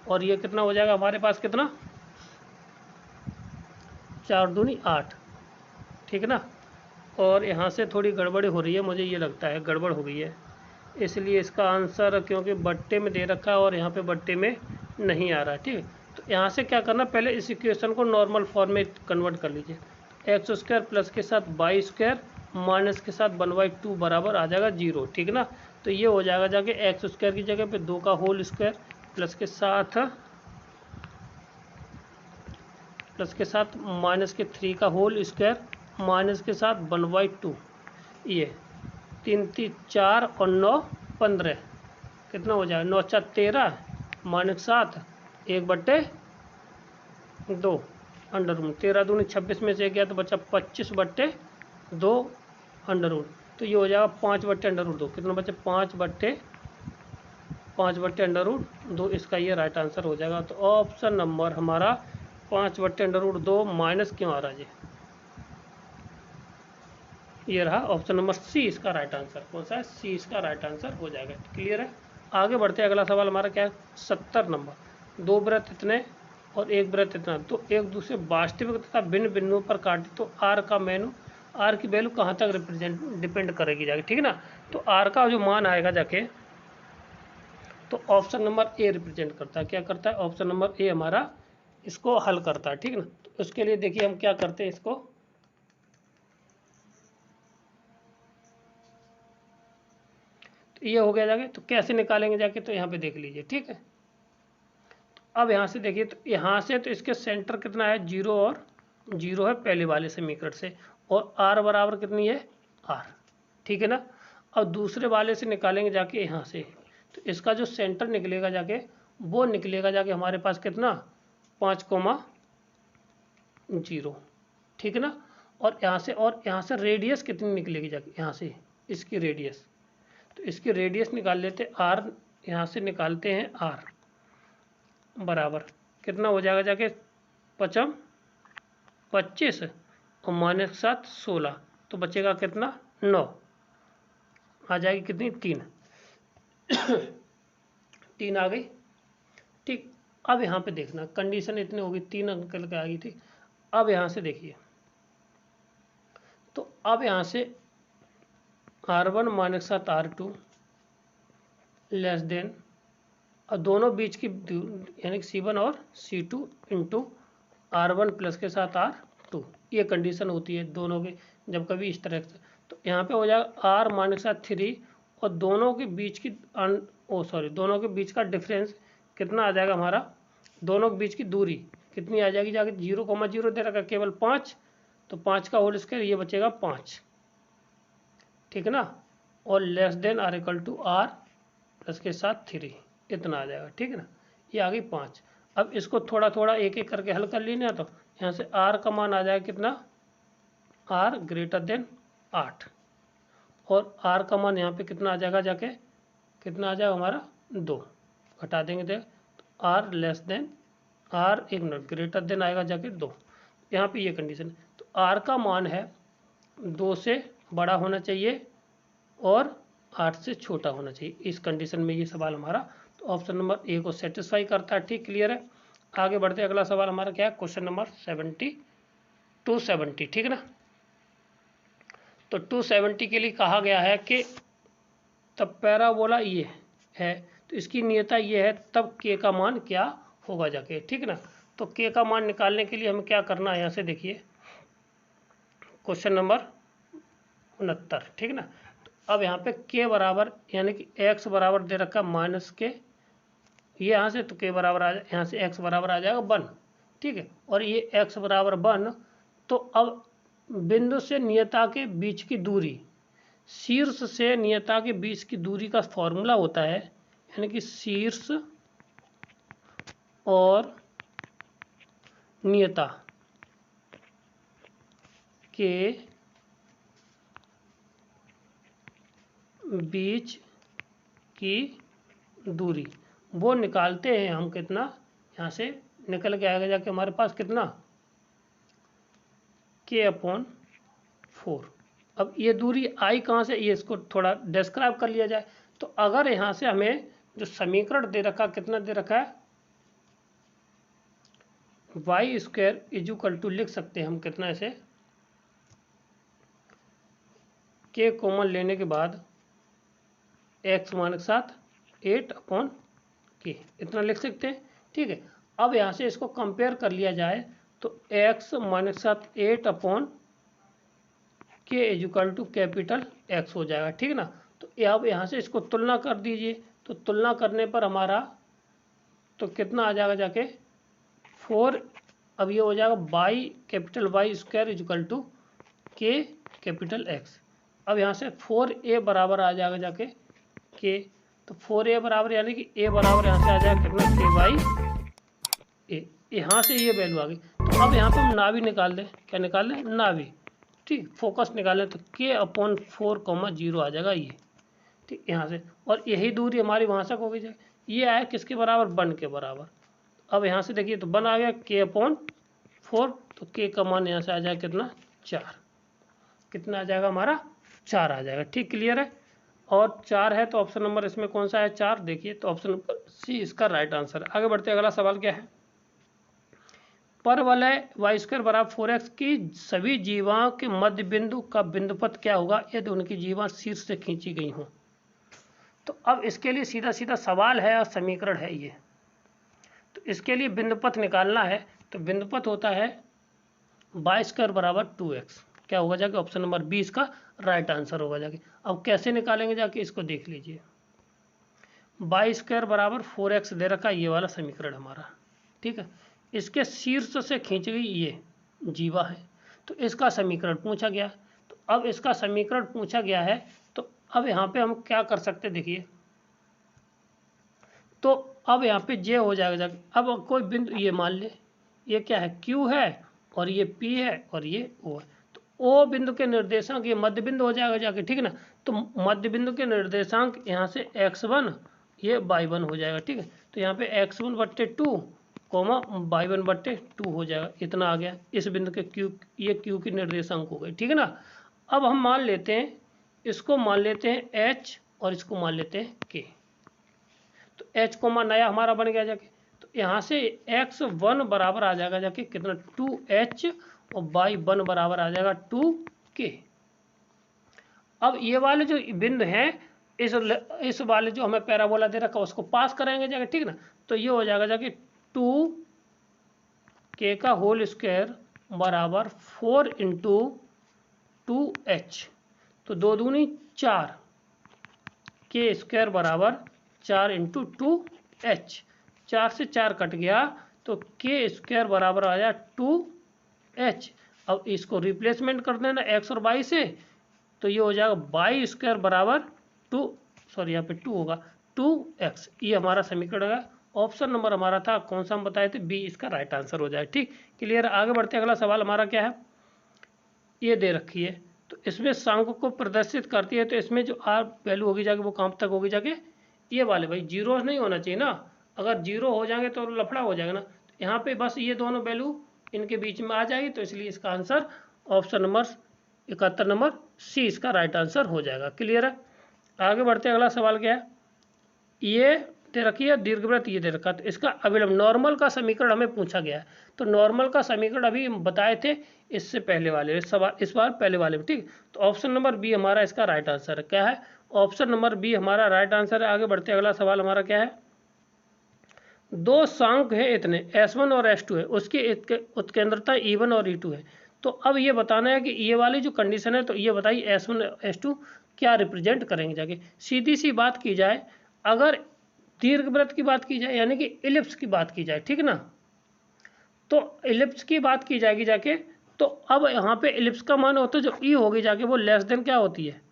और ये कितना हो जाएगा हमारे पास कितना, 4 दूनी 8, ठीक है ना। और यहाँ से थोड़ी गड़बड़ी हो रही है, मुझे ये लगता है गड़बड़ हो गई है, इसलिए इसका आंसर क्योंकि बट्टे में दे रखा है और यहाँ पे बट्टे में नहीं आ रहा है, ठीक है। तो यहाँ से क्या करना, पहले इस इक्वेशन को नॉर्मल फॉर्म में कन्वर्ट कर लीजिए, एक्स स्क्वायर प्लस के साथ वाई स्क्वायर माइनस के साथ 1/2 बराबर आ जाएगा 0, ठीक है ना। तो ये हो जाएगा जाके एक्स स्क्वायर की जगह पे 2 का होल स्क्वायर प्लस के साथ माइनस के 3 का होल स्क्वायर माइनस के साथ 1/2, ये 3 3 4 और 9 15, कितना हो जाएगा, 9 4 13 माइनस 7 1/2 अंडर रूट, 13 दूनी 26 में से गया तो बचा 25/2 अंडर रूट, तो ये हो जाएगा 5/√2, कितना बचे 5/√2, इसका ये राइट आंसर हो जाएगा। तो ऑप्शन नंबर हमारा 5/√2 माइनस क्यों आ रहा है जी, ये रहा ऑप्शन नंबर सी इसका राइट आंसर। कौन सा है? सी इसका राइट आंसर हो जाएगा। क्लियर है? आगे बढ़ते हैं। अगला सवाल हमारा क्या है? 70 नंबर। दो वृत्त इतने और एक वृत्त इतना, तो एक दूसरे वास्तविक तथा भिन्न बिंदुओं पर काटे तो आर का मेनू, आर की वैल्यू कहाँ तक डिपेंड करेगी जाके, ठीक है ना। तो आर का जो मान आएगा जाके, तो ऑप्शन नंबर ए रिप्रेजेंट करता है। क्या करता है? ऑप्शन नंबर ए हमारा इसको हल करता है, ठीक है ना। तो उसके लिए देखिए हम क्या करते हैं इसको, तो ये हो गया जाके। तो कैसे निकालेंगे जाके, तो यहाँ पे देख लीजिए, ठीक है। अब यहाँ से देखिए, तो यहाँ से तो इसके सेंटर कितना है? 0 और 0 है पहले वाले समीकरण से, और आर बराबर कितनी है? आर, ठीक है ना। अब दूसरे वाले से निकालेंगे जाके यहाँ से, तो इसका जो सेंटर निकलेगा जाके, वो निकलेगा जाके हमारे पास कितना? 5,0, ठीक है ना। और यहाँ से रेडियस कितनी निकलेगी जाके, यहाँ से इसकी रेडियस, तो इसकी रेडियस निकाल लेते आर, यहाँ से निकालते हैं आर बराबर कितना हो जाएगा जाके? 25 और -7 16, तो बचेगा कितना? 9 आ जाएगी। कितनी? 3 3 आ गई, ठीक। अब यहाँ पे देखना कंडीशन इतनी होगी, 3 निकल के आ गई, ठीक। अब यहाँ से देखिए, तो अब यहाँ से R1 -7 R2 लेस देन, और दोनों बीच की यानी कि C1 और C2 इंटू R1 प्लस के साथ R2, ये कंडीशन होती है दोनों की जब कभी इस तरह से। तो यहाँ पे हो जाएगा R -3 और दोनों के बीच की दोनों के बीच का डिफरेंस कितना आ जाएगा हमारा? दोनों के बीच की दूरी कितनी आ जाएगी जाके? 0,0 दे रखा केवल 5, तो 5 का होल स्क्वायर, ये बचेगा 5, ठीक है ना। और less than r equal to r plus के साथ 3, इतना आ जाएगा, ठीक है ना। ये आ गई 5। अब इसको थोड़ा थोड़ा एक एक करके हल कर लेना, तो यहाँ से आर का मान आ जाएगा कितना? आर ग्रेटर देन 8, और आर का मान यहाँ पे कितना आ जाएगा जाके? कितना आ जाएगा हमारा? 2, घटा देंगे तो आर लेस देन, आर एक मिनट ग्रेटर देन आएगा जाके 2, यहाँ पे ये कंडीशन है। तो आर का मान है 2 से बड़ा होना चाहिए और 8 से छोटा होना चाहिए। इस कंडीशन में ये सवाल हमारा, तो ऑप्शन नंबर ए को सेटिस्फाई करता है, ठीक। क्लियर है? आगे बढ़ते हैं। अगला सवाल हमारा क्या है? क्वेश्चन नंबर 270, ठीक है ना। तो 270 के लिए कहा गया है कि तब पैराबोला ये है, तो इसकी नियता ये है, तब के का मान क्या होगा जाके, ठीक है ना। तो के का मान निकालने के लिए हमें क्या करना है? यहाँ से देखिए क्वेश्चन नंबर 69, ठीक है ना। तो अब यहाँ पे के बराबर यानी कि एक्स बराबर दे रखा माइनस के, ये यहाँ से, तो के बराबर आ जाए, यहाँ से एक्स बराबर आ जाएगा 1, ठीक है। और ये एक्स बराबर 1, तो अब बिंदु से नियता के बीच की दूरी, शीर्ष से नियता के बीच की दूरी का फॉर्मूला होता है, यानी कि शीर्ष और नियता के बीच की दूरी, वो निकालते हैं हम कितना? यहाँ से निकल के आएगा जाके हमारे पास कितना? k/4। अब ये दूरी आई कहाँ से? ये इसको थोड़ा डिस्क्राइब कर लिया जाए, तो अगर यहाँ से हमें जो समीकरण दे रखा, कितना दे रखा है? y² इक्वल टू लिख सकते हैं हम कितना ऐसे, k कॉमन लेने के बाद x -7 8/k, इतना लिख सकते हैं, ठीक है। अब यहाँ से इसको कंपेयर कर लिया जाए, तो x -7 8/k equal to capital X हो जाएगा, ठीक है ना। तो अब यहाँ से इसको तुलना कर दीजिए, तो तुलना करने पर हमारा तो कितना आ जाएगा जाके? 4, अब ये हो जाएगा capital Y² equal to K capital X। अब यहाँ से 4a बराबर आ जाएगा जाके k, तो 4a बराबर यानी कि a बराबर यहाँ से आ जाएगा कितना? k/a, यहाँ से ये वैल्यू आ गई। तो अब यहाँ पे हम नाभि निकाल दें, क्या निकाल लें? नाभि, ठीक। फोकस निकाल लें, तो k/4,0 आ जाएगा ये, ठीक, यहाँ से। और यही दूरी हमारी वहाँ तक हो गई, ये आया किसके बराबर? 1 के बराबर। अब यहाँ से देखिए, तो 1 आ गया k/4, तो k का मान यहाँ से आ जाए कितना? 4, कितना आ जाएगा हमारा 4 आ जाएगा। ठीक, क्लियर है। और 4 है तो ऑप्शन नंबर इसमें कौन सा है 4, देखिए तो ऑप्शन नंबर सी इसका राइट आंसर है। आगे बढ़ते हैं, अगला सवाल क्या है। परवलय y² बराबर 4x की सभी जीवाओं के मध्य बिंदु का बिंदुपथ क्या होगा यदि उनकी जीवा शीर्ष से खींची गई हो। तो अब इसके लिए सीधा सीधा सवाल है और समीकरण है ये। तो इसके लिए बिंदुपथ निकालना है, तो बिंदुपथ होता है y² बराबर 2x। क्या होगा जाके ऑप्शन नंबर बी इसका राइट आंसर होगा जाके। अब कैसे निकालेंगे जाके इसको देख लीजिए। y² बराबर 4x दे रखा है, ये वाला समीकरण हमारा, ठीक है। इसके शीर्ष से खींची गई ये जीवा है, तो इसका समीकरण पूछा गया। तो अब इसका समीकरण पूछा गया है, तो अब यहाँ पे हम क्या कर सकते देखिए। तो अब यहाँ पे जे हो जाएगा जाके। अब कोई बिंदु ये मान ले, ये क्या है Q है और ये P है और ये O है। तो O बिंदु के निर्देशांक ये मध्य बिंदु हो जाएगा जाके, ठीक है ना। तो मध्य बिंदु के निर्देशांक यहाँ से x1 ये y1 हो जाएगा, ठीक है। तो यहाँ पे x1/2 कोमा y1/2 हो जाएगा, इतना आ गया। इस बिंदु के Q, ये Q की निर्देशांक हो गई, ठीक है ना। अब हम मान लेते हैं, इसको मान लेते हैं H और इसको मान लेते हैं K। तो H कोमा नया हमारा बन गया जाके। तो यहाँ से x1 बराबर आ जाएगा जाके कितना 2h और y1 बराबर आ जाएगा 2k। अब ये वाले जो बिंदु हैं इस वाले जो हमें पैराबोला दे रखा है उसको पास कराएंगे जाके, ठीक ना। तो ये हो जाएगा जाके 2k का होल स्क्वायर बराबर 4 इंटू 2h। तो 2 दूनी 4, k स्क्वायर बराबर 4 इंटू 2h। 4 से 4 कट गया तो k स्क्वायर बराबर आ जाए 2h। अब इसको रिप्लेसमेंट कर देना x और y से, तो ये हो जाएगा y स्क्वायर बराबर 2, सॉरी यहाँ पे 2 होगा 2x। ये हमारा समीकरण है। ऑप्शन नंबर हमारा था कौन सा हम बताए थे, बी इसका राइट आंसर हो जाए। ठीक, क्लियर। आगे बढ़ते अगला सवाल हमारा क्या है, ये दे रखी है। तो इसमें सांख्य को प्रदर्शित करती है, तो इसमें जो आर वैल्यू होगी जाके वो कहाँ तक होगी जाके, ये वाले भाई जीरो नहीं होना चाहिए ना। अगर जीरो हो जाएंगे तो लफड़ा हो जाएगा ना। तो यहाँ पे बस ये दोनों वैल्यू इनके बीच में आ जाएगी, तो इसलिए इसका answer option number 71 number C इसका राइट आंसर हो जाएगा। क्लियर है। आगे बढ़ते अगला सवाल क्या है, ये दे रखी है दीर्घवृत्त, ये दे रखा है। तो इसका अविलंब नॉर्मल का समीकरण हमें पूछा गया है। तो नॉर्मल का समीकरण अभी हम बताए थे इससे पहले वाले सवाल, इस बार पहले वाले में, ठीक। तो ऑप्शन नंबर बी हमारा इसका राइट आंसर है। क्या है, ऑप्शन नंबर बी हमारा राइट आंसर है। आगे बढ़ते अगला सवाल हमारा क्या है, दो सांख्य है इतने S1 और S2 है, उसकी उत्केंद्रता E1 और E2 है। तो अब ये बताना है कि ये वाली जो कंडीशन है, तो ये बताइए S1 S2 क्या रिप्रेजेंट करेंगे जाके। सीधी सी बात की जाए, अगर दीर्घवृत्त की बात की जाए यानी कि इलिप्स की बात की जाए, ठीक ना। तो इलिप्स की बात की जाएगी जाके, तो अब यहाँ पे इलिप्स का मान होता है जो ई होगी जाके वो लेस देन क्या होती है,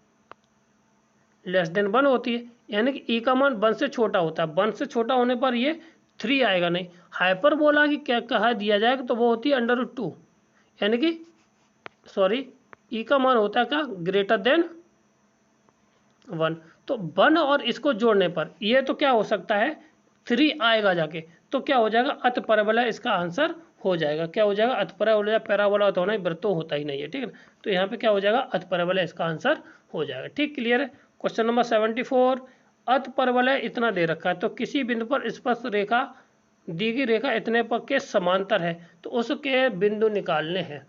लेस देन 1 होती है। यानी कि ई का मान 1 से छोटा होता है। 1 से छोटा होने पर ये 3 आएगा नहीं। हाइपरबोला की क्या कहा दिया जाएगा, तो वो होती है √2, यानी कि सॉरी ई का मान होता है क्या, ग्रेटर देन 1। तो 1 और इसको जोड़ने पर ये तो क्या हो सकता है 3 आएगा जाके। तो क्या हो जाएगा, अत परवलय इसका आंसर हो जाएगा। क्या हो जाएगा, अत परवलय, पैराबोला तो होना ही, वृत्त तो होता ही नहीं है, ठीक है। तो यहाँ पे क्या हो जाएगा, अत परवलय इसका आंसर हो जाएगा। ठीक, क्लियर है। क्वेश्चन नंबर 74, अत परवलय इतना दे रखा है, तो किसी बिंदु पर स्पर्श रेखा दी गई रेखा इतने पर के समांतर है, तो उसके बिंदु निकालने हैं।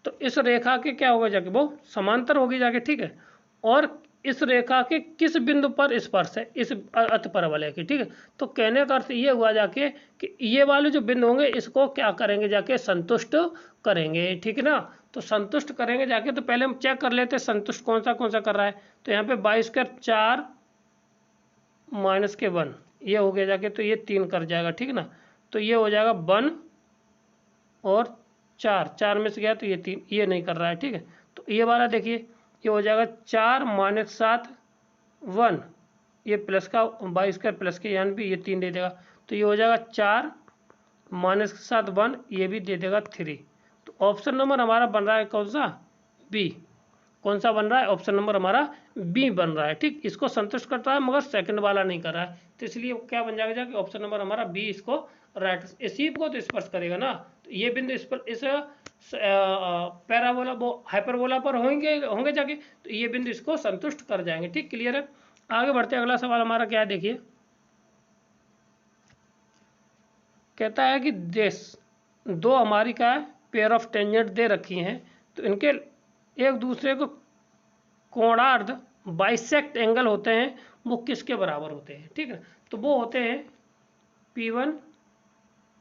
तो इस रेखा के क्या होगा जाके, वो समांतर होगी जाके, ठीक है। और इस रेखा के किस बिंदु पर स्पर्श है, इस अत परवलय की, ठीक है। तो कहने का अर्थ ये हुआ जाके कि ये वाले जो बिंदु होंगे इसको क्या करेंगे जाके, संतुष्ट करेंगे, ठीक है ना। तो संतुष्ट करेंगे जाके, तो पहले हम चेक कर लेते हैं संतुष्ट कौन सा कर रहा है। तो यहाँ पे 22² 4 - 1 ये हो गया जाके, तो ये 3 कर जाएगा, ठीक है ना। तो ये हो जाएगा 1 और 4 में से गया तो ये 3, ये नहीं कर रहा है, ठीक है। तो ये वाला देखिए, ये हो जाएगा 4 - 7 1, ये प्लस का 22² प्लस के यहाँ भी ये 3 दे देगा। तो ये हो जाएगा 4 - 7 1, ये भी दे देगा 3। तो ऑप्शन नंबर हमारा बन रहा है कौन सा, बी। कौन सा बन रहा है, ऑप्शन नंबर हमारा बी बन रहा है। ठीक, इसको संतुष्ट करता है मगर सेकंड वाला नहीं कर रहा है, तो इसलिए क्या बन जाएगा कि ऑप्शन नंबर हमारा बी इसको राइट। इसी को तो स्पर्श करेगा ना। तो ये बिंदु इस पैराबोला वो हाइपरबोला पर होंगे जाके, तो ये बिंदु इसको संतुष्ट कर जाएंगे। ठीक, क्लियर है। आगे बढ़ते हैं, अगला सवाल हमारा क्या है, देखिए कहता है कि दो हमारी क्या है पेयर ऑफ टेंजेंट दे रखी हैं, तो इनके एक दूसरे को कोणार्ध बाइसेक्ट एंगल होते हैं, वो किसके बराबर होते हैं। ठीक है, तो वो होते हैं P1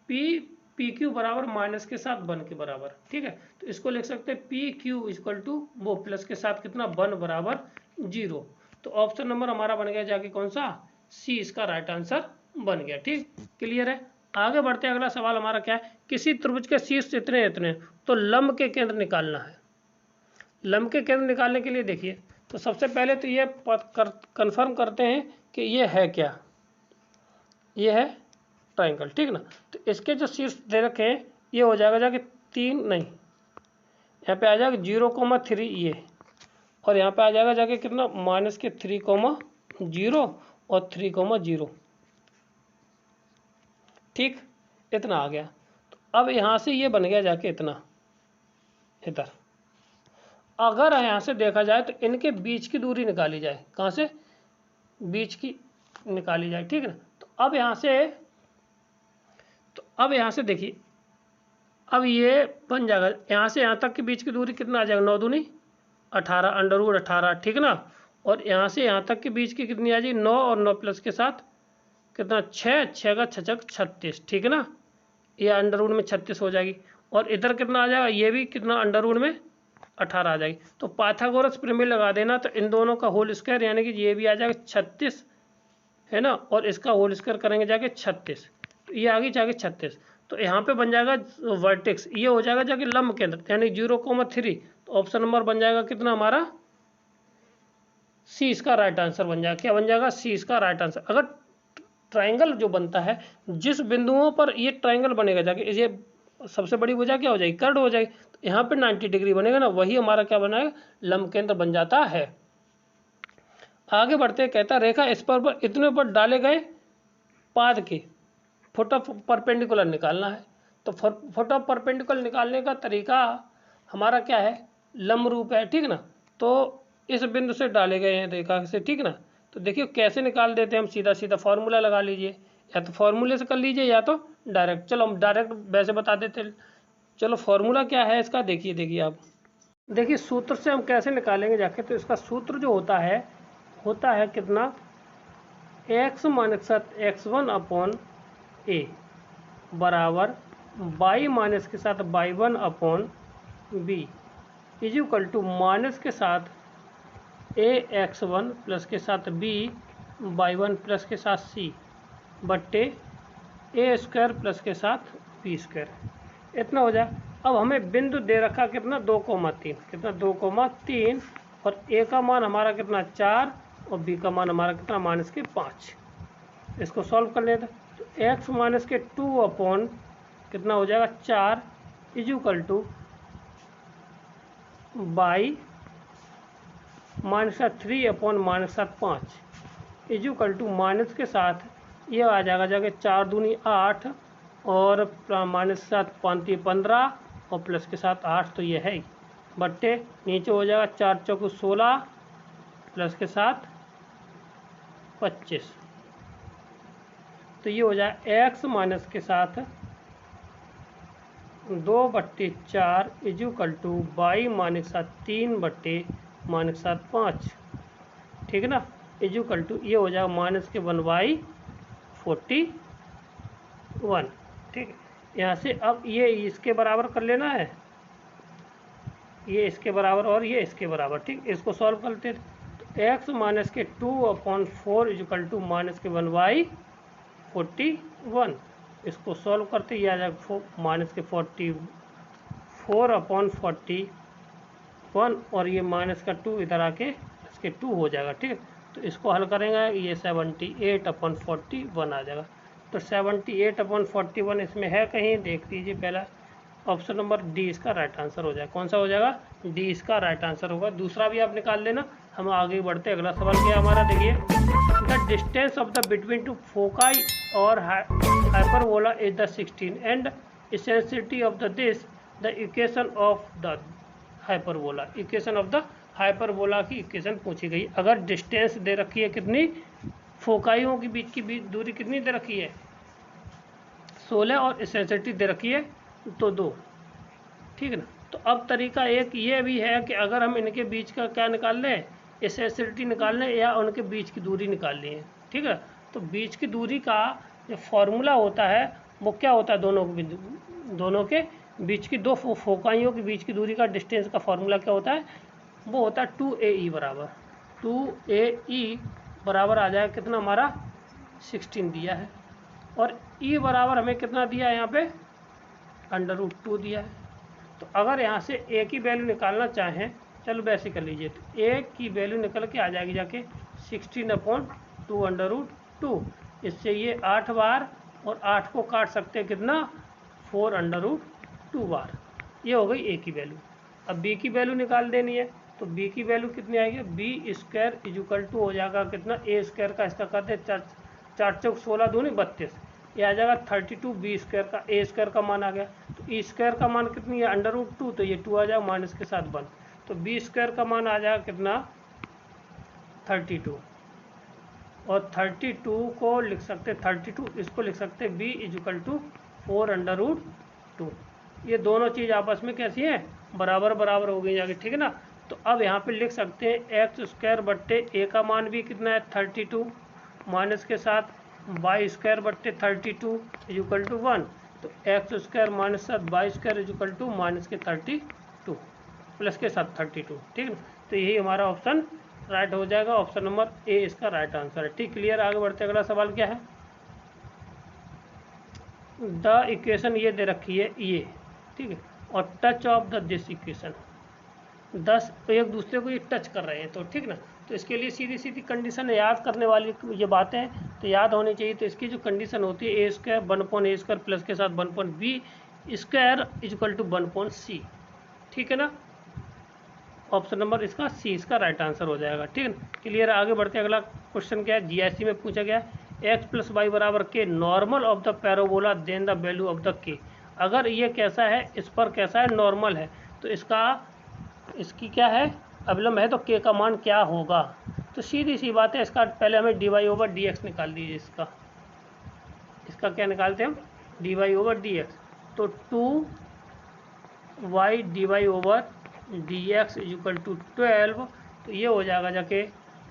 पी क्यू बराबर माइनस के साथ 1 के बराबर। ठीक है, तो इसको लिख सकते हैं पी क्यू इक्वल टू वो प्लस के साथ कितना 1 बराबर 0। तो ऑप्शन नंबर हमारा बन गया जाके कौन सा, सी इसका राइट आंसर बन गया। ठीक, क्लियर है। आगे बढ़ते हैं, अगला सवाल हमारा क्या है, किसी त्रिभुज के शीर्ष इतने तो लंब के केंद्र निकालना है। लंब के केंद्र निकालने के लिए देखिए, तो सबसे पहले तो ये कंफर्म करते हैं कि ये है क्या, ये है ट्राइंगल। ठीक ना, तो इसके जो शीर्ष दे रखे हैं ये हो जाएगा जाके 3 नहीं, यहाँ पे आ जाएगा 0,3 ये, और यहाँ पे आ जाएगा जाके कितना -3,0 और 3,0। ठीक, इतना आ गया। तो अब यहाँ से ये बन गया जाके इतना इधर। अगर यहाँ से देखा जाए तो इनके बीच की दूरी निकाली जाए, कहाँ से, बीच की निकाली जाए। ठीक है ना, तो अब यहाँ से देखिए, अब ये बन जाएगा यहाँ से यहाँ तक के बीच की दूरी कितना आ जाएगा 9 दूनी 18 √18। ठीक ना, और यहाँ से यहाँ तक के बीच की कितनी आ जाएगी 9 और 9 प्लस के साथ कितना 6 का 6 36। ठीक है ना, ये अंडर में 36 हो जाएगी, और इधर कितना आ जाएगा, ये भी कितना अंडर में 18 आ जाएगी। तो पाइथागोरस प्रमेय लगा देना, तो इन दोनों का होल स्क्वायर यानी कि ये भी आ जाएगा 36 है ना, और इसका होल स्क्वायर करेंगे जाके 36, तो ये आगे जाके 36। तो यहाँ पे बन जाएगा वर्टेक्स, ये हो जाएगा जाके लंब केंद्र यानी 0,3। तो ऑप्शन नंबर बन जाएगा कितना हमारा, सी इसका राइट आंसर बन जाएगा। क्या बन जाएगा, सी इसका राइट आंसर। अगर ट्राइंगल जो बनता है, जिस बिंदुओं पर ये ट्राइंगल बनेगा जाके, ये सबसे बड़ी वजह क्या हो जाएगी, कर्ड हो जाएगी, तो यहाँ पे 90 डिग्री बनेगा ना, वही हमारा क्या बनाएगा, लंब केंद्र बन जाता है। आगे बढ़ते कहता रेखा इस पर इतने पर डाले गए पाद के फुट ऑफ परपेंडिकुलर निकालना है। तो फुट ऑफ परपेंडिकुलर निकालने का तरीका हमारा क्या है, लंब रूप है। ठीक ना, तो इस बिंदु से डाले गए हैं रेखा से। ठीक ना, तो देखिए कैसे निकाल देते हैं हम, सीधा सीधा फॉर्मूला लगा लीजिए, या तो फॉर्मूले से कर लीजिए या तो डायरेक्ट। चलो हम डायरेक्ट वैसे बता देते हैं। चलो फॉर्मूला क्या है इसका, देखिए आप देखिए सूत्र से हम कैसे निकालेंगे जाके। तो इसका सूत्र जो होता है कितना, x - x1 अपॉन a बराबर y माइनस के साथ y1 upon b is equal to minus के साथ ax1 प्लस के साथ b y1 प्लस के साथ c बट्टे a स्क्वायर प्लस के साथ b स्क्वायर, इतना हो जाए। अब हमें बिंदु दे रखा कितना 2,3, कितना 2,3, और a का मान हमारा कितना 4 और b का मान हमारा कितना -5। इसको सॉल्व कर लेते, तो x -2 अपॉन कितना हो जाएगा 4 is equal to by -3 upon -5 is equal to minus के साथ ये आ जाएगा जाके 4 दूनी 8 और -7 5 15 और प्लस के साथ 8, तो ये है बट्टे नीचे हो जाएगा 4 चौको 16 प्लस के साथ 25, तो ये हो जाए x माइनस के साथ 2/4 इज इक्वल टू बाई -3/5। ठीक है ना, इज इक्वल टू ये हो जाएगा -1/41। ठीक है, यहाँ से अब ये इसके बराबर कर लेना है, ये इसके बराबर और ये इसके बराबर। ठीक, इसको सॉल्व करते हैं, तो x -2 upon 4 is equal to -1/41। इसको सॉल्व करते ही आ जाएगा -44 अपॉन 41, और ये माइनस का 2 इधर आके इसके 2 हो जाएगा। ठीक है, तो इसको हल करेंगे, ये 78/41 आ जाएगा। तो 78/41 इसमें है कहीं, देख लीजिए। पहला ऑप्शन नंबर डी इसका राइट आंसर हो जाएगा। कौन सा हो जाएगा, डी इसका राइट आंसर होगा। दूसरा भी आप निकाल लेना। हम आगे बढ़ते, अगला सवाल क्या हमारा, देखिए the distance of the between two foci और hyperbola is the 16 and eccentricity of the this the equation of the hyperbola, equation of the hyperbola की इक्वेशन पूछी गई। अगर डिस्टेंस दे रखी है कितनी, फोकाइयों के बीच की दूरी कितनी दे रखी है 16 और इसेंसिटी दे रखी है तो 2, ठीक है ना। तो अब तरीका एक ये भी है कि अगर हम इनके बीच का क्या निकाल लें, इसेंसिटी निकाल लें या उनके बीच की दूरी निकाल लें, ठीक है। तो बीच की दूरी का जो फॉर्मूला होता है वो क्या होता है, दोनों के बीच की दो फोकाइयों के बीच की दूरी का डिस्टेंस का फॉर्मूला क्या होता है, वो होता है 2AE बराबर 2AE बराबर आ जाए कितना हमारा 16 दिया है, और E बराबर हमें कितना दिया है यहाँ पे √2 दिया है। तो अगर यहाँ से A की वैल्यू निकालना चाहें, चलो वैसे कर लीजिए, तो A की वैल्यू निकल के आ जाएगी जाके 16/2 √2। इससे ये 8 बार और 8 को काट सकते हैं कितना 4√2 बार, ये हो गई A की वैल्यू। अब B की वैल्यू निकाल देनी है, तो B की वैल्यू कितनी आएगी, B² हो जाएगा कितना A² का इसका कर दे 4 चौक 16 दूनी 32, ये आ जाएगा 32 B² का A² का मान आ गया। तो E² का मान कितनी है √2, तो ये 2 आ जाएगा माइनस के साथ 1, तो B² का मान आ जाएगा कितना 32, और 32 को लिख सकते 32 इसको लिख सकते B= 4√2। ये दोनों चीज़ आपस में कैसी हैं, बराबर बराबर हो गई जाके, ठीक है ना। तो अब यहाँ पे लिख सकते हैं x² बट्टे A का मान भी कितना है 32 माइनस के साथ y² बट्टे 32 = 1, तो x² माइनस साथ y² = माइनस के 32 प्लस के साथ 32, ठीक है। तो यही हमारा ऑप्शन राइट हो जाएगा, ऑप्शन नंबर A इसका राइट आंसर है। ठीक, क्लियर। आगे बढ़ते अगला सवाल क्या है, द इक्वेशन ये दे रखी है ये, ठीक है, और touch of the this equation 10 एक दूसरे को ये टच कर रहे हैं, तो ठीक ना। तो इसके लिए सीधी सीधी कंडीशन याद करने वाली ये बातें हैं तो याद होनी चाहिए। तो इसकी जो कंडीशन होती है A² 1/A² प्लस के साथ 1/B² = 1/C, ठीक है ना। ऑप्शन नंबर इसका सी इसका राइट आंसर हो जाएगा, ठीक है ना। क्लियर। आगे बढ़ते अगला क्वेश्चन क्या है, GIC में पूछा गया x + y = k normal of the parabola then the value of the k। अगर ये कैसा है, इस पर कैसा है, नॉर्मल है, तो इसकी क्या है अवलंब है, तो k का मान क्या होगा। तो सीधी सी बात है, इसका पहले हमें dy/dx निकाल दीजिए। इसका क्या निकालते हैं हम, dy/dx, तो 2y dy/dx = 12, तो ये हो जाएगा जाके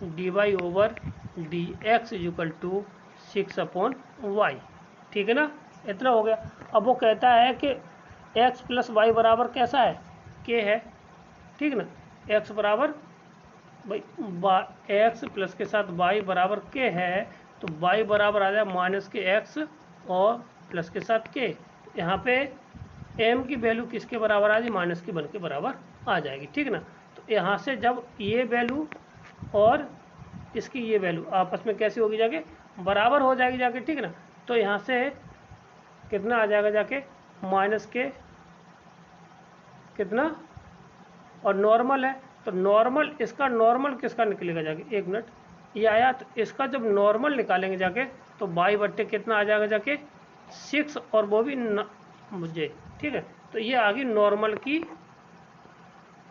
dy/dx = 6/y, ठीक है ना। इतना हो गया। अब वो कहता है कि x + y बराबर कैसा है, k है, ठीक ना। x बराबर भाई x प्लस के साथ y बराबर k है, तो y बराबर आ जाए माइनस के x और प्लस के साथ k। यहाँ पे m की वैल्यू किसके बराबर आ जाएगी, माइनस के 1 के बराबर आ जाएगी, ठीक ना। तो यहाँ से जब ये वैल्यू और इसकी ये वैल्यू आपस में कैसी होगी, जाके बराबर हो जाएगी जाके, ठीक ना। तो यहाँ से कितना आ जाएगा जाके माइनस के कितना, और नॉर्मल है, तो नॉर्मल इसका नॉर्मल किसका निकलेगा जाके, एक मिनट, ये आया, तो इसका जब नॉर्मल निकालेंगे जाके तो y/, कितना आ जाएगा जाके 6, और वो भी मुझे, ठीक है। तो ये आ गई नॉर्मल की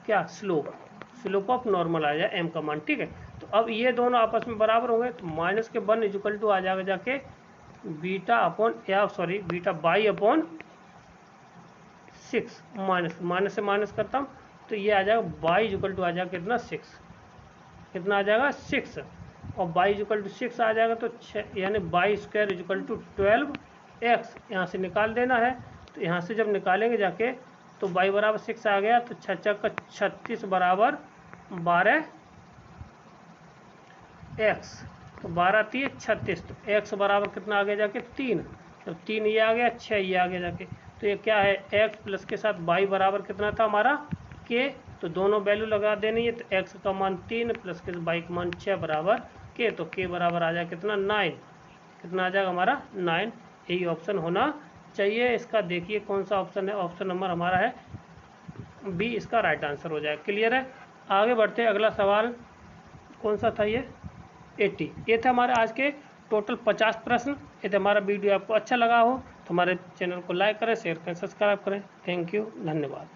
क्या स्लोप ऑफ नॉर्मल आ जाए m का मान, ठीक है। तो अब ये दोनों आपस में बराबर होंगे, तो माइनस के 1 = आ जाएगा जाके β/6 माइनस से माइनस करता हूँ, तो ये आ जाएगा y = आ जाएगा कितना 6, कितना आ जाएगा 6, और y = 6 आ जाएगा, तो यानी y² = 12x यहाँ से निकाल देना है। तो यहाँ से जब निकालेंगे जाके तो y बराबर 6 आ गया, तो 6 × 36 बराबर 12x, तो 12×3 = 36, तो x बराबर कितना आ गया जाके 3, तो 3 ये आ गया, 6 ये आ गया जाके। तो ये क्या है, x प्लस के साथ y बराबर कितना था हमारा k, तो दोनों वैल्यू लगा देनी है। तो x का मान 3 प्लस के y का मान 6 बराबर k, तो k बराबर आ जाए कितना 9, कितना आ जाएगा हमारा 9। यही ऑप्शन होना चाहिए। इसका देखिए कौन सा ऑप्शन है, ऑप्शन नंबर हमारा है बी, इसका राइट आंसर हो जाएगा। क्लियर है। आगे बढ़ते हैं अगला सवाल कौन सा था, ये 80। ये थे हमारे आज के टोटल 50 प्रश्न। यदि हमारा वीडियो आपको अच्छा लगा हो तो हमारे चैनल को लाइक करें, शेयर करें, सब्सक्राइब करें। थैंक यू, धन्यवाद।